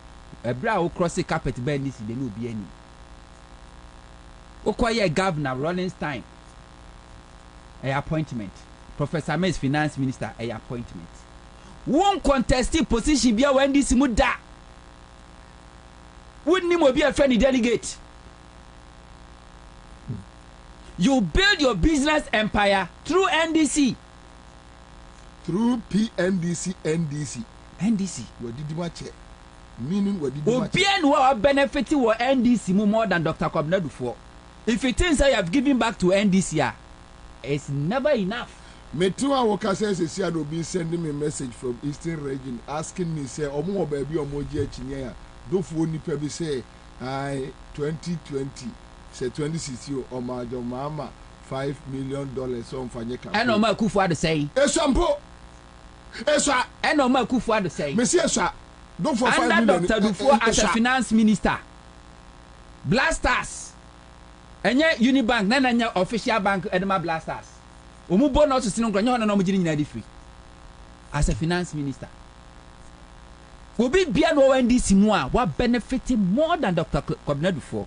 ebra wo cross the carpet by this de no bi ani okoye governor Rollenstein a appointment Professor Mays finance minister a appointment one contesting position bia when this mu da wouldn't mo be a friendly delegate. You build your business empire through NDC. Through PNDC, NDC. What did you watch? Meaning what did you watch? Obian will benefit with NDC more than Dr. Kwabena before. If it is I have given back to NDC, it's never enough. Me too, I will say, I will be sending me a message from Eastern region asking me, say, Omo baby, Omo Chinya, do for Nipebi say, I 2020. Say 2060 or my mama $5 million on Fanyeka. And no more Kufuado say. Eshampo. Esha. And no more Kufuado say. Monsieur Sha. Don't for $5 million. Dr. Dufo as a finance minister. Blasters. And yet Unibank, none official bank Edema Blasters. Umubo not to see no no free. As a finance minister. Will be beyond NDC more what benefiting more than Dr. Kwabena Dufo.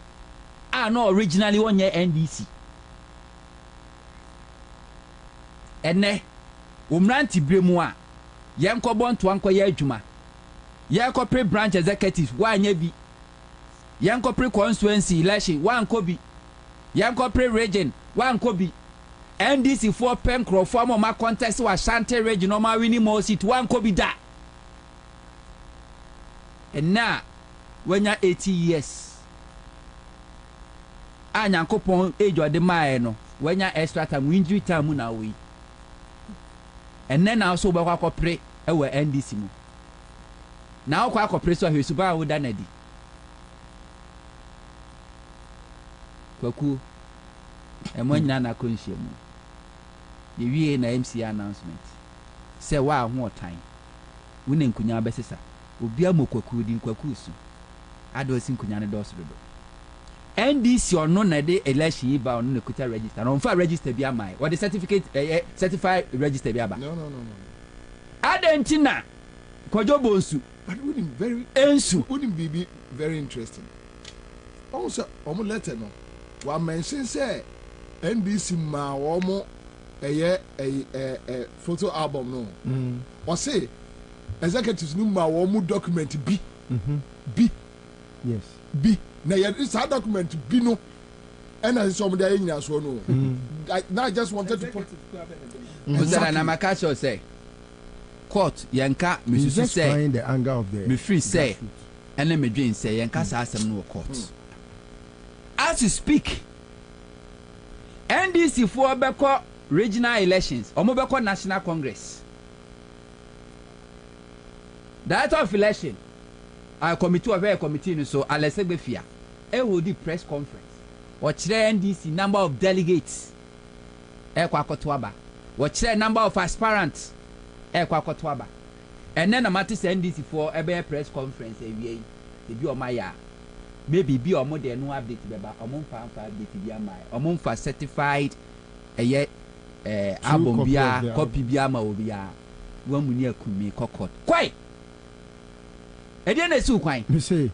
No originally on your NDC. Ene umranti bremua yanko bon to anko ye adwuma yanko pre branch executive wa nya bi yanko pre constituency election wa anko bi yanko pre region wa anko bi NDC for penkro for ma contest wa Ashanti region no ma winning more seat wa anko bi da ena wanya 80 years Nyankopon age of the mae no when ya extra time injury time na we and then also ba kwa pray e we NDC mu na kwa pray so hwesu ba wo da na di kwaku e mo nyina na konhia mu ye wie na MC announcement say wa ho otan wo ne nkunya besesa obi amokwaku di kwaku su adosi nkunya ne doso do NDC or no na de election ba on na kuta register no fa register bi amai or the certificate certified register bi aba no adentina kojo bonsu but wouldn't very ensu wouldn't be very interesting also letter no wa mention say NDC ma wo mo a photo album no. Or say executives no ma wo document B. B. Yes. B. Na this document B no. And as some there in as no. I just wanted to put na makacho say court yanka me so say the anger of the me free say and me dream say yanka sa asem no court. As you speak, NDC for beko regional elections, omo beko National Congress. Director of election, a committee of a committee so Alessegbe Fia, hold the press conference. Watch the NDC number of delegates. Kwakotwaba. Watch the number of aspirants. Kwakotwaba. And then a matter NDC for a press conference. If you are my maybe be or more than no update beba among fan update bia my among for certified album bia copy bia ma obia one muni akumi kokot kwai e dey na su kwan you say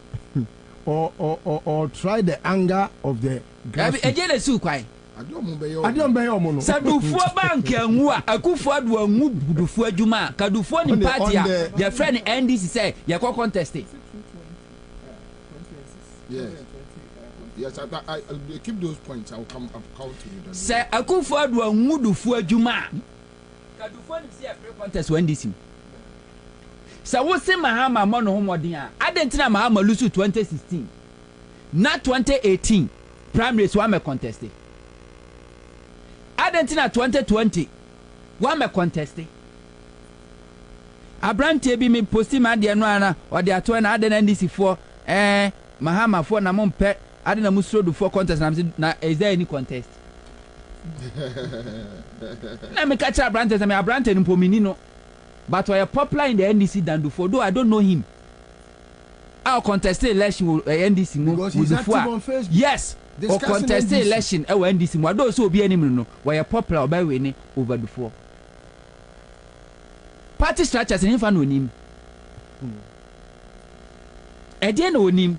or try the anger of the e dey na su kwan adom be yo no sadufuo bank anwu a akufuo do anwu budufuo adwuma kadufuo ni party a your friend NDC say ye contest. Yes, I keep those points. I will come to you. Say Akufo do anwudufu adwuma. Kadufo ni say free contest when this. Say wo se Mahama mo no homodin a. Adentina Mahama lose 2016. Not 2018. Primaries wa me contest. Adentina 2020. Wa me contest. Abrante bi me posti ma de no ana o de ato na aden NDC for Mahama for na mo mpe ade na musro do for contest na is there any contest? Na me catch Abrante say me Abrante no pomini no. But we are popular in the NDC than before. Though I don't know him. Our contested election NDC no because he's active on Facebook. Yes. Or contested election NDC mo do so be any no. We are popular by winning over before. Party structures in fan onim. Ede na onim.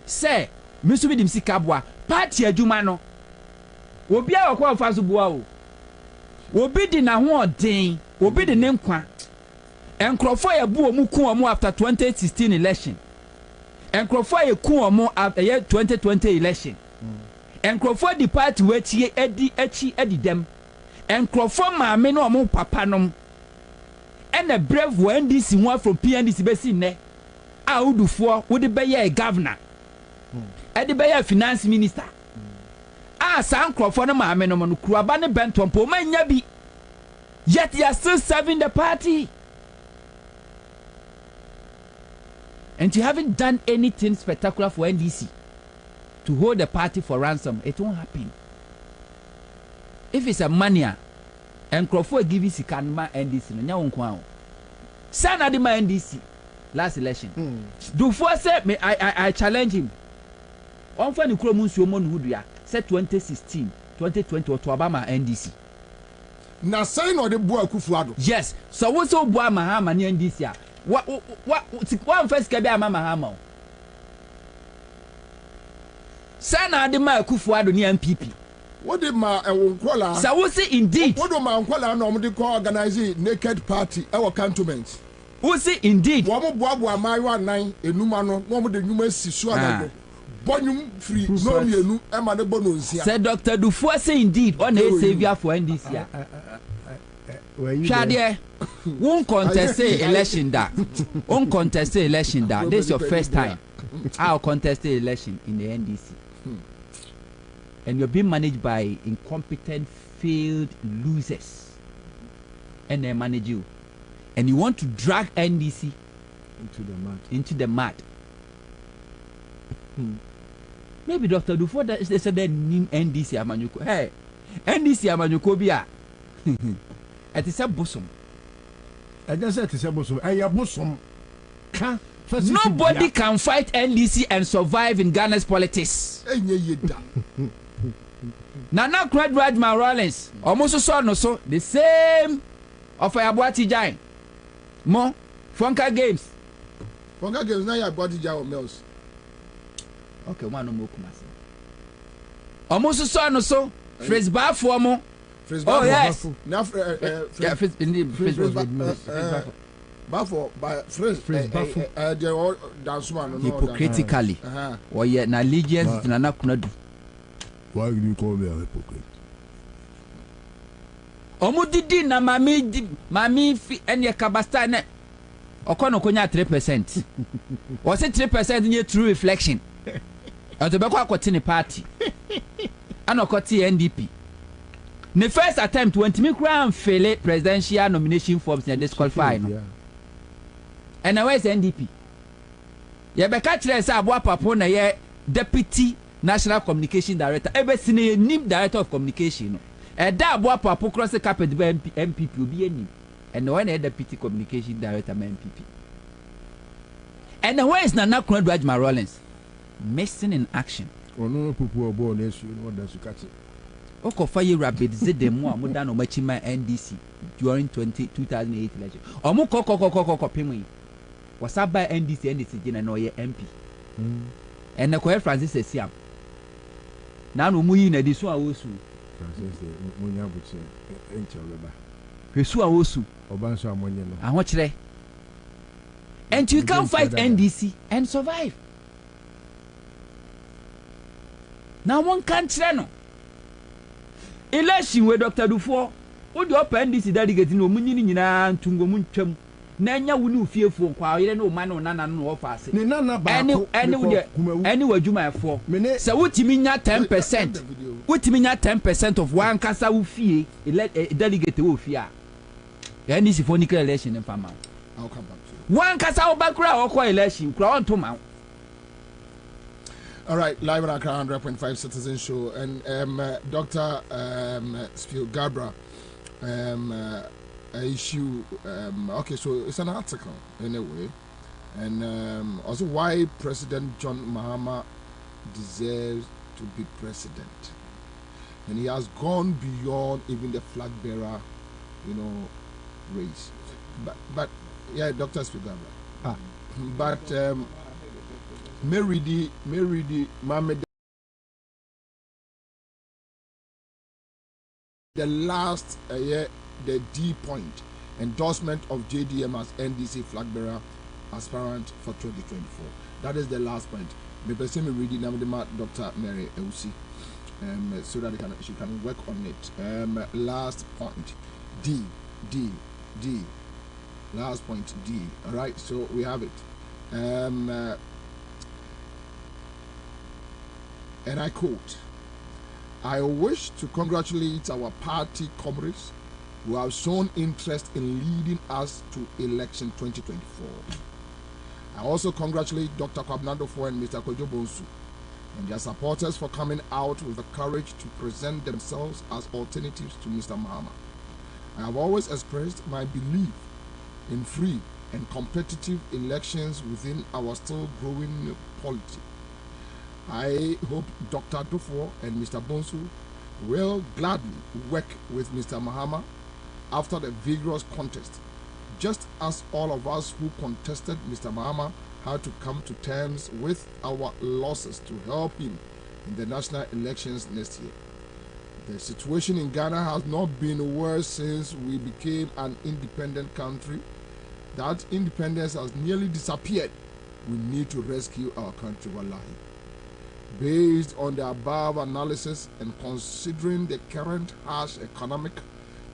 Say, Mr. Bidim Sikabwa, party adwuma no. Obi a wakwa afaso boa o. Obi di na ho odin, obi di ne nkwa. Enkrofo ye bu omu ku omu after 2016 election. Enkrofo ye ku omu after 2020 election. Enkrofo di party wetie edi dem. Enkrofo maame no omu papa nom. And a brave NDC one from PNDC besi ne. A udufo wo de beye governor. Edi beye finance minister. Ah, san crofo no maame no no kruaba ne bentompo manya bi. Yet you are still serving the party. And you haven't done anything spectacular for NDC to hold the party for ransom. It won't happen. If it's a mania, and Crawford give you Sikanma NDC, no nya wonko. Sana di ma NDC last election. Do for say me I challenge him. On fa ni kro mu nsuo mo no hudua. Say 2016, 2020 or to Obama NDC. Na say no de boa Kufuado. Yes. So what so boa Mahama ni NDC a. What first ka be ama Mahama. Sana de ma Kufuado ni MPP. What did my Nkola? So what say indeed? What do my Nkola no mo call organize naked party our cantonment? What say indeed? Wo mo boa my one nine enuma no mo de nwuma si so adago. Bonum free no mienu e ma de bono nsia. Say Dr. Dufour say indeed on a savior for NDC. Shade won't contest election that. Won't contest election that. This is your first time. I'll contest election in the NDC. And you're being managed by incompetent, failed losers. And they manage you. And you want to drag NDC into the mud. Maybe Dr. Dufour they said they name NDC Amanyuko. Hey, NDC Amanyuko bia. It is a bosom. I just said it is a bosom. I a bosom. Nobody can fight NDC and survive in Ghana's politics. Nana Kwabena Rollins almost saw no so the same of Ayabuati Giant. More Funka Games. Funka Games now your body jar Mills. Okay, one no more kumasi. Almost saw no so phrase bar for mo Oh yes. Now, Freeze was removed. Bafo by Freeze they all dance man hypocritically. Or yet na allegiance to Nana Kunadu. Why do you call me a hypocrite? Omudidi na mami fi enya kabasta ne okono konya 3%. Was it 3% near true reflection? And to beko akoti ni party. Ano akoti NDP. The first attempt when Timmy Crown failed presidential nomination forms and disqualified. And now where's NDP? Yeah, but catch say Abua Papo na ye deputy national communication director. Ebe sine nim director of communication. Da Abua Papo cross the carpet by MPP obi enim. And when deputy communication director MPP. And where is Nana Kunadu Ajma Rollins? Missing in action. Oh no, people are born issue. What does you catch it? Okofaye Rabbit Zedemo Amudano Machima NDC during 2008 election. Omo Pimui was up by NDC Jina no ye MP. And the Koya Francis Siam. Now no muyi na disu awosu. Francis munya buche encha leba. Resu awosu. Obanso amonye no. Ahochire. And you can fight NDC and survive. Now one can't no. Election with Dr. Dufo, would you open this delegate no munini nyina ntungomu ntwam na nya wuni ofiefo kwa yire no man no nana no office ni nana ba any wadwuma efo se wutimi nya 10% wutimi nya 10% of one kasa ufie delegate wo fie a any sifonical election in fama I'll come back to you. One kasa obakura okwa election kura on to ma. All right, live on Accra 100.5 Citizen Show, and Dr. Spiel Gabra issue. Okay, so it's an article anyway, and also why President John Mahama deserves to be president, and he has gone beyond even the flag bearer, race. But yeah, Dr. Spiel Gabra. But Meridi Mohammed, the last the D point endorsement of JDM as NDC flag bearer aspirant for 2024. That is the last point. The person reading Dr. Mary Eusi, so that she can work on it. Last point D. Last point D. All right, so we have it. And I quote, I wish to congratulate our party comrades who have shown interest in leading us to election 2024. I also congratulate Dr. Kwabena and Mr. Kojo Bonsu and their supporters for coming out with the courage to present themselves as alternatives to Mr. Mahama. I have always expressed my belief in free and competitive elections within our still growing polity. I hope Dr. Dufo and Mr. Bonsu will gladly work with Mr. Mahama after the vigorous contest, just as all of us who contested Mr. Mahama had to come to terms with our losses to help him in the national elections next year. The situation in Ghana has not been worse since we became an independent country. That independence has nearly disappeared. We need to rescue our country, wallahi. Based on the above analysis and considering the current harsh economic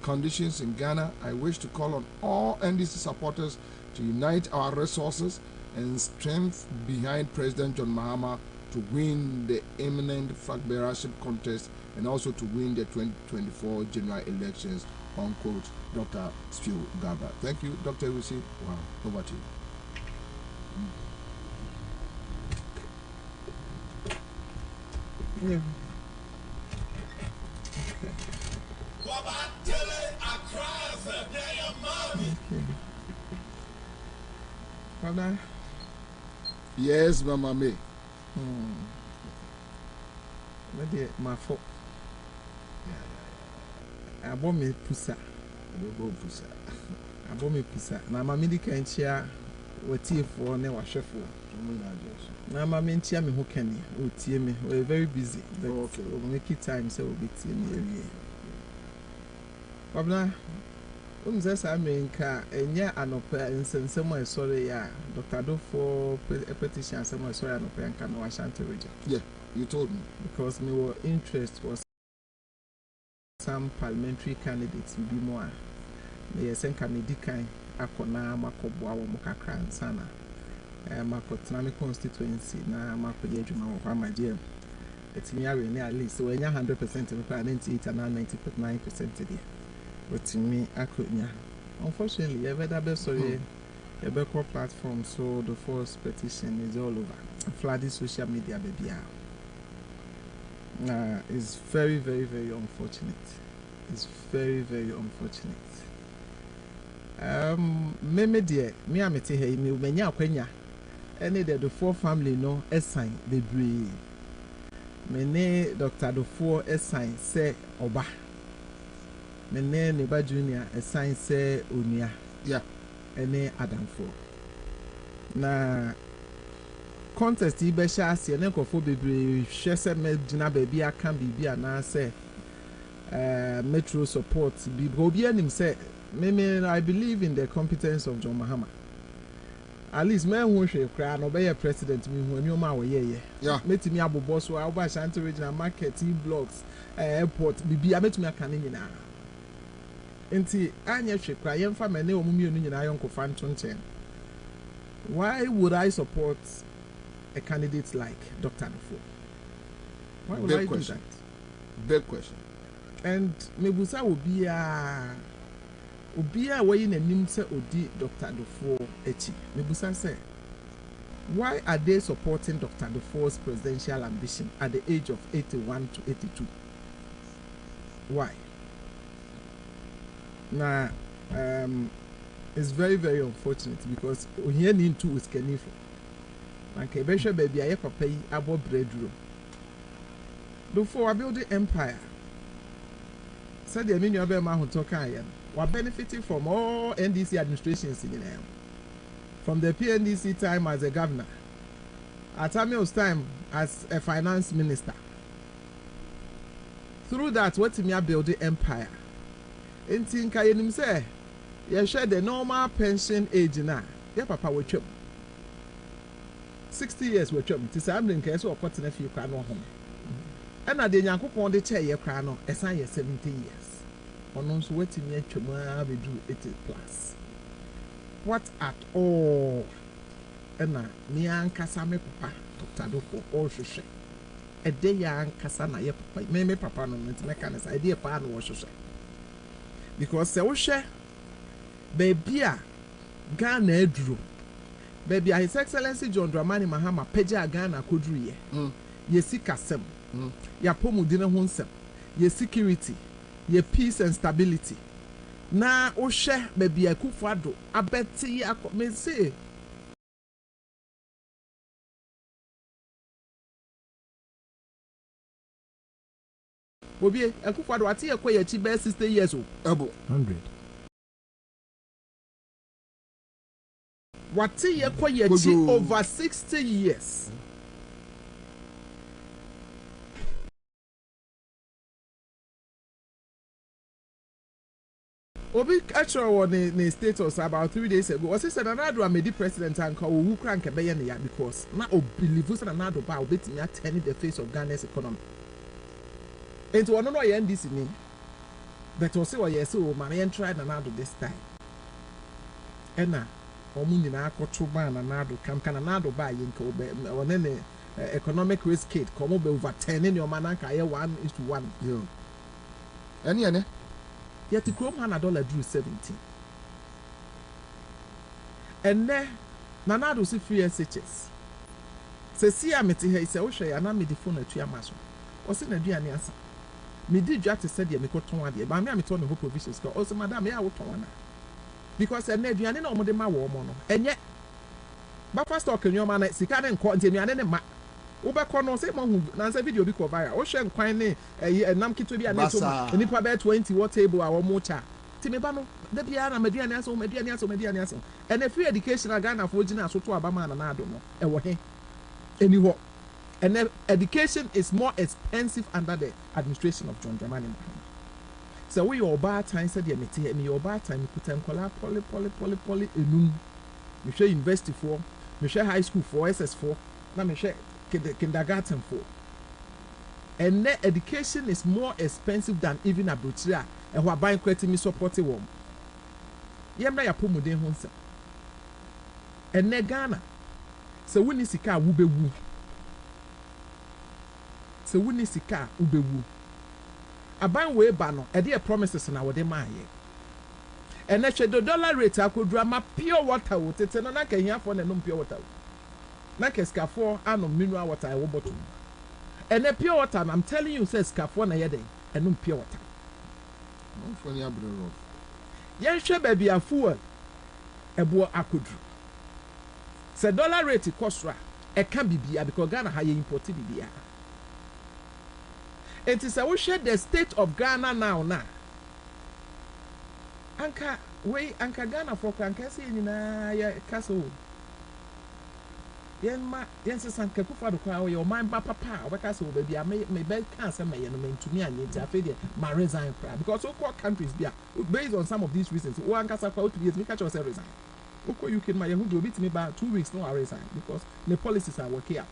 conditions in Ghana, I wish to call on all NDC supporters to unite our resources and strength behind President John Mahama to win the imminent flag bearership contest and also to win the 2024 general elections, unquote, Dr. Spiel Gaba. Thank you, Dr. Usi. Wow, over to you. Yeah. Okay. Yes, Mama May. My fault. I bought me pusa. I bought me pusa. Now, my medical and chair were tea for never chef. Now, my main chair me who can you? We're very busy. Okay, we'll make it time so we'll be tea me. Kwabena, say something ka enya anopa nsensem sorry ya Dr. Dofo petition some sorry anopa nka no Ashanti region. Yeah, you told me. Because my interest was some parliamentary candidates will be more. They send Canadian kind akona makoboa wo mukakra nsana. Makotna me constituency na makoye adwuma wo kwa magye. Etimi awe ni at least so enya 100% me kwa 98 and 99% there. But me akonya. Unfortunately, I better be sorry. A better platform, so the first petition is all over. Flooding social media, baby. It's very, very, very unfortunate. It's very, very unfortunate. Me dear, me amete he me menya akwanya. Any the four family no assign the bree. Me ne Dr. Dofo assign say oba. Me ne Neba Junior assign say onia. Yeah. Any Adamfo. Na contest yi be sha ase ne nkofo bebre hwe se me gina ba bi aka bibia na say metro support bi obi anim say me I believe in the competence of John Mahama. At least me hu hwe kra no be president me hu anyoma wo ye yeah metimi abobo so a oba Ashanti regional marketing blocks airport bibia metimi aka ne nyina enti anya hwe kra yemfa me ne omumienu nyina yonkofa ntonten. Why would I support a candidate like Dr. Dofo? Why would I do that? Big question. And mebusa obia wey na nim se odi Dr. Dofo echi. Mebusa say, why are they supporting Dr. Dofo's presidential ambition at the age of 81 to 82? Why? Now, it's very, very unfortunate because we need to is kenifo. And Kebesha baby, I pay about breadroom. Before I build the empire, said the mini of who talk were benefiting from all NDC administrations in the name. From the PNDC time as a governor, at Amio's time as a finance minister. Through that, what me build the empire. In Tinka, say, you share the normal pension age now. Your papa will chop 60 years will chop. Tis I'm in case of cotton if you can no home. And I didn't go on the chair your crown as I 70 years. On those waiting yet to be do 80 plus. What at all? And now, me and Casame Papa, Dr. Dofo, all should a day young Cassana, your papa, me papa, no mechanics, idea pan was should because se share baby Ghana drew baby His Excellency John Dramani Mahama peja Ghana kodru ye yesi kasem ya pomudine ho nsem ye security ye peace and stability na o share baby Akufo-Addo abeti me say Bobie Akufo-Addo ati ye kwa ye chi be 60 years old ebo 100 What ye kwa ye chi over 60 years. Obi actually on the status about 3 days ago. Was said another made the president and call who crank a bayan because now believe us another about betting at turning the face of Ghana's economy. And to another end this in but also yes, so man tried another this time. And now omu nyina akɔto ban nanado kam kana nado ba yenka one ne economic risk rate komo be over 10 in your mananka ye 1:1 yo ene yet krom $100 drew 17 and ne nanado si free SHS se si amete he se wo hwe ya na me di phone atu amaso o se na duane asa me di dwa te se de me koton ade ba me ameto ne ho provisions ko o se madam ya wo ton na because and aduane na omo de ma wo mo no enye ba first talk nyoma na sika ne nko ntenuane ne ma wo be ko no say mo hu na say video bi ko viral wo hwe nkwan ne enam kito bi ane to nipa be 20 what table a wo mo cha ti me ba no da bia na maduane aso and free education Ghana for gina so to abama na ado no e wo he eni ho and education is more expensive under the administration of John Dramani Mahama. So we your bad time said the mete me your bad time put and call poly enum. Me share university for, me share high school for, SS4, na me share kindergarten for. And net education is more expensive than even a butcher and who buying credit me supporting one. Yemna ya pomu den honsa. And ne Ghana. So we ni sika ubewu. So we ni sika ubewu. Aban we ba no, e dey promises na we dey ma ye. And the dollar rate akodura ma pure water wo tete no na ka hia for na no pure water. Na ka skafo anom mineral water e wo bottle. And the pure water, I'm telling you, says Scafone a day, and no pure water. No funny abro. Yan share baby a fool a boy akudru. Say dollar rate costra, a can be beer because Ghana high imported beer. It is a we share the state of Ghana now. Anka, Anka Ghana for Kankasi in castle. Yen san ke kufa do kwa your mind papa obeka say baby I may be can say me no to me and I feel there my resign because so called countries be based on some of these reasons one can say for 2 years me catch yourself resign oko you can my who do bit me by 2 weeks no I resign because the policies are working out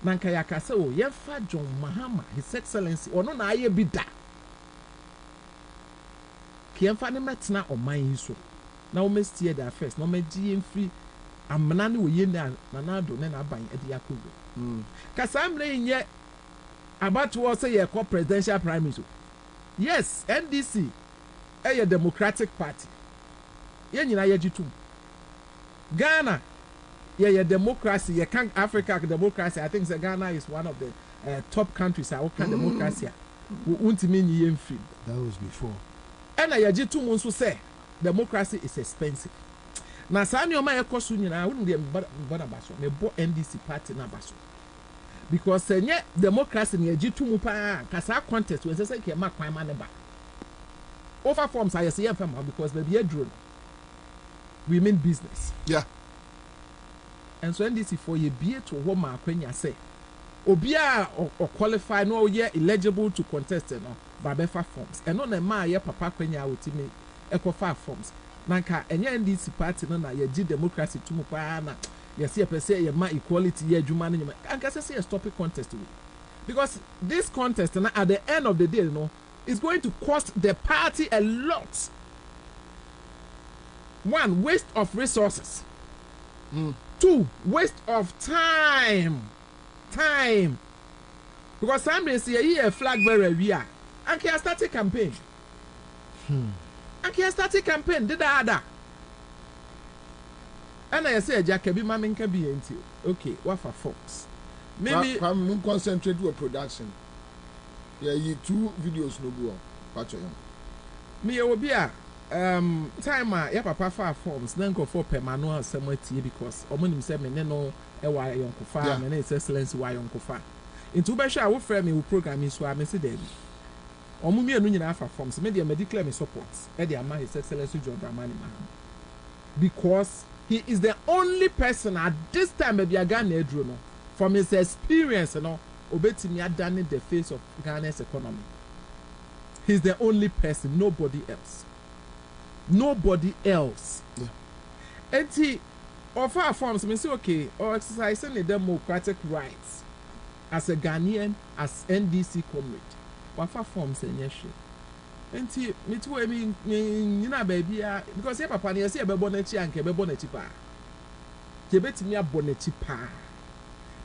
nanka ya ka say o yen fa John Mahama his excellency ono na aye bi da kien fa ne metna o man yi so na o mestie da first no megie free amana ne oye na do ne na ban edi yakogo kasamle nye abatu say ye presidential primary so yes NDC a democratic party ye nyina ye gitum Ghana ye democracy ye can Africa democracy I think Ghana is one of the top countries that can democracy untimi nyi ye mfiri that was before and ye gitum nso say democracy is expensive. Na saa ni o ma ekoso nyina wonu de mbona baso me bo NDC party na baso because enye democracy na ejitu mu pa kasa contest we say ke ma kwan ma ne ba over forms I say fam because baby adro we mean business and so NDC for ye bie to ho ma akwanya say obi a o qualify no ye eligible to contest no ba be fa forms and no na ma ye papa akwanya wotimi ekofa forms nanka enye NDC party no na ye gi democracy tumu pa na ye see pese ye ma equality ye adwuma no nyama anka say stop contest we because this contest na at the end of the day no is going to cost the party a lot. One, waste of resources. 2, waste of time because somebody say a flag bearer we are and can start a campaign did that and I say Jackabi Mammy can be into okay what for folks maybe I'm concentrate on production you 2 videos no go patch me will be a time ya papa for forms then go for per manual somewhere because omonim say me no e wa yonko fa me na excellence wa yonko fa into be sure wo frame me program so am say there omo mi enu nyina afa forms me dey medical me support e dey am his excellence John Dramani Mahama because he is the only person at this time be Ghana edro no from his experience no obetimi adane the face of Ghana's economy. He's the only person, nobody else. And he offer forms me say okay or exercising the democratic rights as a Ghanaian as NDC comrade offer forms and yes and he me too I mean you know baby because your papa you say be bonechi and be bonechi pa je betimi abonechi pa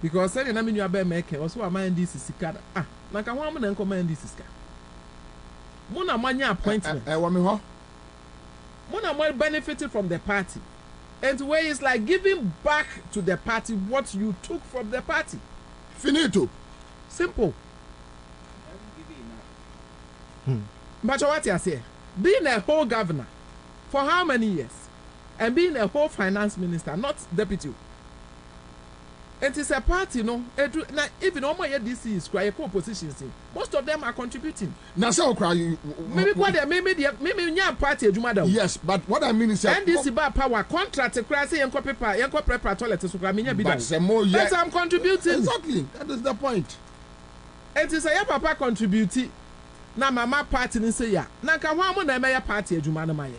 because say na me nua be make also am NDC sika na ka ho am na nko NDC sika Mona manya appointment. Mona benefited from the party. And where it's like giving back to the party what you took from the party. Finito. Simple. But what I say, being a whole governor for how many years? And being a whole finance minister, not deputy. It is a party, no. Even all my DC is crying positions. Most of them are contributing. Now, so cry. Maybe party. Yes, but what I mean is that NDC bar power contract a crazy and copy prepare toilet to Sukramina be done. But I'm contributing. Exactly. That is the point. It is a papa contributing. na mama party ni say ya na nka ho amu na emeye party adwuma no maye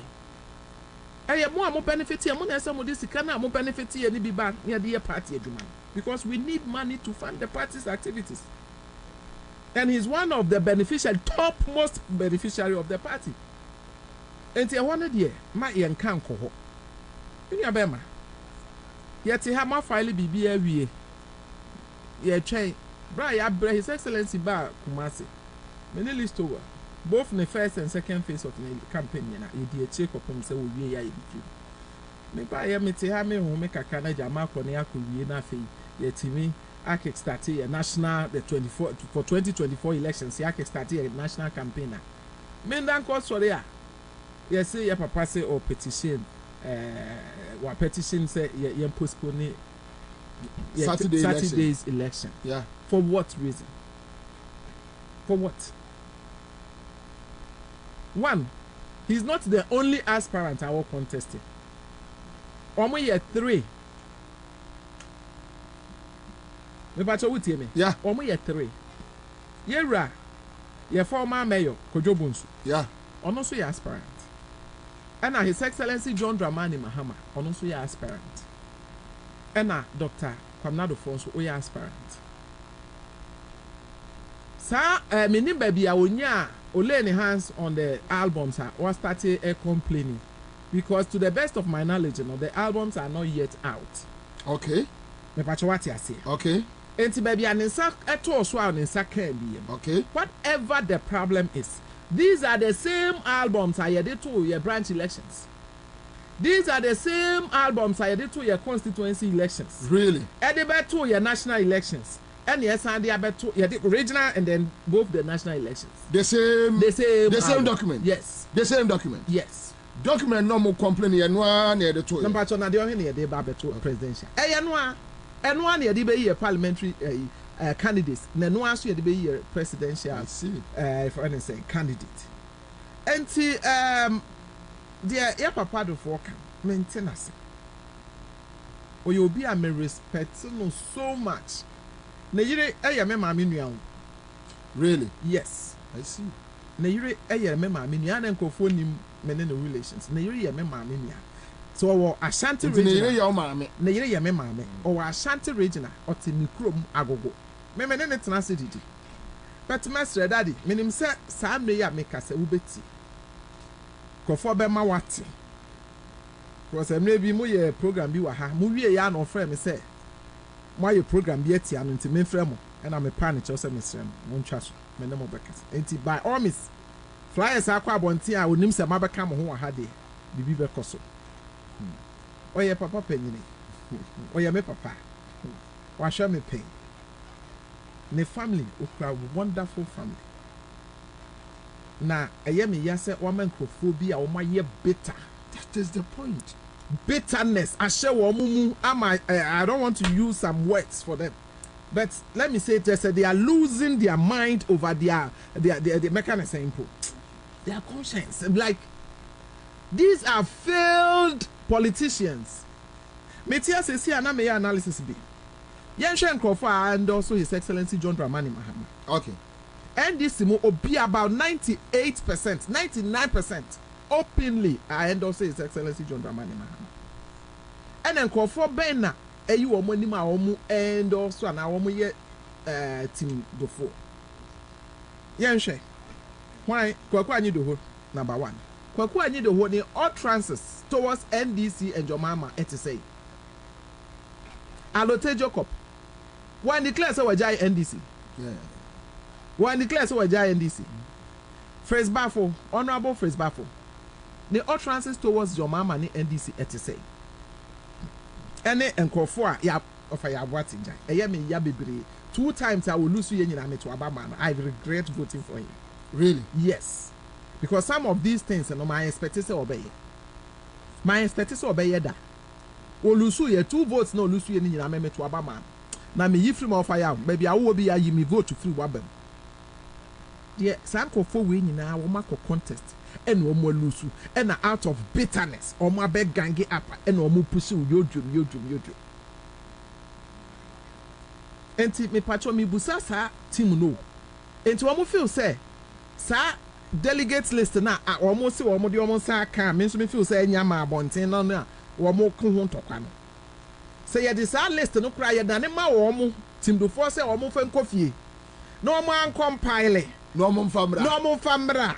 eye mo amu benefit ye mo na ese mo de sika na amu benefit ye ni bi ba na de ye party adwuma because we need money to fund the party's activities and he's one of the topmost beneficiary of the party enti e wona de ma ye nka nko ho ni abema yeti ha ma file bibi awie ye twen bra ya bre his excellency ba Kumasi many list over both the first and second phase of the campaign na ye die check opom say wo wie ya ye bitu me ba ye meti ha me hu me kaka na jama ko ne akowie na afei ye timi a kickstart a national the 2024 elections ya kickstart a national campaign me ndan ko sori a ye say ya papa say or petition wa petition say ye postpone Saturday's election. Yeah. For what reason? For what? One, he's not the only aspirant I will contest. Omo ye 3. Me bacho wutie me. Yeah. Omo ye 3. Yera, ye former mayor Kojo Bonsu. Yeah. Ono so ye aspirant. And His Excellency John Dramani Mahama, ono so ye aspirant. And Dr. Kwabena Fonso o ye aspirant. Sa mini baby a wonya o lay hands on the albums or started complaining because to the best of my knowledge, the albums are not yet out. Okay. Me pacho what you say. Okay. Enti baby aninsa eto so aninsa can be. Okay. Whatever the problem is, these are the same albums I did to your branch elections. These are the same albums I did to your constituency elections. Really? And they bet to your national elections. And yes, and they bet to your original and then both the national elections. The same document. Yes. The same document. Yes. Document no more complaining and one near the two. Number 2 na the only they ba beto presidential. And one near the be parliamentary candidates. Na no aso the be presidential. I see. For any say candidate. And dear your papa do for maintenance. Or you'll be a me respect no so much. Na yire me maami nua. Really? Yes. I see. Na yire me maami nua na nkofo nim me ne no relations. Na yire me maami nua. So our Ashanti region. Na yire your maami. Na yire me maami. Our Ashanti region oti ni krom agogo. Me ne tena se didi. But master daddy, me nim se sa me ya me kasa ubeti. Kofo be ma wati. Because emre bi mo ye program bi wa ha. Mo wie ya no frɛ me say my program be eti anu nti me frɛ mo na me pa ne kyerɛ sɛ me srɛ mo ntwa so me ne mo bɛka enti by all means flyers akɔ abɔnten a onim sɛ mabɛka mo ho wa ha de bibi bɛkɔ so ɔyɛ papa panyini ɔyɛ me papa wahwɛ me pen ne family okura wonderful family na ɛyɛ me ya sɛ wɔma nkrofo bi a wɔma yɛ bitter. That is the point. Bitterness. I don't want to use some words for them, but let me say it. They are losing their mind over their mechanism, their conscience. Like these are failed politicians. Metia says here, na me analysis be. Yenshen Kofa and also His Excellency John Dramani Mahama. Okay. And this will be about 98%, 99%. Openly, I endorse His Excellency John Dramani Mahama. And then call for Bena, you woman, my own, and also an hour ye team before. Yanshe, why Kwakwa need the number 1. Kwakwa need the whole all transfers towards NDC and Jomama et say. Alote Jacob, when declares our Jai NDC. Yeah. When declares our Jai NDC. Phrase Baffle, Honorable Phrase Baffle. The utterances towards your mama ni NDC say. Any enkrofo ya of ya boatinja. Eye me ya bebre. 2 times I will lose you nyina me to Obama. I regret voting for him. Really? Yes. Because some of these things no my expectation obey. My expectation obey da. O lose you 2 votes no lose you nyina me to Obama. Na me yi free of fire. Maybe I will be a yi me vote to free wabem. Yeah, sankofo we nyina wo makọ contest. And no more lose and out of bitterness or my beg gangi up and no more pursue your dream. And me patcho me busasa team no. And to almost feel say sa delegate list na almost say omo de omo sa kan me so me feel say enya ma abonten no na omo ko ho ntokwa no say ye de sa list no kra ye dane ma omo team do for say omo fa nkofie no omo an compile no omo famra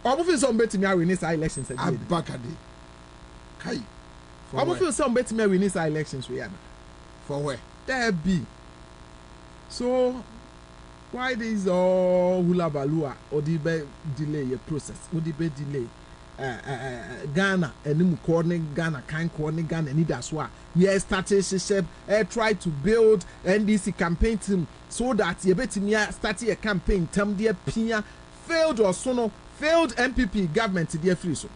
omo feel so betimi a win this elections again abakade kai omo feel so betimi a win this elections we are for where there be so why this all hula balua or the delay your process or the delay Ghana and Ghana kind Ghana need as well. Yes, started try to build NDC campaign team so that you bet me starting a campaign term dear Pia failed or sono failed MPP government dear free so.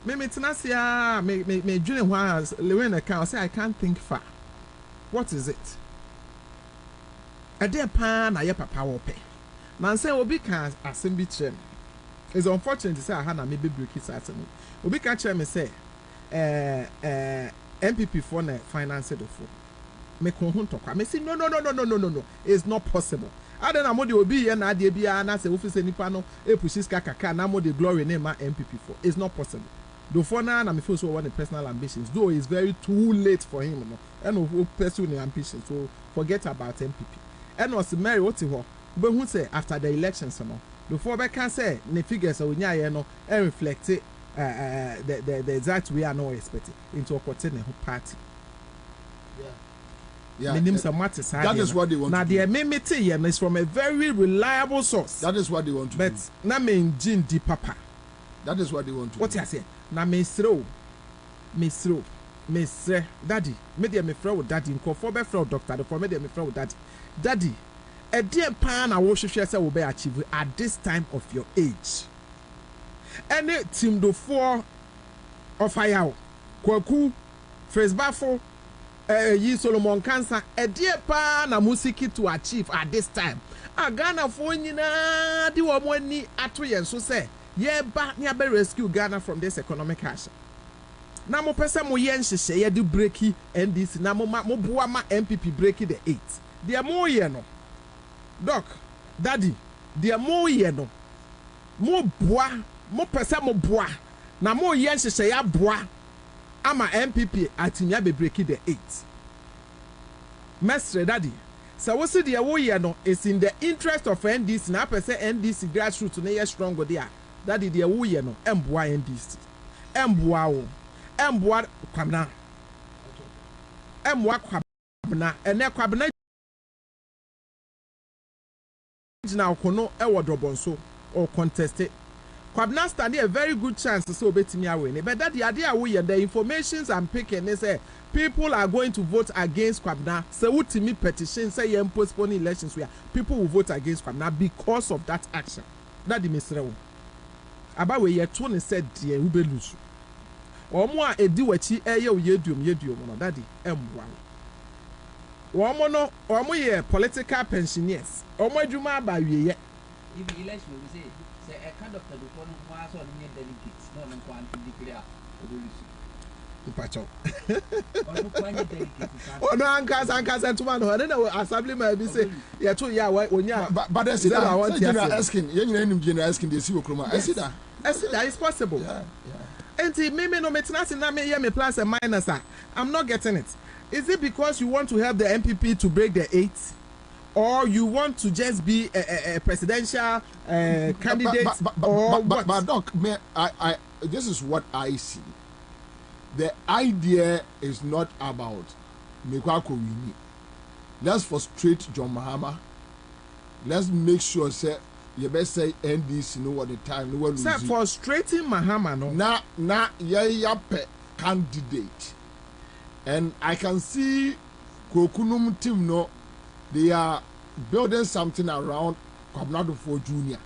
Me tenasia me junior was Lewin account say I can't think far. What is it? A dear pan na ye papa wo pe. Man say obi can assembly chairman. It's unfortunate to say I had a maybe break his ass. Obi can tell me say MPP for na finance the for. Me kon talk. Me say no. It's not possible. I don't know what the obi here na dey bia na say office nipa no e push kaka na mo the glory name MPP for. It's not possible. Though for now na me feel so want the personal ambitions. Though it's very too late for him no. And of pursue the ambitions. So forget about MPP. And was Mary what he but who say after the elections no. Before I can say the figures of Unya no and reflect it the exact we are not expecting into a quarter party. Yeah. That is what they want. Now to the do. MMT is from a very reliable source. That is what they want to but do. But na me Jin di papa. That is what they want to what do. What I say? Na me sro, daddy. Me dey me friend daddy. Nko for be friend doctor. For me dey me friend daddy. Daddy. A dear pan I worship say will be achieved at this time of your age. Any team do four of fire, Kwaku, First Baffle, Yi Solomon Cancer, a dear pan a musiki to achieve at this time. A Ghana for na di womani atoyen so say, ye back near be rescue Ghana from this economic hardship. Na mo pesa mo yen hye ye do breaki NDC na mo boa ma MPP breaki the 8. Dia mo ye no. Doc, daddy, dear mo ye no. Mo boa, mo pesa mo boa. Na mo yen hye ya boa. Ama MPP atinya be breaki the 8. Mestre daddy, so we see the wo ye no is in the interest of NDC na pesa NDC grassroots na ye strong there. Daddy the wo ye no emboa NDC. Emboa wo. Emboa Kwabena. Emboa Kwabena. Ene Kwabena now kono ewo drobonso or contested. Kwabena stand a very good chance to so betimi awin. But that the idea we the informations I'm picking is say people are going to vote against Kwabena. So ultimate petition say you postpone elections where people will vote against Kwabena because of that action. That the Mr. About where you tone said dear who be lose. Or more a do what ye yedium no daddy emwa. Or no or more political pensioners. Or more juma by ye. If election we say a conduct of the phone was on the delegates, no one can declare oh no, Anka to man. I don't know. Assembly may be say, yeah, too, yeah, when yeah, but I see that I want to asking, young asking the civil croma. I see that it's possible. Yeah. And maybe no metinasi na me hear me plus and minus. I'm not getting it. Is it because you want to help the MPP to break the 8, or you want to just be a presidential candidate, or what? But Doc, I this is what I see. The idea is not about Mekwako Wini. Let's frustrate John Mahama. Let's make sure say you best say NDC know what the time no one losing. Frustrating Mahama no. Na yape candidate. And I can see Kokunum team no, they are building something around Kwabena for Junior.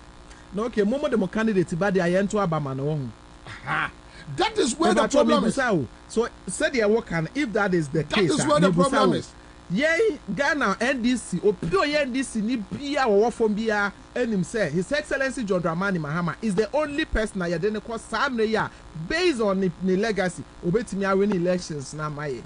No, okay, Momo demo candidate but they are to Abama no. Aha. That is where the problem is. So said they are working. If that is the case, that is where the problem is. Yay, Ghana NDC, Opio NDC, ni Bia or from Bia, and him say His Excellency John Dramani Mahama is the only person I didn't call Sam based on the legacy. Obetimi win elections na my.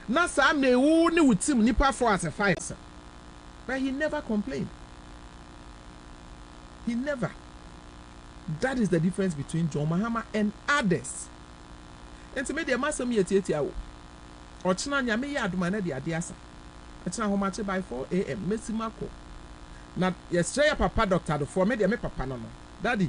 na saa na ewu ne wutim nipa for as a fight. But he never complained. He never. That is the difference between John Mahama and others. And to me, the master me at or China Yami Adumana de Adiasa. It's now how much by 4 a.m. Messi Marco. Now, yes, Papa doctor, for me, me papa no. Daddy,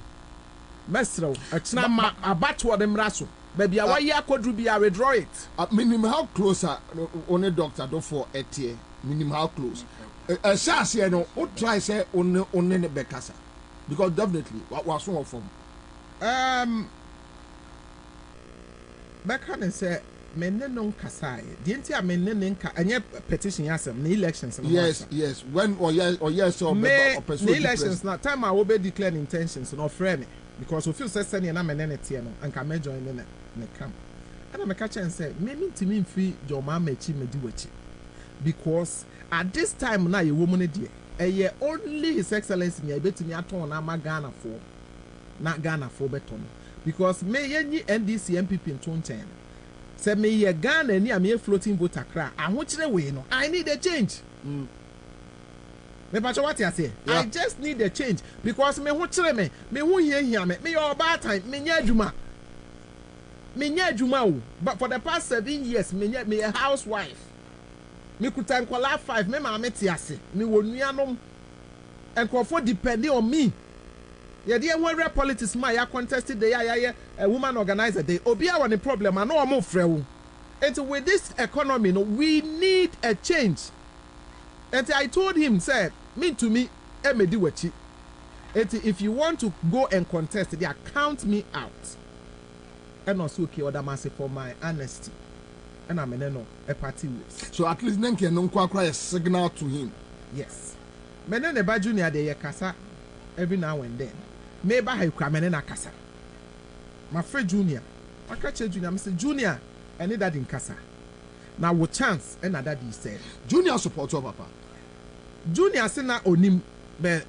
Mestro, it's not my about what them rasu. Baby, why you could be a withdraw it. Minimum how close are only doctor do for etie. Minimum how close. Shas here no, what try say on the Bekasa. Because definitely, what was wrong from? Beckham say, men non kasai. The entire men and yet petition yasem, the elections. Yes. When or yes, or the elections, not time I will be declaring intentions, no frame. Because we feel sending an amenity and can join in the camp. And I'm a catcher and say, maybe to me free your mamma mediwich. Because at this time now, you woman, dear. A year only His Excellency, I bet me at all, I'm a Ghana for not Ghana for beton. Because may any NDC MPP in 2010 say me a Ghana near me floating boat a crack. I want you away. No, I need a change. Me pacho what you say? I just need a change because me who hear me all bad time, me nya juma. But for the past 7 years, me a housewife. Me could time call 5, me ma metiase. Me wo nuanom and for depending on me. Yeah, dear one rare politics my ya contested the a woman organizer day. Obia one problem, I know I'm more frail. And with this economy, no, we need a change. And I told him, said, me to me, Emediwechi. If you want to go and contest, they count me out. And also okay, other massive for my honesty. And I'm in a party with. So at least Nenke no quite a signal to him. Yes. Menen the Junior de Kasa every now and then. Maybe I come in a Kasa. My friend Junior. I catch a Junior, Mr. Junior, I need that in Kasa. Now what chance and that he said. Junior support your papa. Junior said na onim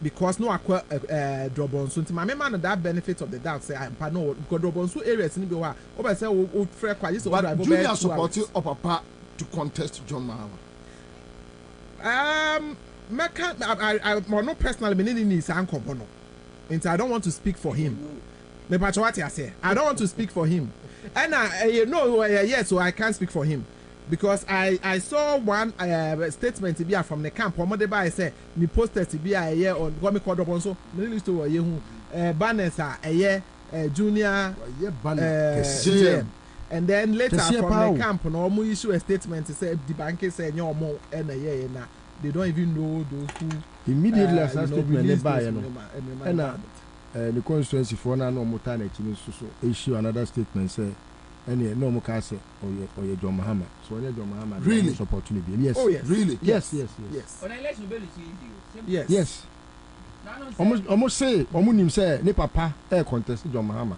because no akwa drobonso nti my man that benefit of the doubt say am pa no because drobonso areas ni be wa o say o frɛ kwa just what Junior support your papa to contest John Mahama. I no personally me need is ankobo no. And I don't want to speak for him. Me pa what I say. I don't want to speak for him. And yes, so I can't speak for him. Because I saw one statement to be from the camp. One by say me posted to be a year on what me called up so many to a year banners are a year junior GM. And then later from the camp no more issue a statement to say the bank say no more and a year now they don't even know those who immediately as a statement they buy and the constituency for now no more time so issue another statement say any no more case or your John Mahama. So when John Mahama really opportunity. Yes. Oh yes. Really? Yes. On election bill yes. Almost say omunim say ne papa contest John Mahama.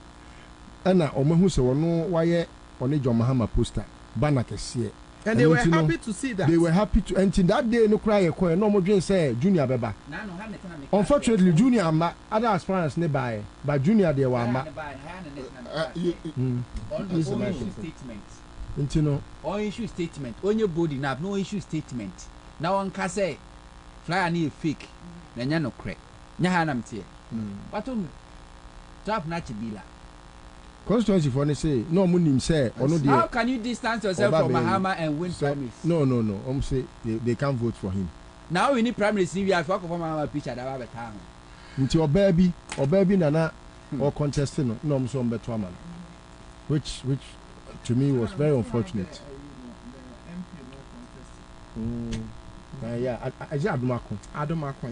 And na omo say wono waye on John Mahama poster banner kese. And they were happy to see that. They were happy to and that day no cry e no mo dwen say Junior beba. Unfortunately Junior ama other aspirants ne buy but Junior they were ama. On issue statement. On your body now, no issue statement. Now on can say flyer near fake. Nanya no crack. Nyahanam tear. But on trap nachibila. Constituency for ne say no munim say or no. How can you distance yourself from Mahama and win primaries? No. Say they can't vote for him. Now we need primaries. We have to for Mahama picture that have time. Until or baby nana or contesting no so better man. Which to me was very unfortunate. Yeah, I Adomako.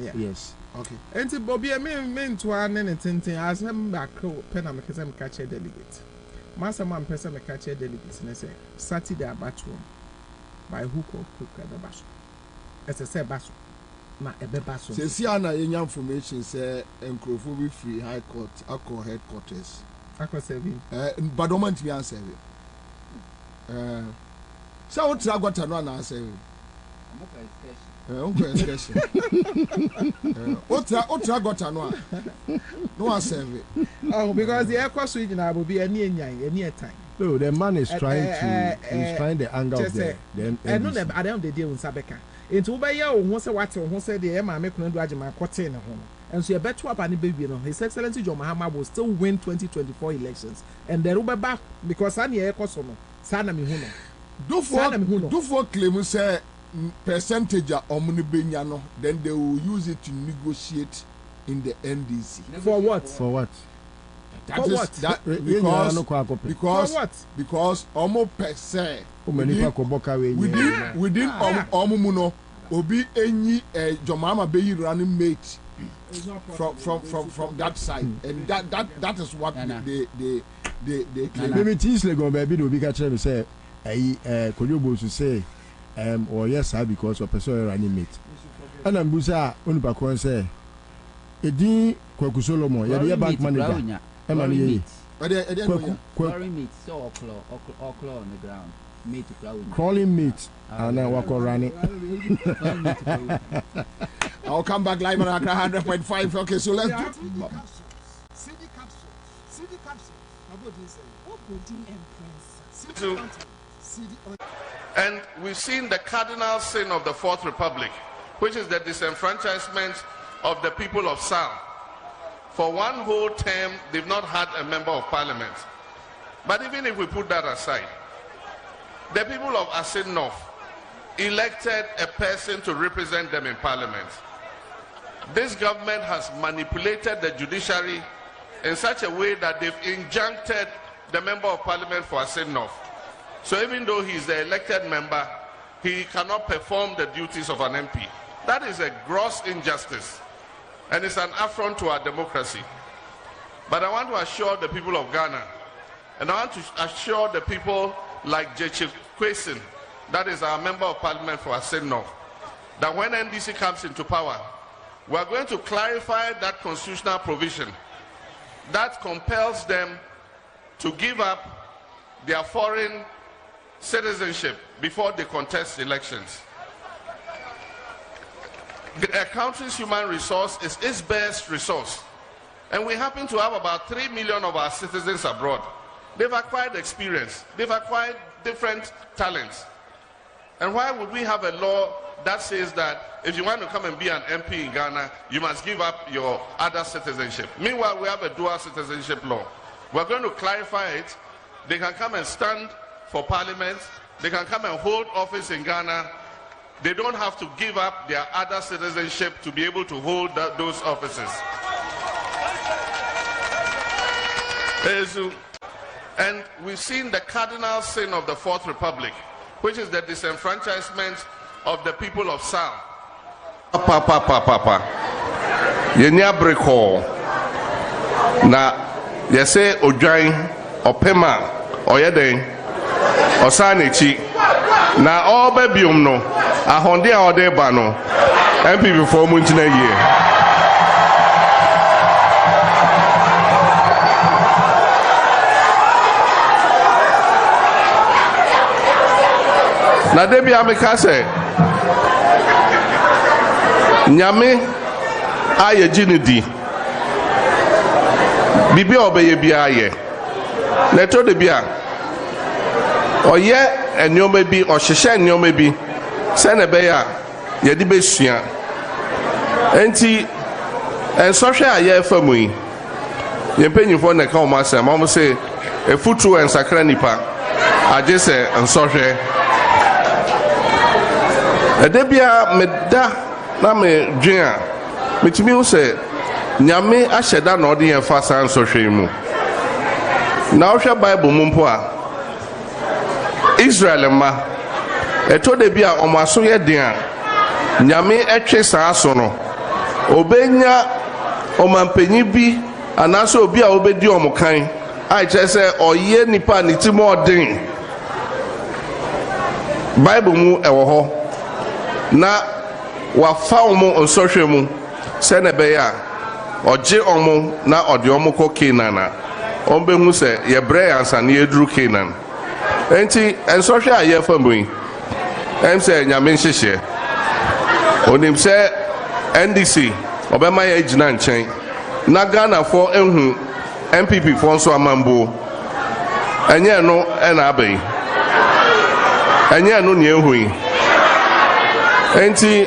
Yeah. Yes. Okay. And Bobie, me to an anything as I'm back, pen and make catch a delegate. Master man, person, catch a delegate, and I say, Saturday about one by hook or crook at the basso. As I say, basso. Na ebe basso. Say, see, Anna, any information say, and Crowfobi free high court, alcohol headquarters. Aqua serving. But don't want to be answered. So what's I got to know answer? What's I got to know? No answer. Oh, because the air course region will be a near time. No, the man is trying he's trying the anger of the and no, at the end of the day, on Sabeka. It's over here, who said what, who said the Emma Mekun Rajama Cotin home. And so you bet to up and baby, His Excellency John Mahama will still win 2024 elections. And the Ruba back because Sani Ekosono, Sana Mihuna. Do for claim say percentage of Omnibenyano, then they will use it to negotiate in the NDC. For what? For what? Because almost per se within Omumuno obi any Jomama be running mate from that side, and that is what they claim. Maybe tease le go baby do be catch me say Koyobo to say or yes because of person running mate. And I'm busa onipa kon say Edi Kwaku Solomon ya bank manager. Quarry meat, so oklo on the ground. Meat crawling meat, and then walk around it. I'll come back live on Accra 100.5. Okay, so let's do CD capsule. And we've seen the cardinal sin of the Fourth Republic, which is the disenfranchisement of the people of South. For one whole term, they've not had a member of parliament. But even if we put that aside, the people of Ashanti North elected a person to represent them in parliament. This government has manipulated the judiciary in such a way that they've injuncted the member of parliament for Ashanti North. So even though he's the elected member, he cannot perform the duties of an MP. That is a gross injustice. And it's an affront to our democracy. But I want to assure the people of Ghana, and I want to assure the people like Jechi Kwesin, that is our member of parliament for Ashanti North, that when NDC comes into power, we are going to clarify that constitutional provision that compels them to give up their foreign citizenship before they contest elections. A country's human resource is its best resource. And we happen to have about 3 million of our citizens abroad. They've acquired experience. They've acquired different talents. And why would we have a law that says that if you want to come and be an MP in Ghana, you must give up your other citizenship? Meanwhile, we have a dual citizenship law. We're going to clarify it. They can come and stand for parliament. They can come and hold office in Ghana. They don't have to give up their other citizenship to be able to hold those offices. And we've seen the cardinal sin of the Fourth Republic, which is the disenfranchisement of the people of South. Yenya breko na yese odwan opema oyeden osanechi na oba biom no ahonde a ode ba no MP before mu ntina yie na debi ameka se nyame aye jinidi bibi obeye bia ye na to de bia oye enyoma bi ohhehye enyoma bi se na be ya ye di besua enti ensohwe aye famu yi ye penyifo na ka o ma se ma mo se efutu ensakra nipa aje se ensohwe edebia meda na me dwen a metumi wo se nyame ahyeda na ode yen fa san so hwe mu na wo hwe bible mu mpo a Israel ma eto de bia omaso ye den a nyame etwe san so no obenya omampanyi bi anaso obi a obedi omokan a che se oye nipa ni timo odin bible mu ewo ho na wafa omo onsohwe mu se na be ya oje omo na ode omo ko Canaan ombe hu se ye bre Ansah na yedru Canaan enti ensohwe aye famu yi em se nyame nhihye onim se NDC obema ye gina nchen na Ghana for enhu MPP for nso amambo ɛnyɛ no ɛna abɛyi ɛnyɛ no nea ehui enti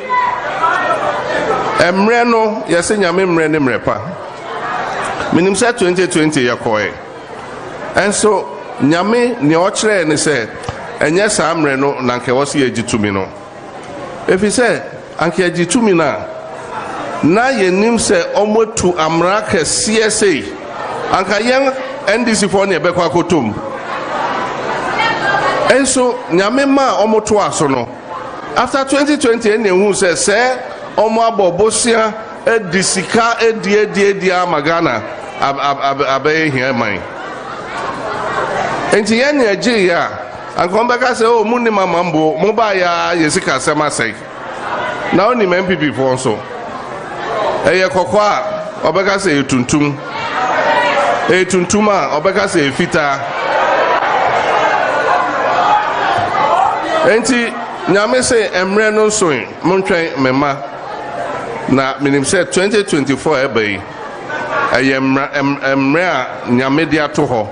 mmerɛ no yɛsɛ nyame mmerɛ ne mmerɛ pa minim sɛ 2020 yɛkɔɛ ɛnso nyame nea ɔkyerɛɛ ne sɛ ɛnyɛ saa mmerɛ no na nka ɛwɔ sɛ yɛgye tumi no ɛfiri sɛ anka yɛgye tumi no a na yɛnim sɛ ɔmɔtu amara kɛseɛ sei anka yɛn ndc foɔ ne yɛbɛkɔ akɔtom ɛnso nyame ma ɔmɔto aso no after 2020 ɛne ɛhu sɛ ɔmɔ abɔ bosia adi sika adi ama Ghana abɛyɛ hia man enti yɛn ne agye yɛ a anka ɔmbɛka sɛ o mu nim amambo mo ba yɛ sika asɛm asɛe na onim MPP foɔ nso ɛyɛ kɔkɔ a ɔbɛka sɛ tuntum a ɔbɛka sɛ fitaa enti nyame sɛ mmerɛ no nso montwɛn mema na minim sɛ 2024 ɛba yi ɛyɛ mmerɛ a nyame de ato hɔ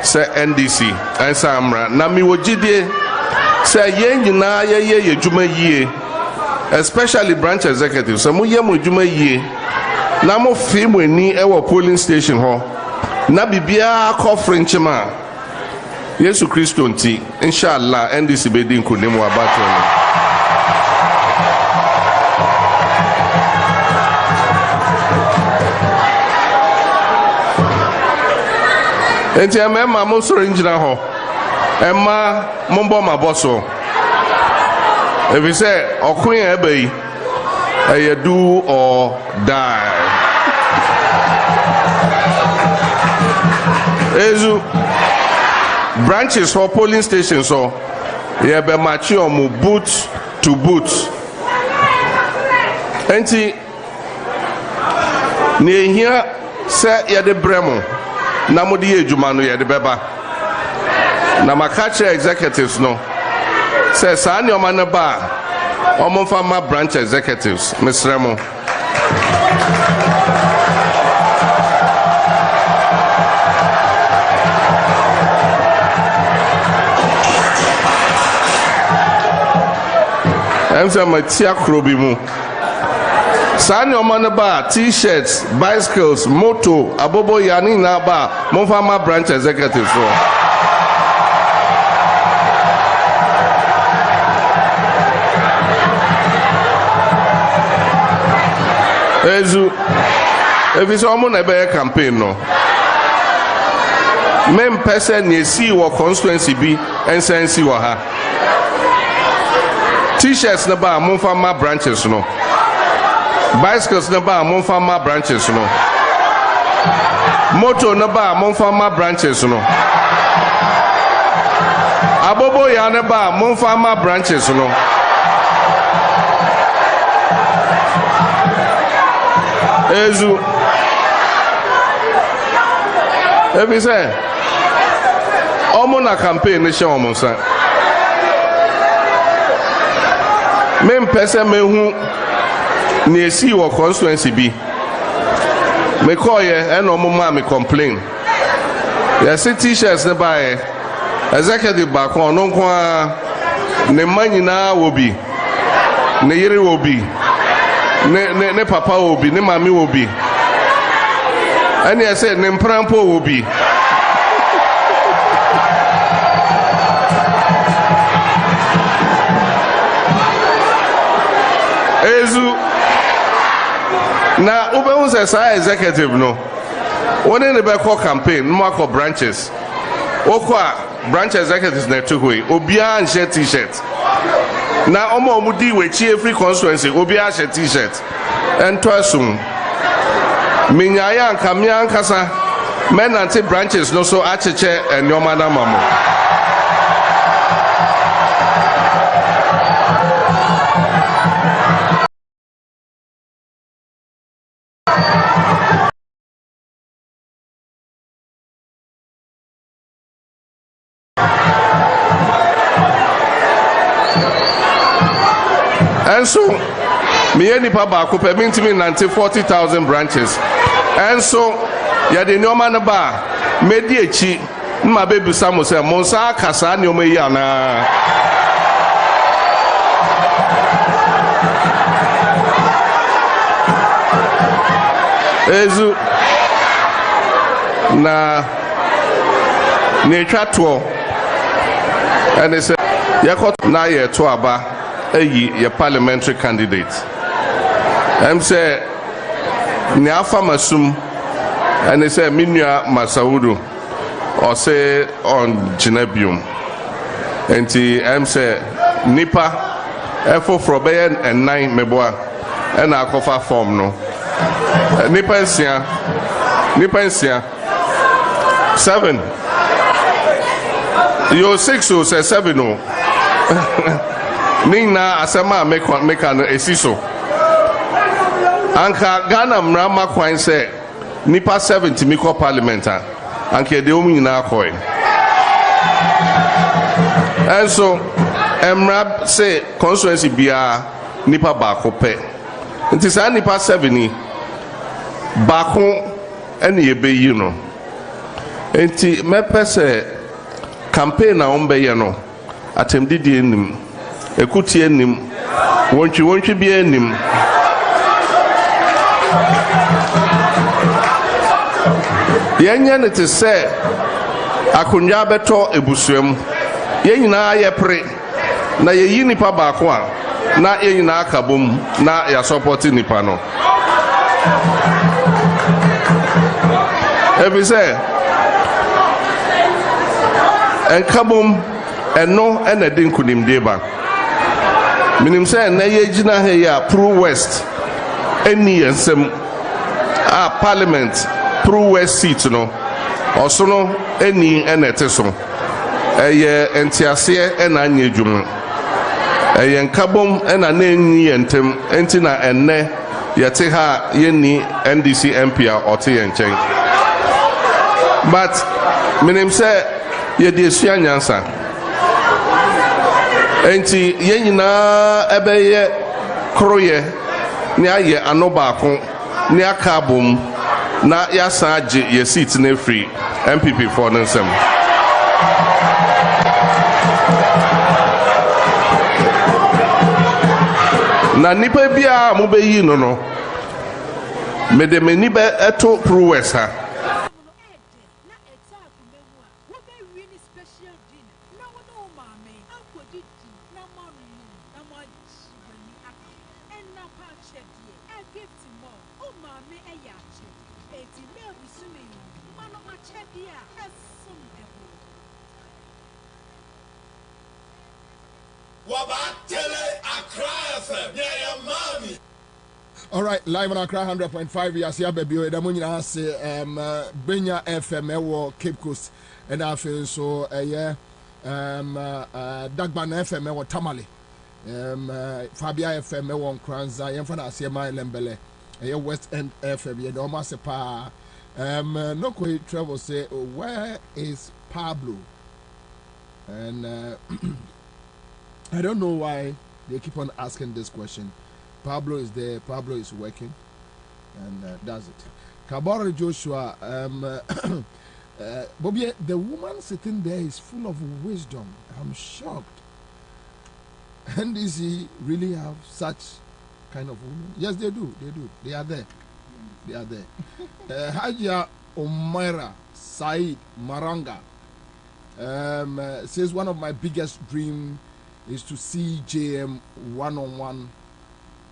sɛ NDC ɛnsa mmra na miwɔ gyidie sɛ yɛn nyinaa yɛyɛ yɛ dwuma yie especially branch executive sɛ moyɛ mo dwuma yie na mo fi mo ani ɛwɔ polling station hɔ na biribiara kɔ frenchim a Yesu Kristo nti inshallah NDC bɛdi nkonim wɔ abato no enti ɛmɛma mo soro ngyina hɔ ɛma mombɔ mabɔ so ɛfiri sɛ ɔko a ɛba yi ɛyɛ do or die ezu branches hɔ polling stations hɔ yɛbɛmakye ɔmo boot to boot enti ne ehia sɛ yɛde brɛ mo na mo de yɛ adwuma no yɛde bɛba na maka kyerɛ executives no sɛ saa nneɛma no ba a ɔmo mfa ma branch executives mesrɛ mo ɛmsɛ matia koro bi mu saa nneɛma no ba t-shirts bicycles moto abobo ya ne nyinaa ba momfa ma branch executives so ezu efi sɛ ɔmo na ɛbɛyɛ campaign no mempɛ sɛ ne esi wɔ constituency bi ɛnsa nsi wɔ ha t-shirts no ba momfa ma branches no bicycles no ba momfa ma branches no moto no ba momfa ma branches no abobo ya no ba momfa ma branches no ezu ebi sɛ ɔmo na campaign no hyɛ ɔmo nsa mempɛ sɛ mehu ne esi wɔ constituency bi mekɔɔyɛ ɛna ɔmo maa me complain yɛse t-shirts ne baayɛ executive baako ɔno nko a ne mma nyinaa wɔ bi ne yere wɔ bi ne papa wɔ bi ne maame wɔ bi ɛne yɛsɛ ne mpra mpo wɔ bi ezu na wobɛhu sɛ saa executive no wone ne bɛkɔ campaign no makɔ branches wokɔ a branch executives na ɛto hɔ yi obiara nhyɛ t-shirt na ɔmo di w'akyi every constituency obiara hyɛ t-shirt ɛntɔ ɛsom menyaeɛ anka me ankasa mɛnante branches no so akyekyɛ nneɔma no ama mo ɛnso meyɛ nipa baako pɛ mentimi nante 40,000 branches ɛnso yɛde nneɔma no ba a mɛdi akyi My baby Samuel said, Monsa Casani Omeyana. Ezu na nature tour and they said, Yakot na ye to aba ye parliamentary candidate. Say Niafa Masum and they say Minya Masaudu or say on Ginebium. And say Nipa Efo Frobayan and 9 Meboa and I cover form no. Nipa nsia 7 yo 6 o say 7 o Nina asema make an esiso anka Ghana mrama kwan say nipa 70 miko parliament anka de omu nyina akoy and so emrab say constituency bia nipa ba ko pe nti sa nipa 7 Bako any ebe you know. Enti me pese campaign na ombe ye no. Atemdi di enim. Ekuti enim. Wonchi bi enim. Yenye ne te se akunja beto ebusuem. Ye nyina ye pre na ye yi nipa bako a na ye nyina akabom na ya support nipa no. Every say, and kabum and no and a dinkunim deba. Minim say, na ye jina heya Pro West, any and some parliament, Pro West seat no, or so no any and a teso. A ye entiasia and anye jum. A yen kabum and a name and tem entina and ne yateha yeni NDC MP or T and Cheng. But minim say ye de sua nyansa enti ye nyina ebeye kroye ni aye anobaako ni akabom na yasa age ye seat na free MPP for nsem na nipa bia mo beyi no me de meni be eto Pro West ha All right, live on Accra 100.5. Yes, yeah, baby. The money I say, Benya FM, Cape Coast, and I feel so. Yeah, Dagban FM, Tamale, Fabia FM, Kranza, Yamfana, say my Lembele, West End FM. Yeah, no matter pa. No ਕੋਈ travel say, where is Pablo? And I don't know why they keep on asking this question. Pablo is there, Pablo is working, and does it. Kabari Joshua, Bobie, the woman sitting there is full of wisdom. I'm shocked. NDC really have such kind of women? Yes, they do. They are there. Hajia Omaira Said Maranga says one of my biggest dreams is to see JM one-on-one,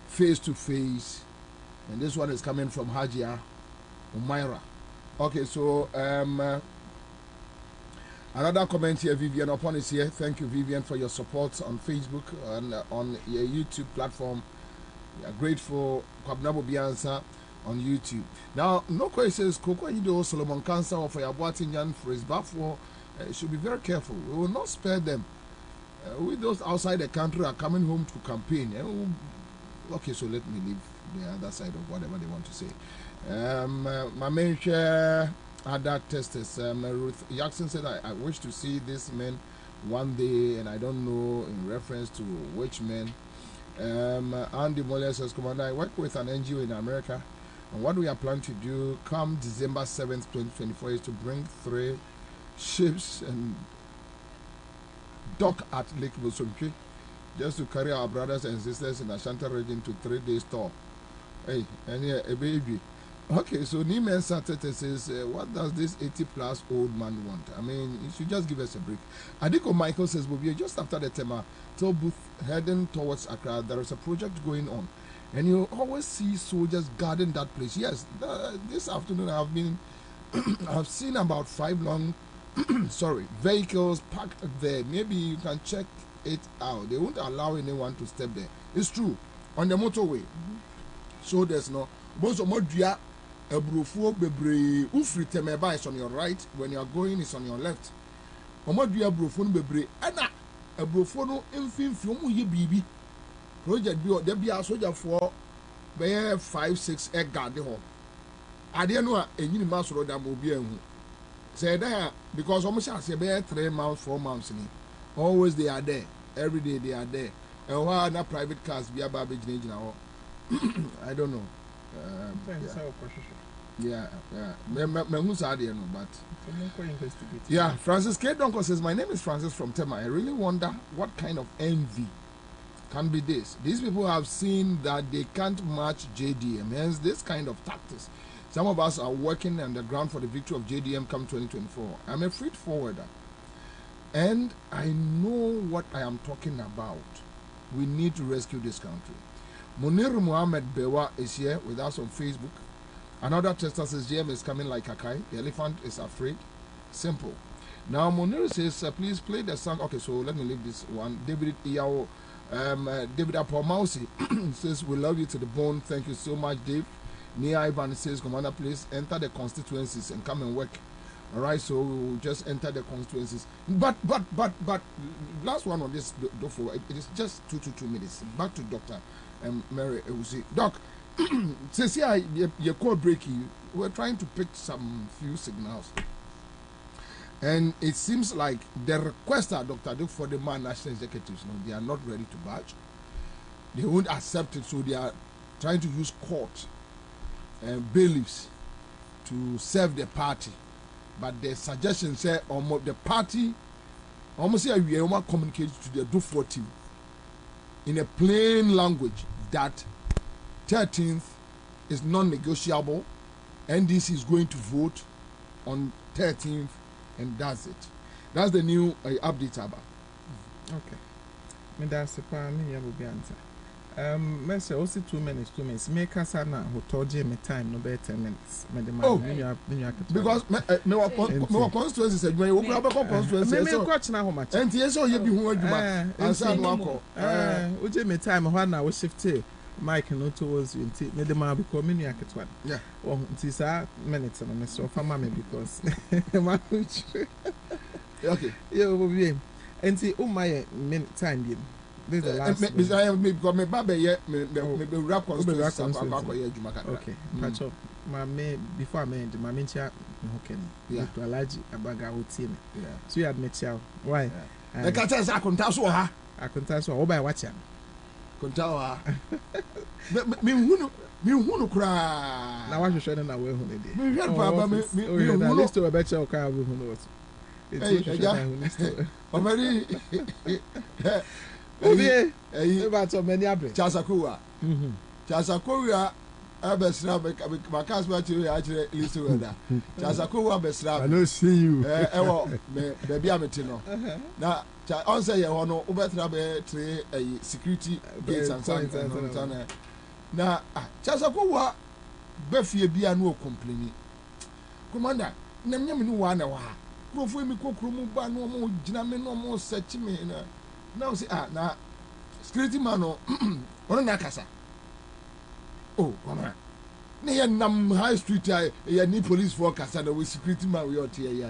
face-to-face, and this one is coming from Hajia Omaira. Okay, so another comment here, Vivian Upon is here. Thank you, Vivian, for your support on Facebook and on your YouTube platform. We are grateful. Kwabena Bobie Ansah on YouTube. Now, Noko says, Koko Yido Solomon Cancer or for your Boatinyan for his baffle should be very careful. We will not spare them. With those outside the country are coming home to campaign. Okay, so let me leave the other side of whatever they want to say. My main share other testers. Ruth Jackson said, I wish to see these men one day, and I don't know in reference to which men. Andy Moller says, Commander, I work with an NGO in America, and what we are planning to do come December 7th, 2024 is to bring 3 ships and dock at Lake Bosompi just to carry our brothers and sisters in Ashanti region to 3-day tour. Hey, and yeah, a baby. Okay, so Nimen Satete says, what does this 80-plus old man want? I mean, you should just give us a break. Adiko Michael says, Bobie, just after the Tema toll booth heading towards Accra, there is a project going on. And you always see soldiers guarding that place. Yes, this afternoon I've seen about 5 long, vehicles parked there. Maybe you can check it out. They won't allow anyone to step there. It's true. On the motorway. So there's no... Most of Modia, a brufo bebre, ufri temeba is on your right. When you are going, it's on your left. Omodia brufo bebre, ana a brufo no infin fiumu ye bibi. Project bio, there be a soldier for 5-6 egg guard the home. I didn't know a new mouse road that will be a say there because almost I say 3 months, 4 months in it. Always they are there. Every day they are there. And why not private cars be a babbage now? I don't know. Yeah. But yeah, Francis K. Donko says, my name is Francis from Tema. I really wonder what kind of envy can be this. These people have seen that they can't match JDM, hence this kind of tactics. Some of us are working on the ground for the victory of JDM come 2024. I'm a freight forwarder, and I know what I am talking about. We need to rescue this country. Munir Muhammad Bewa is here with us on Facebook. Another tester says GM is coming like Akai. The elephant is afraid. Simple. Now Munir says, please play the song. Okay, so let me leave this one. David Iyao, David Apomausi says, we love you to the bone. Thank you so much, Dave. Nia Ivan says, Commander, please enter the constituencies and come and work. All right, so we'll just enter the constituencies. But, last one on this, it is just 2 minutes. Back to Dr. Mary Ewusi. Doc, since your call breaking, we're trying to pick some few signals. And it seems like the requester, Dr. Duke, for the man national executives, they are not ready to budge. They won't accept it, so they are trying to use court and bailiffs to serve the party. But the suggestion say the party almost say we want to communicate to the DO4 team in a plain language that 13th is non-negotiable. NDC is going to vote on 13th, and that's it. That's the new update about. Okay. Me that's the plan. Me will be answer. Me say also 2 minutes. Make us na hotel me time no be 10 minutes. Me the man because me constituency say you go grab constituency. Me coach na how much. And yes so you be hu adwuma. Ansah no akọ. Oje me time ho na we shift Mike no towards you nti me the man because me nua ketwa. Yeah. Oh nti sa minutes no me so fa me because okay. Yeah, Bobie. Nti o my minute time bi. This is the last because me baba ye me rap constituency. Okay. Pacho me before me the mama ntia hoken. Yeah. To alaji abaga hotie me. Yeah. So you admit ya. Why? The catches akonta so ha. Akonta so oba watch am. Konta ha. Me hunu kra. Na wa hwehwe na we hunu de. Me hwɛ baba me hunu. List to be check ka we hunu what. It's already Bobie, about so many abre. Chasakuwa. Chasakuwa abesra makas ba chiri achire list weather. Chasakuwa besra. I don't see you. Ewo me baby ameti no. Na on say ye ho no ubetra be 3 security gates and something. Na Chasakuwa be fie bia no complain. Commander, namnya me no wa na wa. Profo mi kokro mu ba no mo gina me no mo search me na. Now say na security man no ono na kasa. Oh, come on. Na ya nam high street ya ni police for kasa na we security man we out here ya.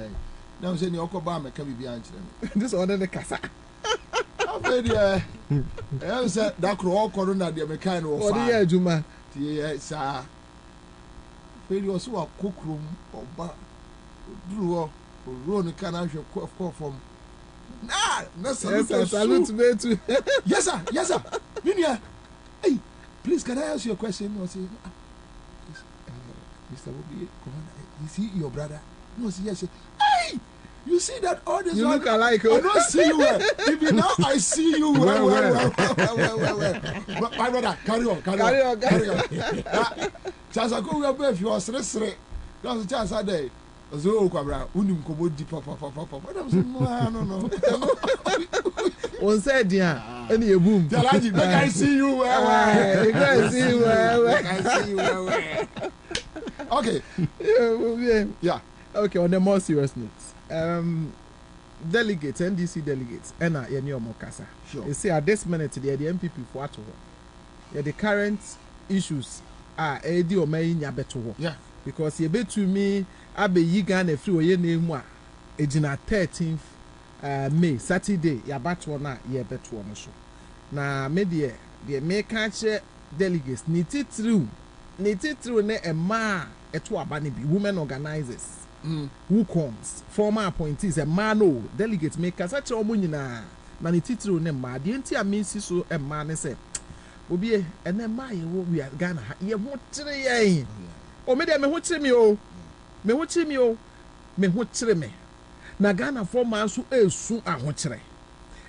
Now say ni okoba me ka bibia nchire. This order the kasa. After there. I say that kro okoro na de me kan no fa. Odi ya adwuma. Tie sa. Feli oso wa kokrom oba. Duro o no kana hwe from. Salute me too. Yes, sir. Minia, hey, please, can I ask you a question? No, say, Mr. Bobie, Commander, is he your brother? No, say, yes. Hey, You see that all this. You look alike. I don't see you well. Even now I see you well. But my brother, carry on. Chance I go up if you are stressed. That's the chance I day. So Kwabena, unim komo di papa. Madam say no. On said yeah, any a boom. Jalaji, make I see you well. I see you well. I see you well. Okay. Yeah. Okay, on the more serious notes. Delegates, NDC delegates, and Yenio Mokasa. Sure. You see, at this minute, the MPP for what? The current issues are Eddie or May Yabeto. Yeah. Because you bet to me, I be Yigan a free way name one. It's in 13th May, Saturday, Yabatwana, Yabetuano. Now, media, the may catch delegates, knitted through a ma at Wabanibi, women organizers. Who comes? Former appointees, a man, no delegates make us such a woman. Manititru nema, the entire means so a man said, Bobie, and then my we are Ghana. Ye won't try. Oh, madam, me what me oh, me what me. Na Ghana 4 months who soon a watcher.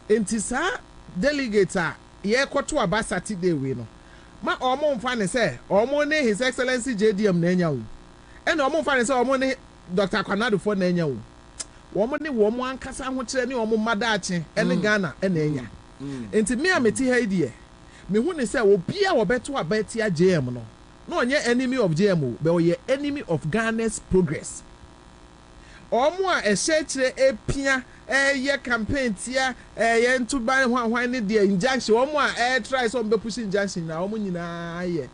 Entisa delegates are ye quarter about Saturday, we know. My almond fan say, almond his excellency JDM Nanya. And almond fan say, almond Dr. Kwanado for Nanya. Woman kasa ho kire ne omo madache ene Ghana ene enya enti me ameti ha die me hu ne se obi a wobeto abati a JM no na onye enemy of JM be oye enemy of Ghana's progress omo a ehye kire epia ye campaign tia ye ntuban hwan ne de injunction omo a try so be push injunction na omo nyina ye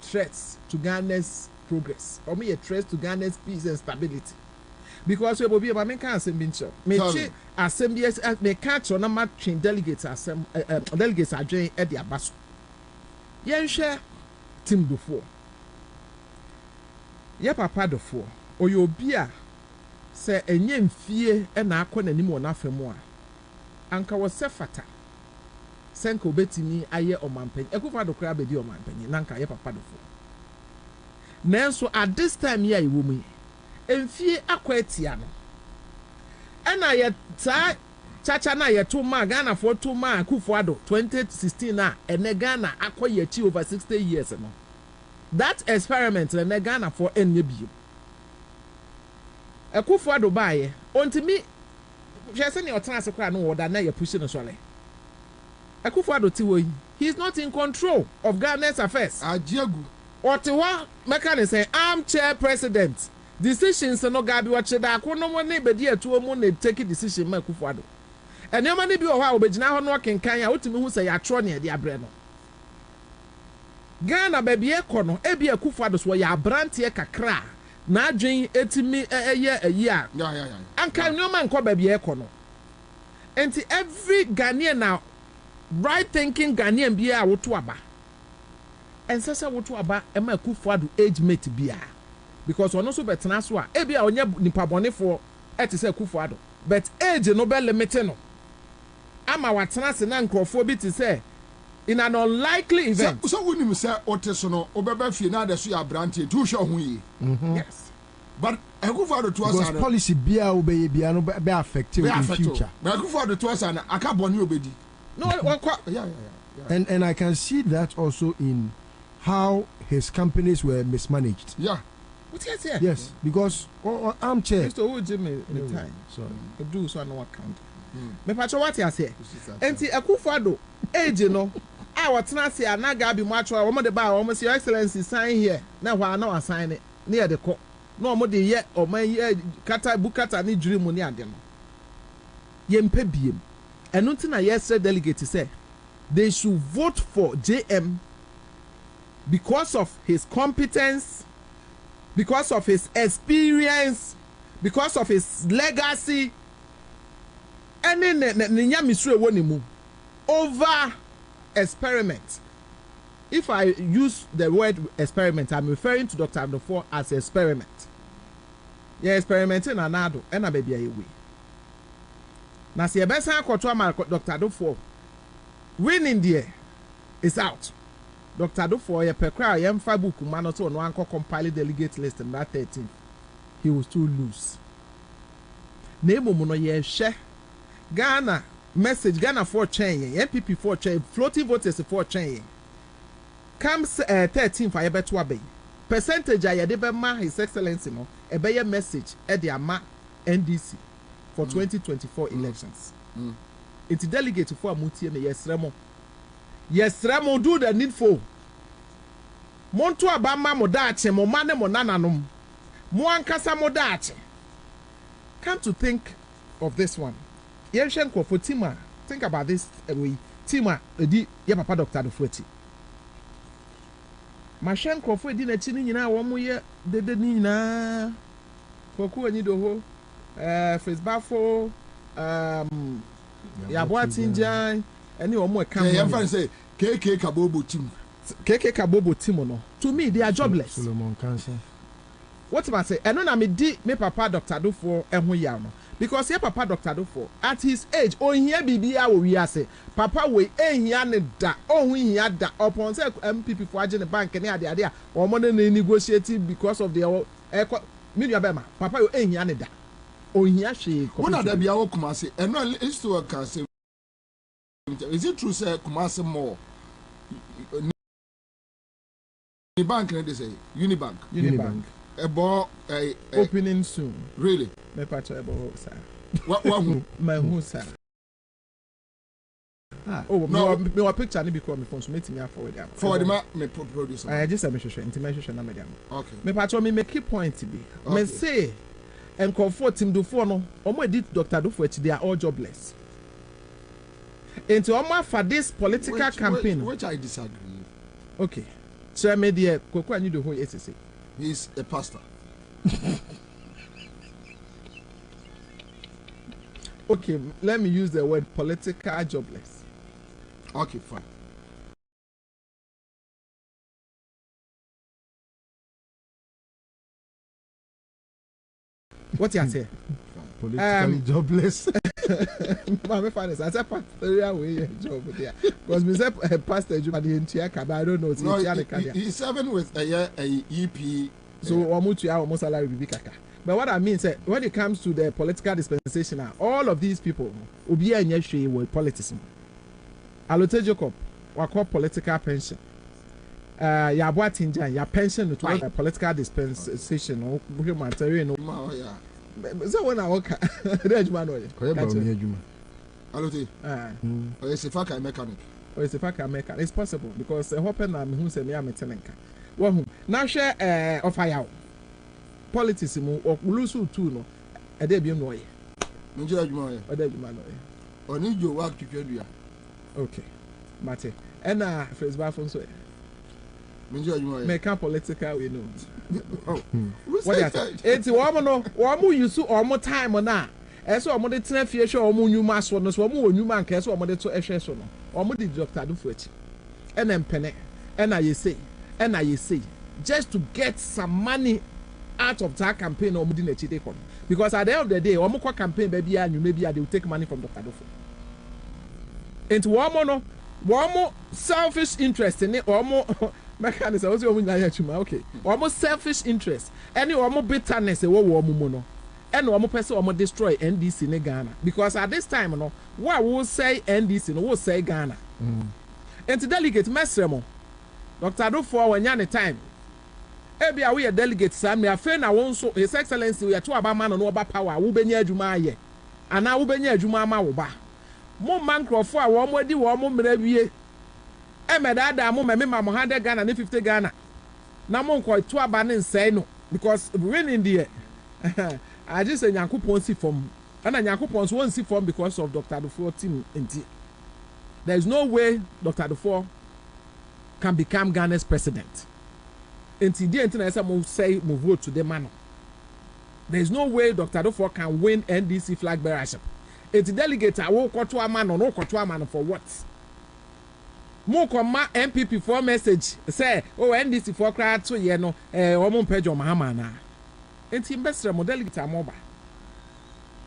threats to Ghana's progress omo ye threats to Ghana's peace and stability. Because we will be about making assembly. Me assembly me catch on a matching delegates delegates are joining at the Abaso. Yen share team before. Ye papa before. Or you be a say a yen fear and I couldn't anymore nothing more. Anka was sefata. Senko betty me a year or man penny. I could find a crab a deal man penny. Nanka ye papa before. Nanso at this time ye woman. Enfie akwatia no ena ye ta chacha na ye to ma Ghana for to ma Kufuado 2016 na ene Ghana akoye chi over 60 years no that experiment ene Ghana for enye bio Kufuado bae ontimi hwese ne otena se kra no woda na ye push no sole Kufuado ti wo he is not in control of Ghana's affairs ajiegu otiwa meka say armchair president. Decisions no gabi wache da akono mo ne bedi atuo mu na take decision ma Kufuado. Ene ma ne bi o ha obegina ho no kenkan a otimi hu se ya tro ne de abre no. Ghana baby ekono e bi Kufuado so ya brante kakra na adwen etimi eye ayi a. Yeah. Anka nyoma nko baby ekono. Enti every Ghanaian now right thinking Ghanaian bi a woto aba. Ensesa woto aba e ma Kufuado age mate bia. Because on also betena so a e bia onye nipa bonefo e te se Kufuado but age no be limit no ama watena se na nkrofo bi te se in an unlikely event so wonim se oteso no obeba fie na de so ya brante tu hwe ho yi yes but Kufuado to us because policy bia obeye bia no be affect in future but Kufuado to us na aka boni obedi no yeah. And I can see that also in how his companies were mismanaged. Yeah. What is here? Yes, because armchair. Mr. Who Jimmy the time. So do so no account. Me patcho what you say. Enti Kufuado age no. I watena say anaga bi matcho a wo de ba wo say your excellency sign here. Na hwa na sign it. Near the court. No mo de ye o man ye kata bukata ni juri mu ni ade no. Ye mpa biem. Eno nti na yes delegate say they should vote for JM because of his competence, because of his experience, because of his legacy, and then over experiment. If I use the word experiment, I'm referring to Dr. Adofo as experiment. Yeah, experimenting anado, and a baby away. Now, see, a best Dr. Adofo winning there is out. Dr. Adofo, a pekra, yam fabu kumano no anko compile delegate list in that 13. He was too loose. na emu no ye hwe Ghana message Ghana for chain NPP for chain floating voters for chain comes 13 for yebeto abey percentage a yede be ma his excellency no e be ye message e de ama NDC for 2024 elections it's delegate for amutie me yesremo do the needful monto abama mo daache mo mane mo nananom mo ankasa mo daache. Come to think of this one yenshenko for Tima, think about this way. Tima, di ye papa Dr. Adofo ma shenko for di na chi ni nyina wo mo ye dede ni nyina foku anyi do ho Frisbafo ya boatinjan eni wo mo kan ya fan say KK Kabobo team no to me they are jobless. Solomon Kanse What am I say? I know na me di me papa Dr. Adofo ehun ya no because here papa Dr. Adofo at his age oh here bibia wo wi ase papa we ehia ne da ohun hia da upon say MPP for agent bank ne ade a o mo na negotiate because of the media bema papa we ehia ne da ohia hwe wona da bia wo Kumase eno is to can say is it true say Kumase more the bank they say Unibank about opening soon. Really? Me pacho ebo sir. What my who sir. Oh no, me wa picture ni because me phone so meeting me forward am. Forward me produce. I just am hwehwe intimation na mediam. Okay. Me pacho me make point be. Me say and comfort him do for no. Omo edit Dr. Adofo they are all jobless. Into omo for this political campaign which I disagree. Okay. So me dey Kweku anyi do ho SSA. He's a pastor. Okay, let me use the word political jobless. Okay, fine. What you say? Politically jobless. My finance, I said pastoral way job there. Because me say pastor you but the entire but I don't know. No, he's serving with a EP. So almost salary be kaka. But what I mean is when it comes to the political dispensation, all of these people will be in your with politics. Alote Jacob, we call political pension. Ya boatinja, ya pension to a political dispensation or humanitarian. So when I work, there's man. Alote, it's a faka mechanic. Or it's a faka mechanic. It's possible because hoping I'm who say me I'm a tenant. Well, now share of fire. Politics or lose too no. A debut no. Ninja Jumoy, a debut man. Or need your work to kill you. Okay, Mate. And first bar from so. Ninja Jumoy, make a political we know. Oh, what it's one more you so or more time on that. As so, I'm going to tell you, or more new mass one, so more new man cares or more to a session or more did Dr. Adofo and then penny. And I say, just to get some money out of that campaign or moving a cheat because at the end of the day, one more campaign, baby, and you maybe they will take money from Dr. Adofo. Into one more selfish interest in it, or more mechanism. Okay, one more selfish interest, any one more bitterness, a war mono, and one more person or more destroy NDC in Ghana because at this time, no, what will say NDC, no, will say Ghana. And to delegate Mesremo. Dr. Adofo when yan time. Ebia we a delegate sam me afa na won so his excellency we to aba man no oba power wo benya adwuma aye ana wo benya adwuma ama wo ba mo man crofo a wo mo di wo mo mra wie e medada mo me ma mo 100 Ghana ne 50 Ghana na mo nko to aba ne nsai no because when in the I just say Nyankopon si form and Nyankopon so won si form because of Dr. Adofo team enti there is no way Dr. Adofo can become Ghana's president. Until the internet say move vote to the man. There is no way Dr. Adofo can win NDC flag bearership. It's delegate I will go to a man or no go to a man for what? More comma MPP for message say oh NDC for crowd so ye no omo page on Mahamana. It's investor delegate amoba.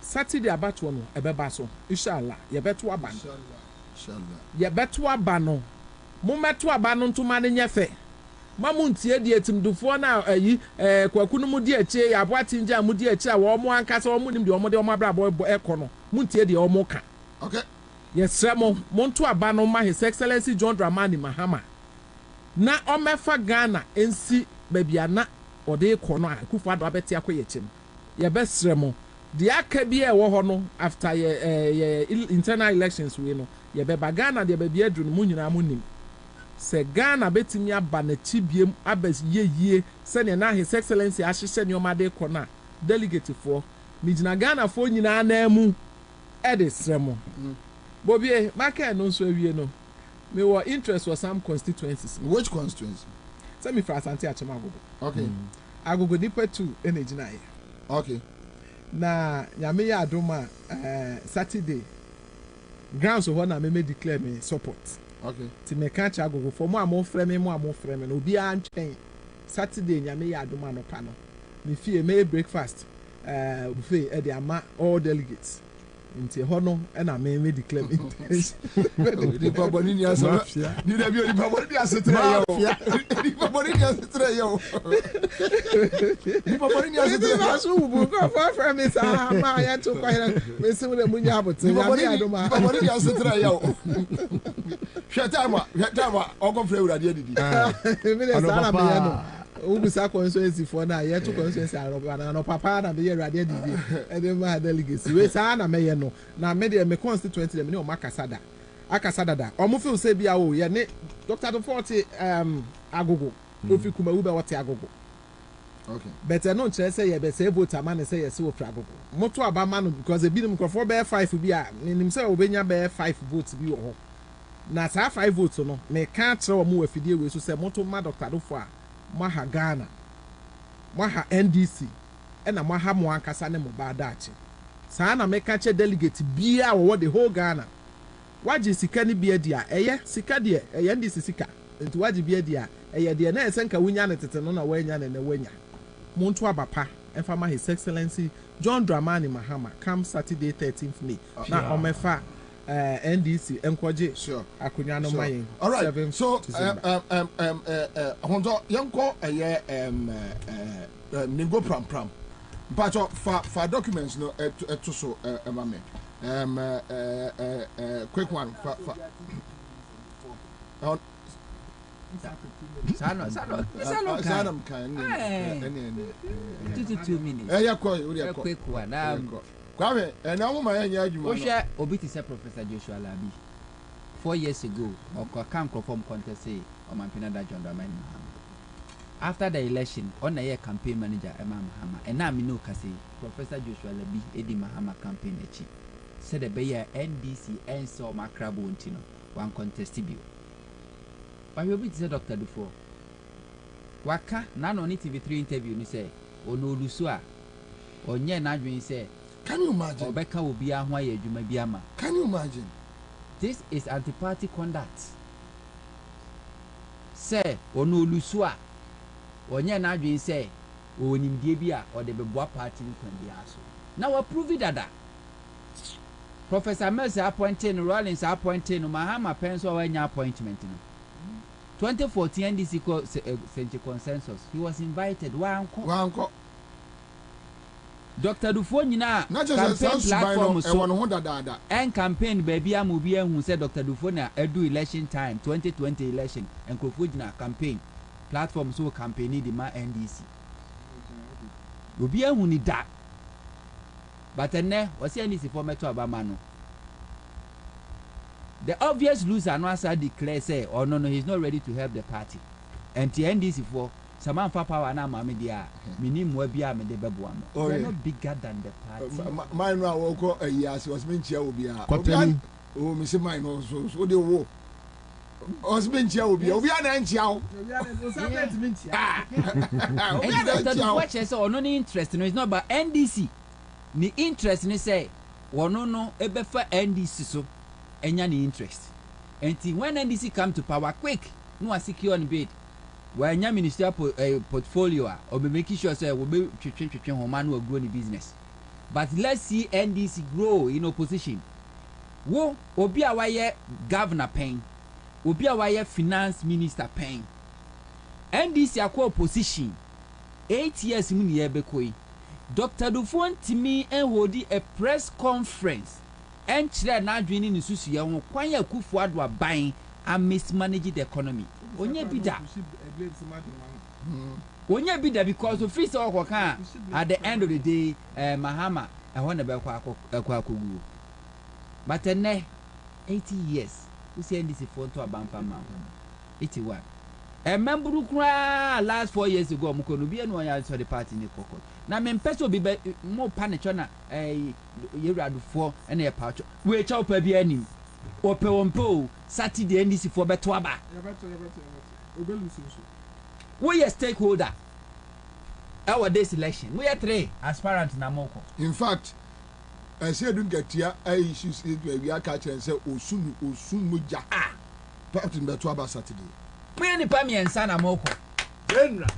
Saturday about one ebeba so inshallah ye beto aban. Inshallah. Ye beto abano. Mo meto aba no ntoma ne nyefe mamuntie die timdufo na ayi kwakunu mu die eche ya aboatinja mu die eche a wo mo ankasa wo nim de wo de wo mabra bo ekọ no muntie die wo mo ka okay yes remo monto aba no ma his excellency John Dramani Mahama na omefa Ghana ensi babia na ode ekọ no a kufu ado abeti akoye eche no ye besremo de aka bi e wo ho no after ye internal elections we no ye beba Ghana de babia dru no mu nyina mu nim se Ghana betimi aba na chibiem abes yeye se ne na his excellency ahyehyɛ ne omade kɔ na delegate for mijina Ghana for nyina na mu edesremo Bobie maka no so awie no me were interest for some constituencies. Which constituency? Say me for Ashanti Achamagogo. Okay. Agogo dipa 2 ene gina ye. Okay. Na nyame ya adoma Saturday grounds of na me declare me support. Okay. Ti me kan cha Agogo for mo amofrɛ me no obi antwen Saturday nyame ya adoma no pa no. Me fie me breakfast buffet e de ama all delegates. Nti ho no na me declare me intention. Di baboni ni asa. Di na bi odi baboni ni asa tra yo. Di baboni ni asa tra yo. Di baboni ni asa tra yo. Di so bu ko fa me sa ma ya to kwa hira me se mu de munya abote ya me adoma. Di baboni ni asa tra yo. Hwetama ogofre urade adidi. Me de sa na me ya no. Ubisa constituency for na ye to constituency aroba na papa na be radio didi e dey ma delegacy we sa na me ye no na me dey me constituency dem ne o makasada akasada da o mo feel say bia o ye ne Dr. 40 Agogo ofi kuma ube wote Agogo okay but no chere say ye be say vote amane say ye se ofra Agogo moto aba ma no because e bi nim crofo be 5 bi a nim say obenya be 5 votes bi ho na sa 5 votes no me ka kire o mo afidie we so say moto ma Dr. Dofo a maha Ghana maha NDC ena maha mo ankasa ne mo baadachi saa na meka che delegate bia wo the whole Ghana waji sika ni bia dia eye sika dia eye NDC sika nti waji bia dia eye dia na esenka wunya ne tete no na wanya ne wanya muntu abapa emfa his excellency John Dramani Mahama come Saturday 13th May na omefa NDC enkoje sure akunya no mayin all right so hondo yanko ningo pram mpacho fa documents no eto so mame quick one fa Sanam kan 2 minutes yakọ quick one Kwame, na wo ma yanya adwuma. Wo hwe obi ti say Professor Joshua Labi 4 years ago or can perform contest say o mampina da John Dramani Mahama. After the election, on a campaign manager Emma Mahama, and now me know kasi Professor Joshua Labi Edi Mahama campaign echi. Said the Bayer NDC Ansah Makrabo Ntino one contest bio. But you be say Dr. Dufo. Waka na no ni TV3 interview ni say ono lusua. Onye na adwin say can you imagine? Obeka obi ahwa ye adwuma bi ama. Can you imagine? This is anti-party conduct. Say ono lusua. Onye na adwin say onimdie bi a ode beboa party nkwan aso. Now approve dada. Professor Mercy appointed, Rollins appointed, Mahama Penso wanya appointment. 2014 NDC Central Consensus. He was invited. Wanko. Dr. Dufo nyina campaign platform so and campaign baby amubi who said Dr. Dufo na edu election time 2020 election and Krofo nyina campaign platform so campaign di ma NDC. Obi ehun ni da. But then what's NDC for meto abama no. The obvious loser no Ansah declare say oh no he's not ready to help the party. And the NDC for Saman for power na mama dia minimum bia me de bebo am. They're not bigger than the party. Mine no woko yes was mean chia obi a. Oh me say mine no so dey wo. Was mean chia obi na nchia o. And Dr. Watch say oh no interest no it's not about NDC. Ni interest ni say wono no ebefa NDC so enya ni interest. And when NDC come to power quick no a secure on bid. When your ministerial portfolio or be making sure say we be twetwe homa no grow the business. But let's see NDC grow in opposition. Wo obi a waye governor pen, obi a waye finance minister pen. NDC akọ opposition 8 years mu ne yebekoi Dr. Dufon timi hold a press conference and chere na adwene ne susu ye ho kwan ya kufu ado aban a mismanage the economy onye bida onye bida because of free so kan at the end of the day Mahama ehon na be kwa akogu but ne 80 years we say NDC for to abampa ma 81 member kura last 4 years ago mukono bi enu ya so the party ni kokot na me peso bi mo panic na yeradufo na ye pacho we cha opa bi anim ope wompo Saturday NDC for beto aba we a stakeholder our this election we are 3 aspirant na moko in fact I said don't get here issues we are catching say osumuja party beto aba Saturday me ni pa mi ensa na moko general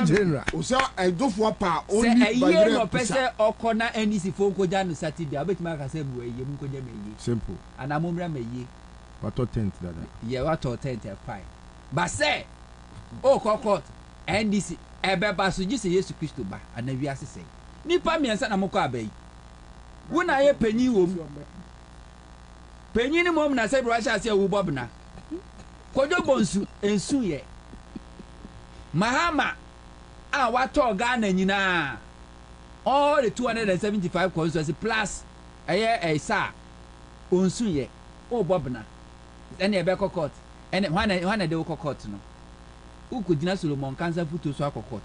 general osa edofo pa only by year no pese okona NDC fo koja no Saturday abetima aka say bu eye mu koja meyi simple ana momra meyi wato tent dada yeah wato tent fine but say o kokot NDC ebe ba so ji se Yesu Kristo ba ana wi asese nipa mi ensa na moko abai wona ye panyi wo panyi ni mom na say bro sha say wo Bobna kojo bonsu ensu ye Mahama a wato Ghana nyina all the 275 constituency plus Ansah onsu ye o Bobna ene ebe kokot ene hwana de kokot no ukudina Solomon cancer photo so akokot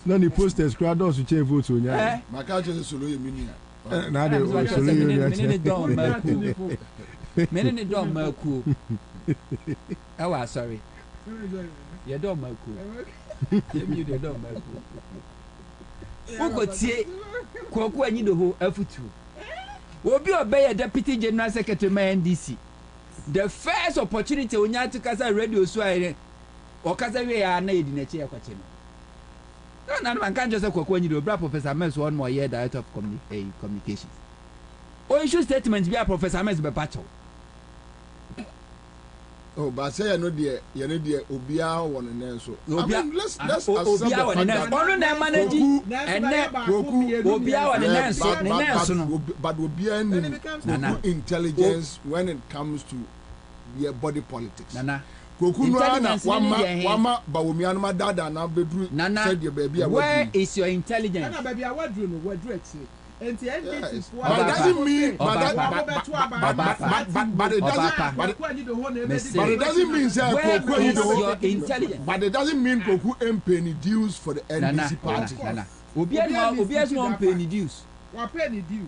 no ni posters crowd us to change vote onya maka je solo ye mini na de solo ye menene don maku awa sorry ye don maku ye mi de don maku ukotie koku anyi do ho afutu obi obey deputy general secretary NDC the first opportunity onya to kasa radio so aye o kasa we ya na edi na chi yakwache no na man kan just koku anyi do bra Professor Mels one more year director of communications o issue statement be Professor Mels be pacho oh but say no de obia won ne so let's obia won ne ono na manage ene obia won ne so no but obia need intelligence when it comes to your body politics nana koku no na wama bawomia no dada na bedru said your baby where is your intelligence na baby awadru no wadru actually and the NDC but it doesn't mean but it doesn't mean say koku your intelligence but it doesn't mean koku pay any dues for the NDC party obias no pay any dues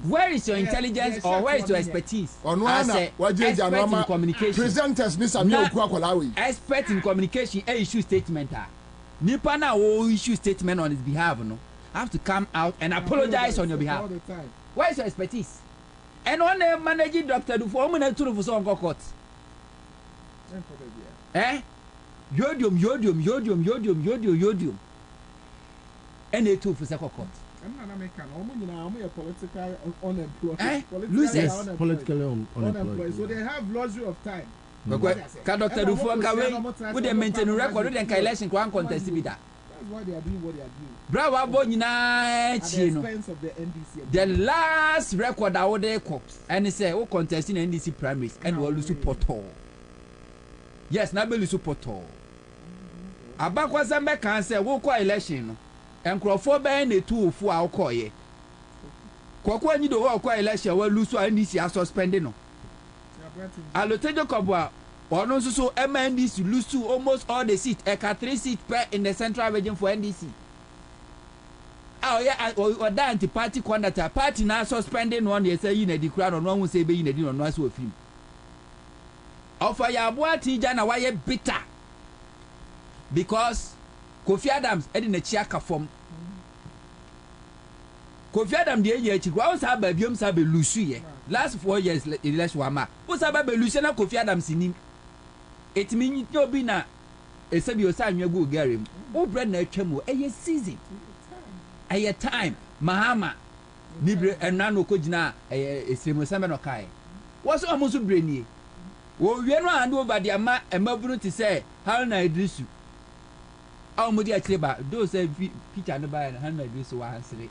where is your intelligence or where is your expertise as a expert in communication presenters ni sami oku akwalawe expert in communication issue statement nipa na wo issue statement on his behalf no have to come out and apologize on your behalf. Where is your expertise? And on the managing doctor do for na turu for so on court. Yodium. And they too for second court. Losers politically unemployed. So they have luxury of time. Can Dr. Dufo Kawe with the maintain record with the election one contest be that? That's why they are doing what they are doing. Bravo Bonina At the expense of the NDC. The last record I would cops and he said, oh, contesting NDC primaries and we'll lose support. Yes, now we lose support. Abakwa Zambe can say, we'll call election and Crawford band the 2 for our call ye. Kwakwa ni do wa kwa election we lose NDC are suspending. Alotejo Kobwa ono so MNDC lose to almost all the seats, 3 seats per in the central region for NDC. Oh yeah, or that anti-party conductor party now suspending one year say you need the crowd on one will say be in the dinner no so film. Offer ya boati jana why bitter because Kofi Adams edi na chiaka form. Kofi Adams the year chikwa o sa ba biom sa be lusu ye. Last 4 years election wama. O sa ba be lusu na Kofi Adams ni. It mean you be na e se bi o sa anwa go garem. O bread na atwam o eye season. At time Mahama Nibre and Nano Kojina, a stream Simon Okai. What's almost a brainy? Well, we are not over the ama and Mabru to say, how I do you? How much I say about those Peter and buy and 100 do so answer it.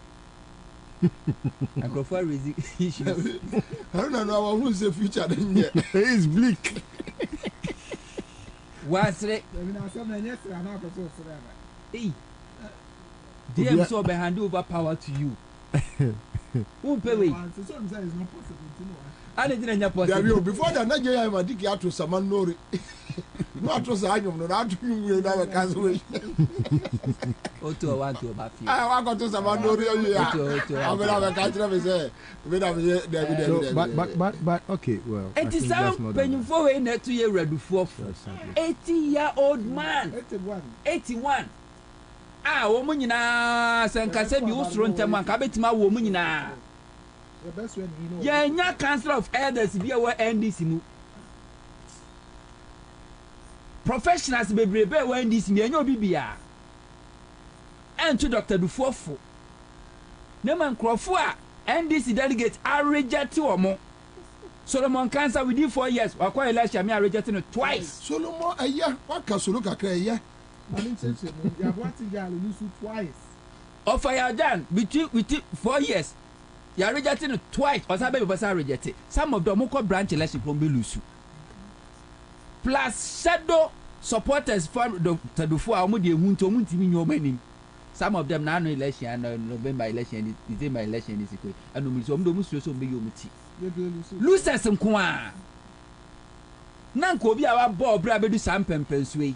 I go for issues. I don't know who's the future. It's bleak. What's it? Dear, so be hand over power to you. Who pay me? I didn't know possible. Before that, Nigeria, I think you have to summon Nori. Not to say, not to you, never cancel. Oto want to about you. I want to summon Nori. I'm going to have a country. But okay, well. It is so painful in that 2 year ready for 80-year-old man. 81. Ah, woman in a Sankasa, you also run to my cabinet, woman in a. Yeah, council of elders be our NDC. Professionals be brave when this me no bibia. And to Dr. Dufofu. No man Crawford NDC delegates are rejected or Solomon cancer within 4 years. Or quite election, me are rejecting it twice. Solomon a year, what can Suluka yeah? Twice. Or fire done between 4 years. You are rejecting it twice. Or some people are rejected. Some of them will branch election from Belusu. Plus shadow supporters from Dr. Dufofu Amudi Munto. Some of them now no election and November election, December election is equal. And some of them will be unity. Losers some kwa. Nanko be our Bob Brabedu Sam Pempensway.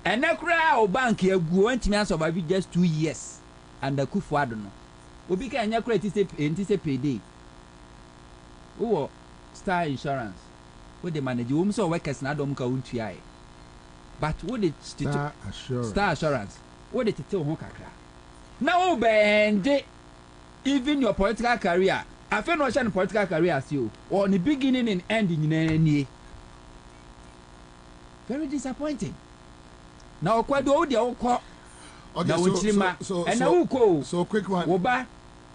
And na crowd bank here went to survive just 2 years. And the Kufuadono. Obi can ya credit anticipate. Oh, Star Insurance. What they manage you so workers na dom ka untua. But what the Star Assurance. What did it tell Hokakra? Now bend even your political career. I feel no political career as you or the beginning and ending in any. Very disappointing. Now quite do the old call. Okay, so quick one. Oba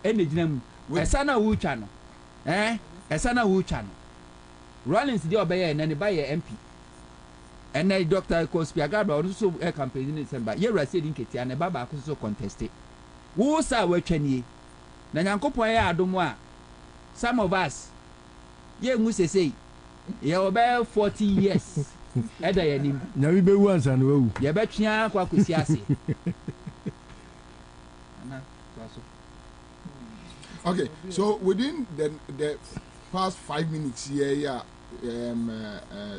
and Esana Wu channel. Esana Wu channel. Rollins the obey and then buy a MP. And then Dr. Kospiagaba also a campaign in December. Ye said in Kitty and Baba also contested. Who saw where Chenny? Nanyanko Poya Adomwa. Some of us, ye must say, ye obey 40 years. Now we be once and oh, ye bet ya Kwakusiasi. Okay, so within the past 5 minutes here,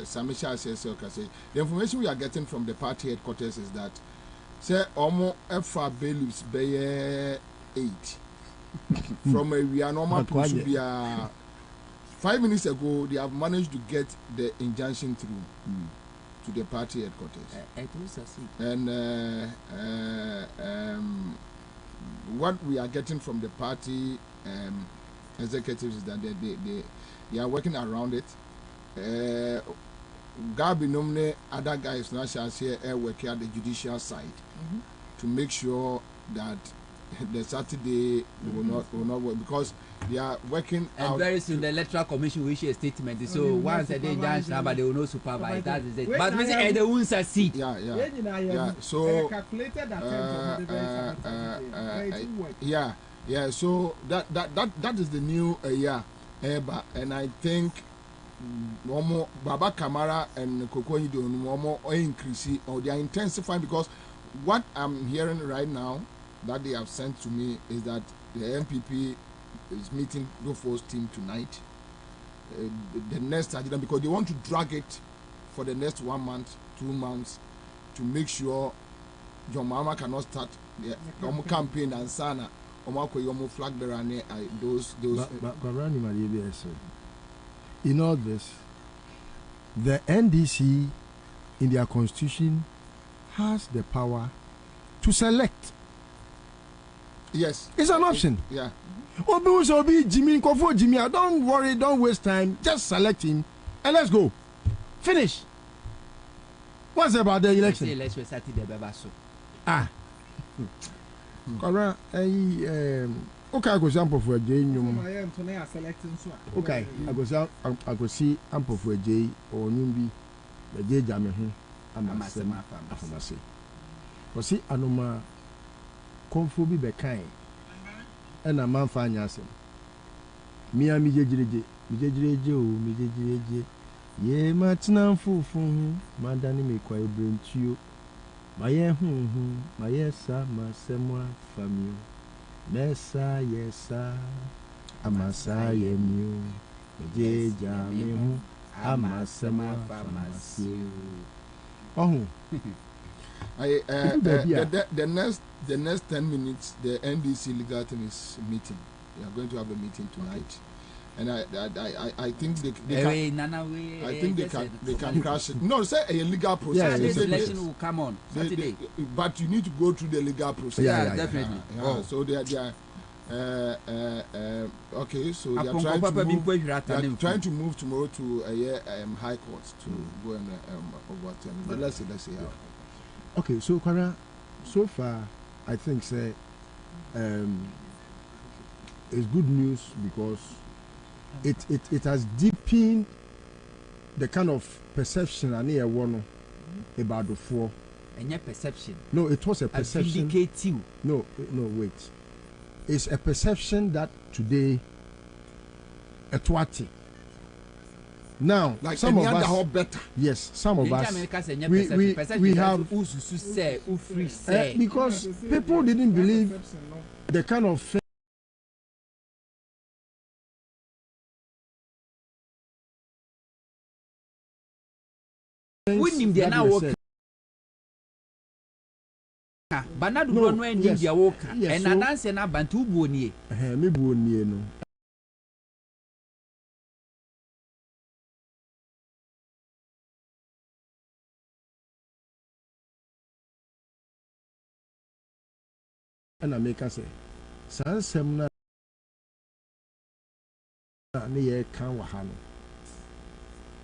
Samisha says, okay, the information we are getting from the party headquarters is that say almost FA bailiffs be 8 from a we are normal to be 5 minutes ago they have managed to get the injunction through to the party headquarters. And what we are getting from the party executives is that they are working around it. Gabi Nomne, other guys now shall say working at the judicial side to make sure that the Saturday will not work because they are working and out. Very soon the electoral commission will issue a statement. So once a day dance now, but they will not supervise. That is it. But we say they won't succeed. Yeah. So So that is the new and I think Baba Kamara and Kokonyi Dono increase or they are intensifying because what I'm hearing right now that they have sent to me is that the MPP is meeting Dofo's team tonight. The next agenda because they want to drag it for the next 1 month, 2 months to make sure John Mama cannot start the campaign and Sana Omako flag bearer those. In all this, the NDC in their constitution has the power to select. Yes. It's an option. Yeah. Obi Jimmy Kofo Jimmy, don't worry, don't waste time. Just select him and let's go. Finish. What's about the election? okay, I go sample for a J. Okay, I go see ample for a J or Numbi, the J Jamahu, and my say. For see, Anoma, Confu be kind, and a man fine as him. Mia Mijaj, ye, Martina Fufu, Madani may quite bring to you. My yes, sir, my semua family. Mesa, yes, sir, Amasa, you, J. Jamihu, Amasama, Famasi. Oh, the next 10 minutes, the NDC legal team is meeting. We are going to have a meeting tonight. And I think they can crash it. No, say a legal process. This election will come on Saturday. But you need to go through the legal process. Yeah, definitely. So they are okay. So they are trying to move tomorrow to a high court to go and overturn. But let's see how. Okay, so Kara, so far I think say it's good news because it has deepened the kind of perception I near one about the four. And your perception. No, it was a perception. Vindicative. No, wait. It's a perception that today a twati. Now, like some of us better. Yes, some of us we have because people didn't believe the kind of thing winning the now work. But not do no India walk and an answer na bantu buoni. Me buoni no. And I make us say, Sansem na ye kan wahano.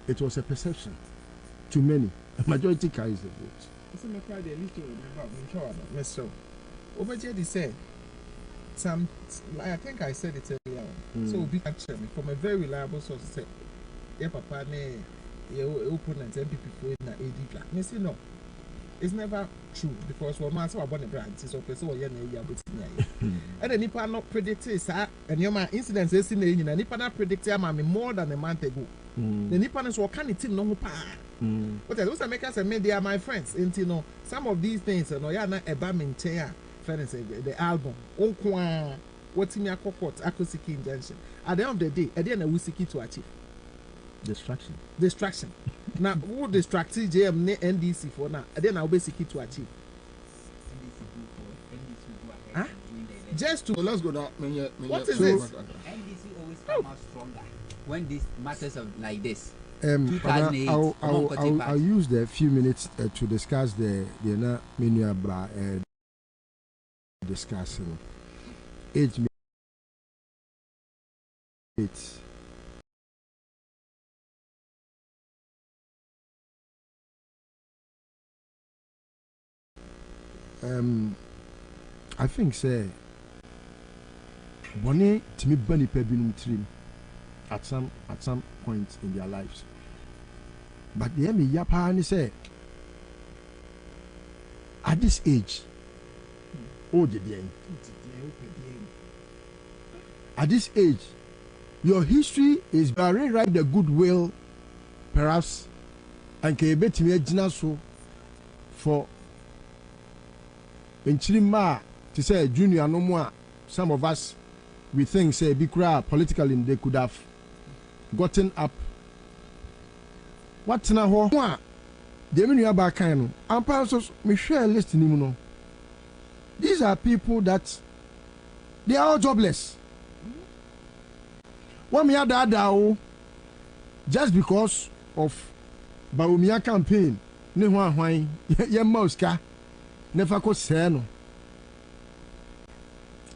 It was a perception. To many, a majority carries the vote. So, Obajedi said, I think I said it earlier on. So, be actually from a very reliable source. Said, yeah, Papa, your opponent MPP for in the AD. Me say no, it's never true because we're master about the brand. So, person or and the Nipa not predicted, sir, and your man incidents is in the union. Nipa not predicted more than a month ago. The Nippons were kind of team no pa. But those Americans and they are my friends. And you know, some of these things, you know, you're not a bamintea, the album. What's in your court, acoustic injunction. At the end of the day, at the end, we seek it to achieve distraction. Now, who distract JM NDC for now? At the end, I'll be seeking to achieve. Huh? Just to let's go down. What is this? NDC always come out stronger when this matters of like this. I'll use the few minutes to discuss the menu about discussing age mates. I think say Bonnie to me bunny pebinum trim at some point in their lives. But the me yapani say at this age, at this age, your history is very right the goodwill, perhaps, and can bet me a so for in Chilima to say junior no more. Some of us we think say Bikra politically they could have gotten up. What's now what? The menu about kind and perhaps me share listening no. These are people that they are all jobless. One me ada just because of Baumia campaign. Ne hwan ye mauska never could say no.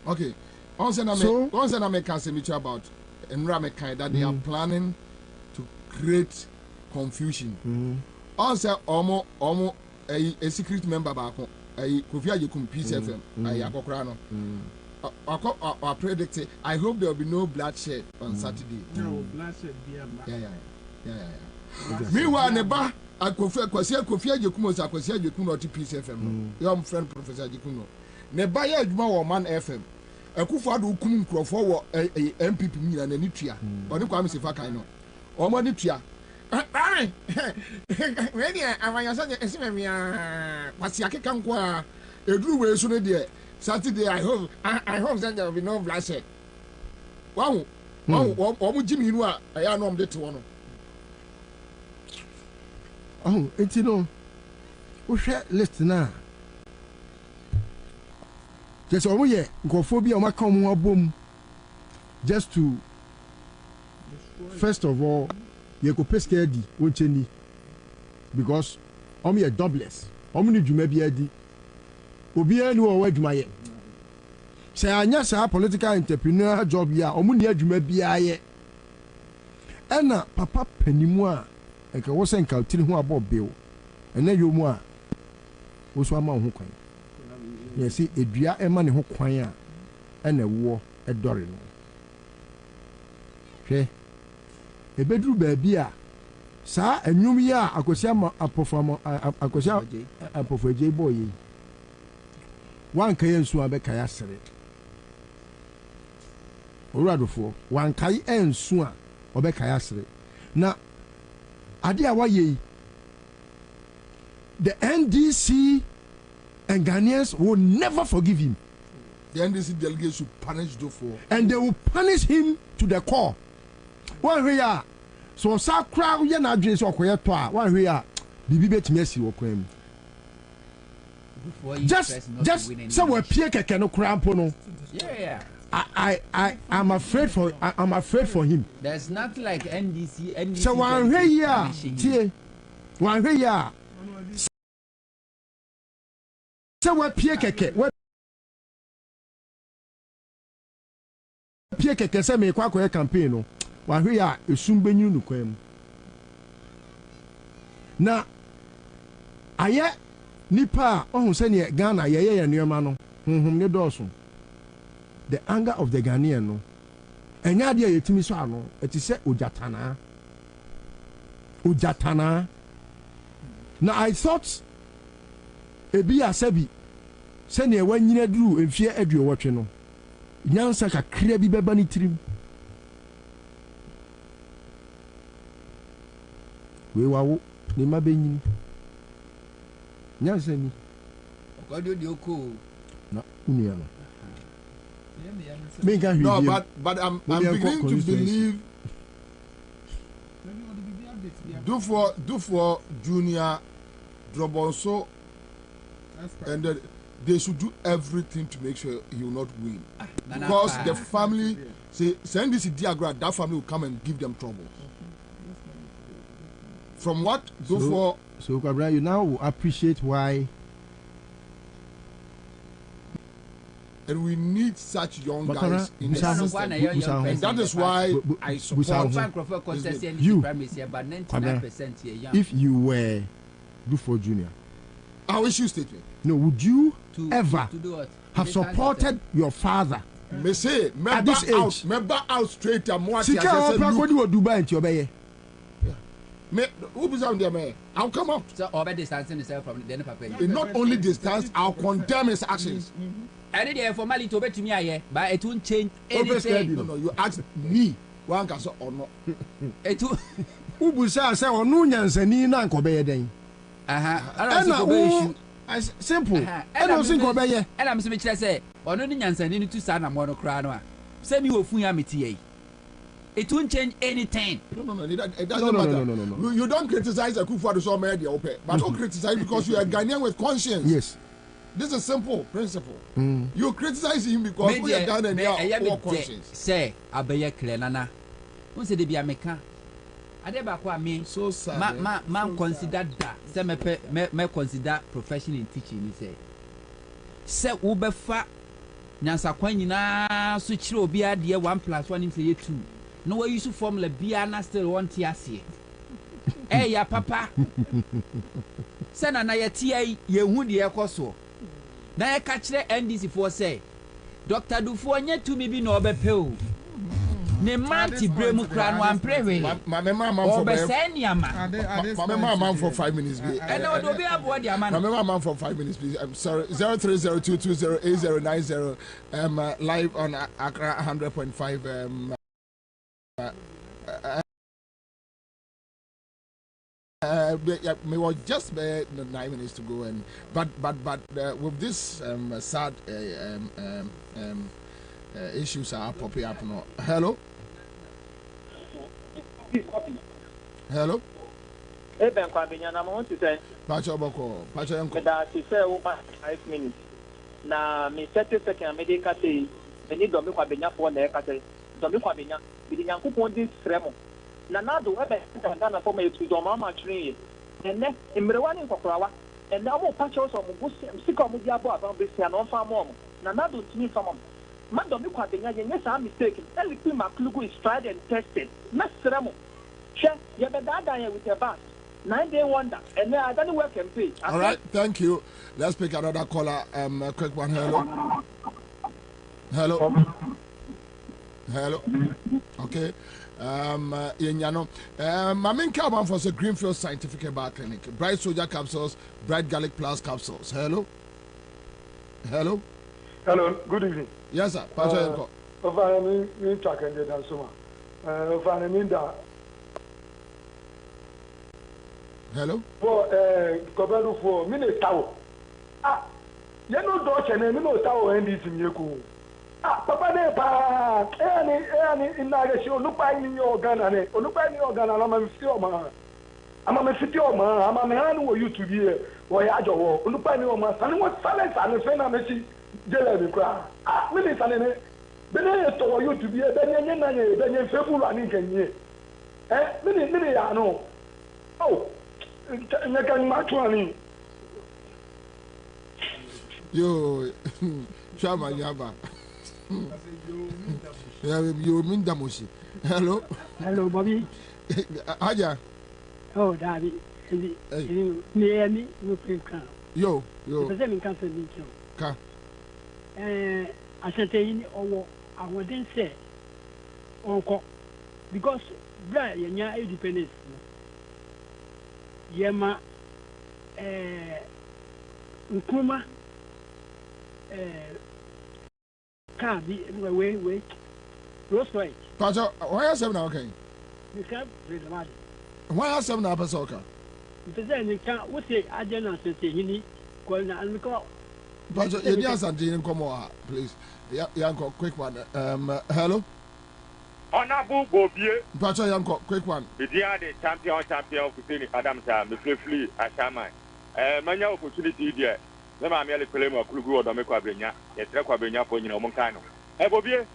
Okay. Ansah na make us about Enramekai that they are planning to create confusion. Ansah omo a secret member back Kofi Ajekum Peace FM Ayakokra no. I predict it. I hope there will be no bloodshed on Saturday. No bloodshed. Yeah. Meanwhile, Neba, I Kofi Ajikuno, Akwasi Ajikuno to Peace FM. Your friend Professor Ajikuno. Neba Yajuma or Man FM. A Kufadu Kum Crawford, a MPP me and a Nitria. But the Kwame Sifaka, I know. Or Monitria. Ready, I what's Yakakwa? A blue way sooner, dear. Saturday, I hope that there will be no bloodshed. Wow, Jimmy, you are, I am on the one. Oh, it's we share list now. Just over here, Gophobia, my common boom. Just to, first of all, you go pay scaredy, which any because I'm here jobless. How many you may be a D? Obia no word my say I just a political entrepreneur job ya, or money you may be a Anna, Papa Penimoa. I wasn't counting who about bill, and then you more was one man who can. You see, a dear a man who choir and a war at Dorin. Okay, a bedroom baby, sir, a new year, I could say a performer, I could say a performer J boy. One Kayan Suabe Kayasere. Or rather, for one Kay and Sua or Bekayasere. Now, Adiawaye, the NDC and Ghanaians will never forgive him. The NDC delegates should punish Dufo. And they will punish him to the core. One we are. So, Sakra, we are not doing so quiet. One we are. Bibi bet Messi or Quem. Just, somewhere Pierre cannot cramp on. Yeah. I'm afraid for him. There's nothing like NDC. So one here, so what Pierre say me kwa campaign no. One here is soon be new no kwem. Na aye nipa ohun se ne Ghana ye nneema no. Ne doso. The anger of the Ghanaian no. Enya dia yetimi so ano, eti se ojatana. Now I thought ebi asabi se ne wanyina duru emfie aduowotwe no. Nyansa kakra bi beba ni tirim. We wawo ni mabenyi. Nyansa ni. Okodo di oko. Na unia no. No, but I'm beginning to believe. Do for Junior Drobonso, and they should do everything to make sure he will not win. Because the family send this diagram, that family will come and give them trouble. From what so Kwabena, you now will appreciate why. And we need such young guys in the system. And that is why I support you. If you were Dufo Junior, I wish you statement. No, would you ever have supported your father? Me say, at this age, member out straight and more. Sika Opa will Dubai into your who be on there, I'll come out. So already distancing himself from the papa. Not only distance, I'll condemn his actions. I did the formality to bet me, but it won't change anything. No, you ask me one can say or not. It will. Who will say or no Yansani na Kobe den? Simple. I don't think Kobe. And I'm saying, say, or no Yansani to Sana Monocrano. Send you a Funyamiti. It won't change anything. No, it doesn't matter. No. You don't criticize a coup for the show media, but don't criticize because you are Ghanaian with conscience. Yes. This is a simple principle. You criticize him because we are done and they are conscience. Say, Abaya Clenana. Who said they be a meka? Adeba me so sad. Man consider that. Say me consider profession in teaching. He say Ubefa Nyansa Kwanyina switch Obia dear 1+1 him say 2. No way use to formula Biana still want tiasie. Eh ya papa. Sana na ya tia ye hu de ekoso. Na ya ka kire NDC for say Dr. Dufo nye tumi bi na obepeo ne manti bremu kra no amprewe Mama for Mama for 5 minutes be and no be abo dia man Mama for 5 minutes please. I'm sorry. 0302208090 live on Accra 100.5 we were just 9 minutes to go, and but with this sad issues are popping up now. Hello. Hey Ben Kwabena, I want to say. Pacho Boko, Pacho Uncle. That she said 5 minutes. Na me 30 seconds me dey ka say me need Domi Kwabena for na ka say. Domi Kwabena, bi dey yanku pon dis fremo. Na na do ebe Ghana for me to do mama train. Enne imrewani nkokorawa. Enne omo pacho so mo busi sika mo dia bo aban besi na on fa mo. Na na do timi fa mo. Domi Kwabena yenye sa mistake. Elipi maklugu is tried and tested. Na fremo. She you be that with your back. 9-day wonder, and then I don't work and pay. All right, thank you. Let's pick another caller. Quick one. Hello. Okay. My main carbon for the Greenfield Scientific Herbal Clinic. Bright Soldier capsules, Bright Garlic Plus capsules. Hello. Good evening. Yes, sir. Pacho me track and then so hello. For Kwabena for minute tower. You know Dutch and me no tower and this in Yaku. Papa ne pa any in Nagasho look by in your gun and look by in your gun and I'm a still man. I'm a city of man, I'm a man who you to be Voyager, look by your man, and what silence and the friend I message Jelly cry. Minutes and then I told you to be a Benyan Fable running can ye. Minute I know. Oh. Yo, Chama Yaba. You mean Damoshi. Hello, Bobby. Aja. Oh, Daddy. Near me, no printer. Yo. The same cancer. Ka. Ashanti or I wouldn't say. Uncle. Because Brian, you're independent. Yema Nkuma car be way Rose White. Pacho, why are 7 okay? You can't read the money. Why are 7 up a soccer? Because then you can't, what say, I don't say, he going and call. Pacho, you and Jean come on, please. Yanko, quick one. Hello? Honorable Bobie. Pacho Yanko, quick one. The champion of the Adam Sam, the Flee, Ashaman. Many opportunity there. Never merely claim or Krugu or Kwabena, yet Kwabena for Moncano. Bobie,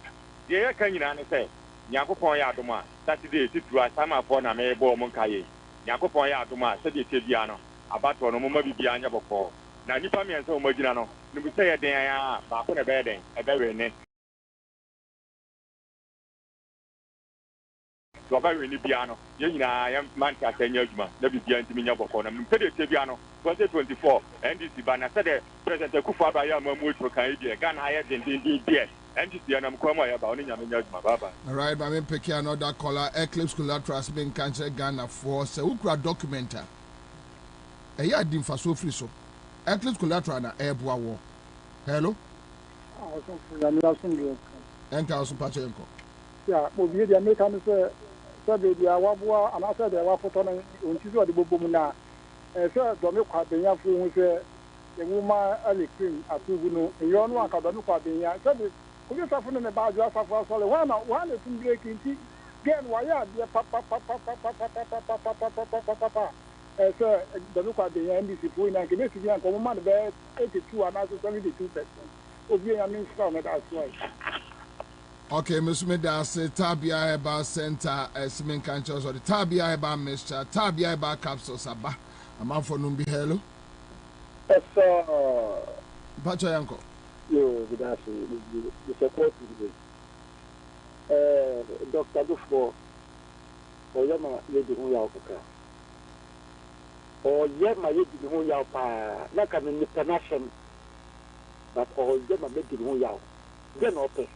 the air can you say? Yanko Poyatoma, Saturday, to Asama for Name Bo Moncaye. Yanko Poyatoma, said the Tibiano, about one moment behind your before. Now, Nipami and so Mojano, you say a day, back on a bedding, a very name. Very piano. I am Manchester Yajma, never be to me for them. Piano 2024, and this is Bana said, President Kufa by Yamu for Canada, Ghana higher than the and this year I'm coming about Yajma Baba. All right, my main pick another caller, Eclipse Collateral being cancer Ghana for Ukra documenter. A year dim for so free so. Eclipse Collateral na airboa war. Hello? Enka also Pachenko. Yeah, Bobie, the American said the Awabua and after the Awafoton on Tizo de Bobumuna. Sir, Domi Kwabena who said the woman early cream at Tuguno, and your one Domi Kwabena said, could you suffer in the Baja for one is in breaking tea? Again, why are the papa, Sir, Domi Kwabena and this is going and give it to you and command the bed 82 and also 72%. Obie, I mean, that's right. Okay, Miss Medas, Tabia Eba Center, Simen Canchos, or the Tabia Eba Mixture, Tabia Eba Capsules, Abba, a man for Numbi Hello. Yes, Pacho Yanko. Yo, good afternoon. The support is Dr. Dufo, or Yama Lady Huyauka, or Yama Lady Huyaupa, like an international, but all Yama Lady Huyau. Then open.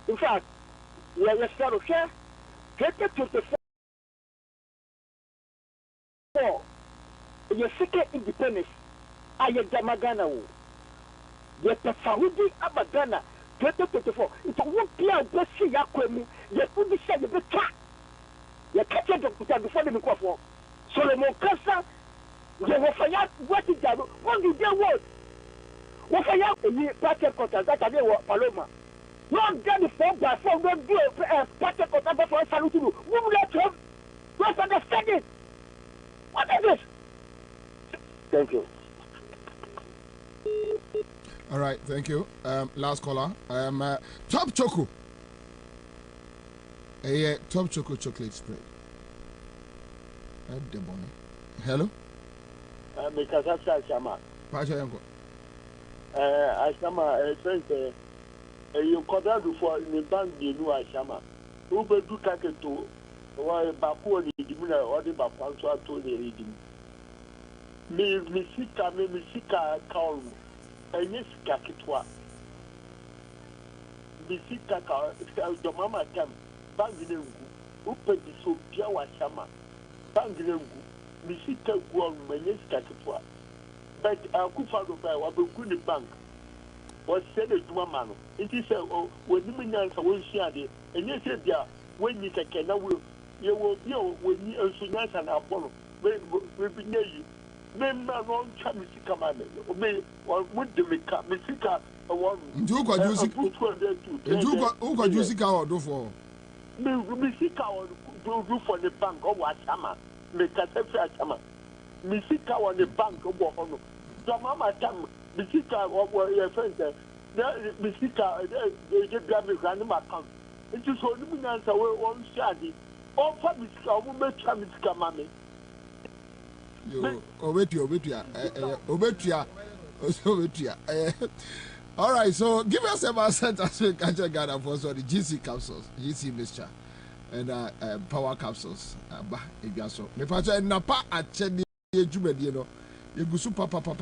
In fact, you start to share 2024. You second independence. I am Damagana. Yet the Saudi Abagana 2024. It's a one clear best see Yakwemi. You put the side of the cat. You catch it before the microphone. Solomon Kassa, you will fire what is that? What is their word? What are you party contact that they were Paloma? Not get the 4x4, don't do a party contact for a salute to you. We will let him. Let's understand it. What is this? Thank you. All right, thank you. Last caller. Top Choco. Top Choco chocolate spread. Hello? Because that's Ashama. Pacha Yanko. Ashama, you got out for the bank, you know Ashama. Who will do Kaketo or Bapu, the Dimuna, or the Bapanso told the reading. Me Sika, Kaum. Yes, Kakitwa. Bisika, the Mama Cam, Bangilengu, Upe di Sophia Washama, Bangilengu, Bisika Guam, Menes Kakitwa. But I could follow by what the good bank was said to a man. It is when you mean answer when she had it, and you said, yeah, when you can, I will, you will, when you are and Apollo, will be near you. Men man on Chamisika man, obey or would the Misika or who could you seek out do for? Misika or do for the bank or what Sama, make a Sama. Misika on the bank of Bohono. The Mama Tam, Misika or your friend there, Misika, they get me random account. It is only answer one shady. All for Misika, who make Chamisika mammy. Obetia. All right, so give us a percent as we catch a Ghana for the GC capsules, GC mixture, and power capsules. If you are so, me pacha napa achedi ejumedi no, you go super papa.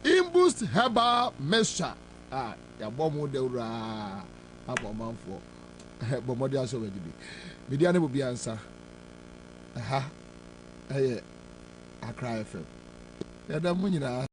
Imboost herbal mixture. Ya bomo deura, abomanfo. Bomodi aso wedi bi. Mediane Bobie Ansah. Accra FM. Ya da mu nyina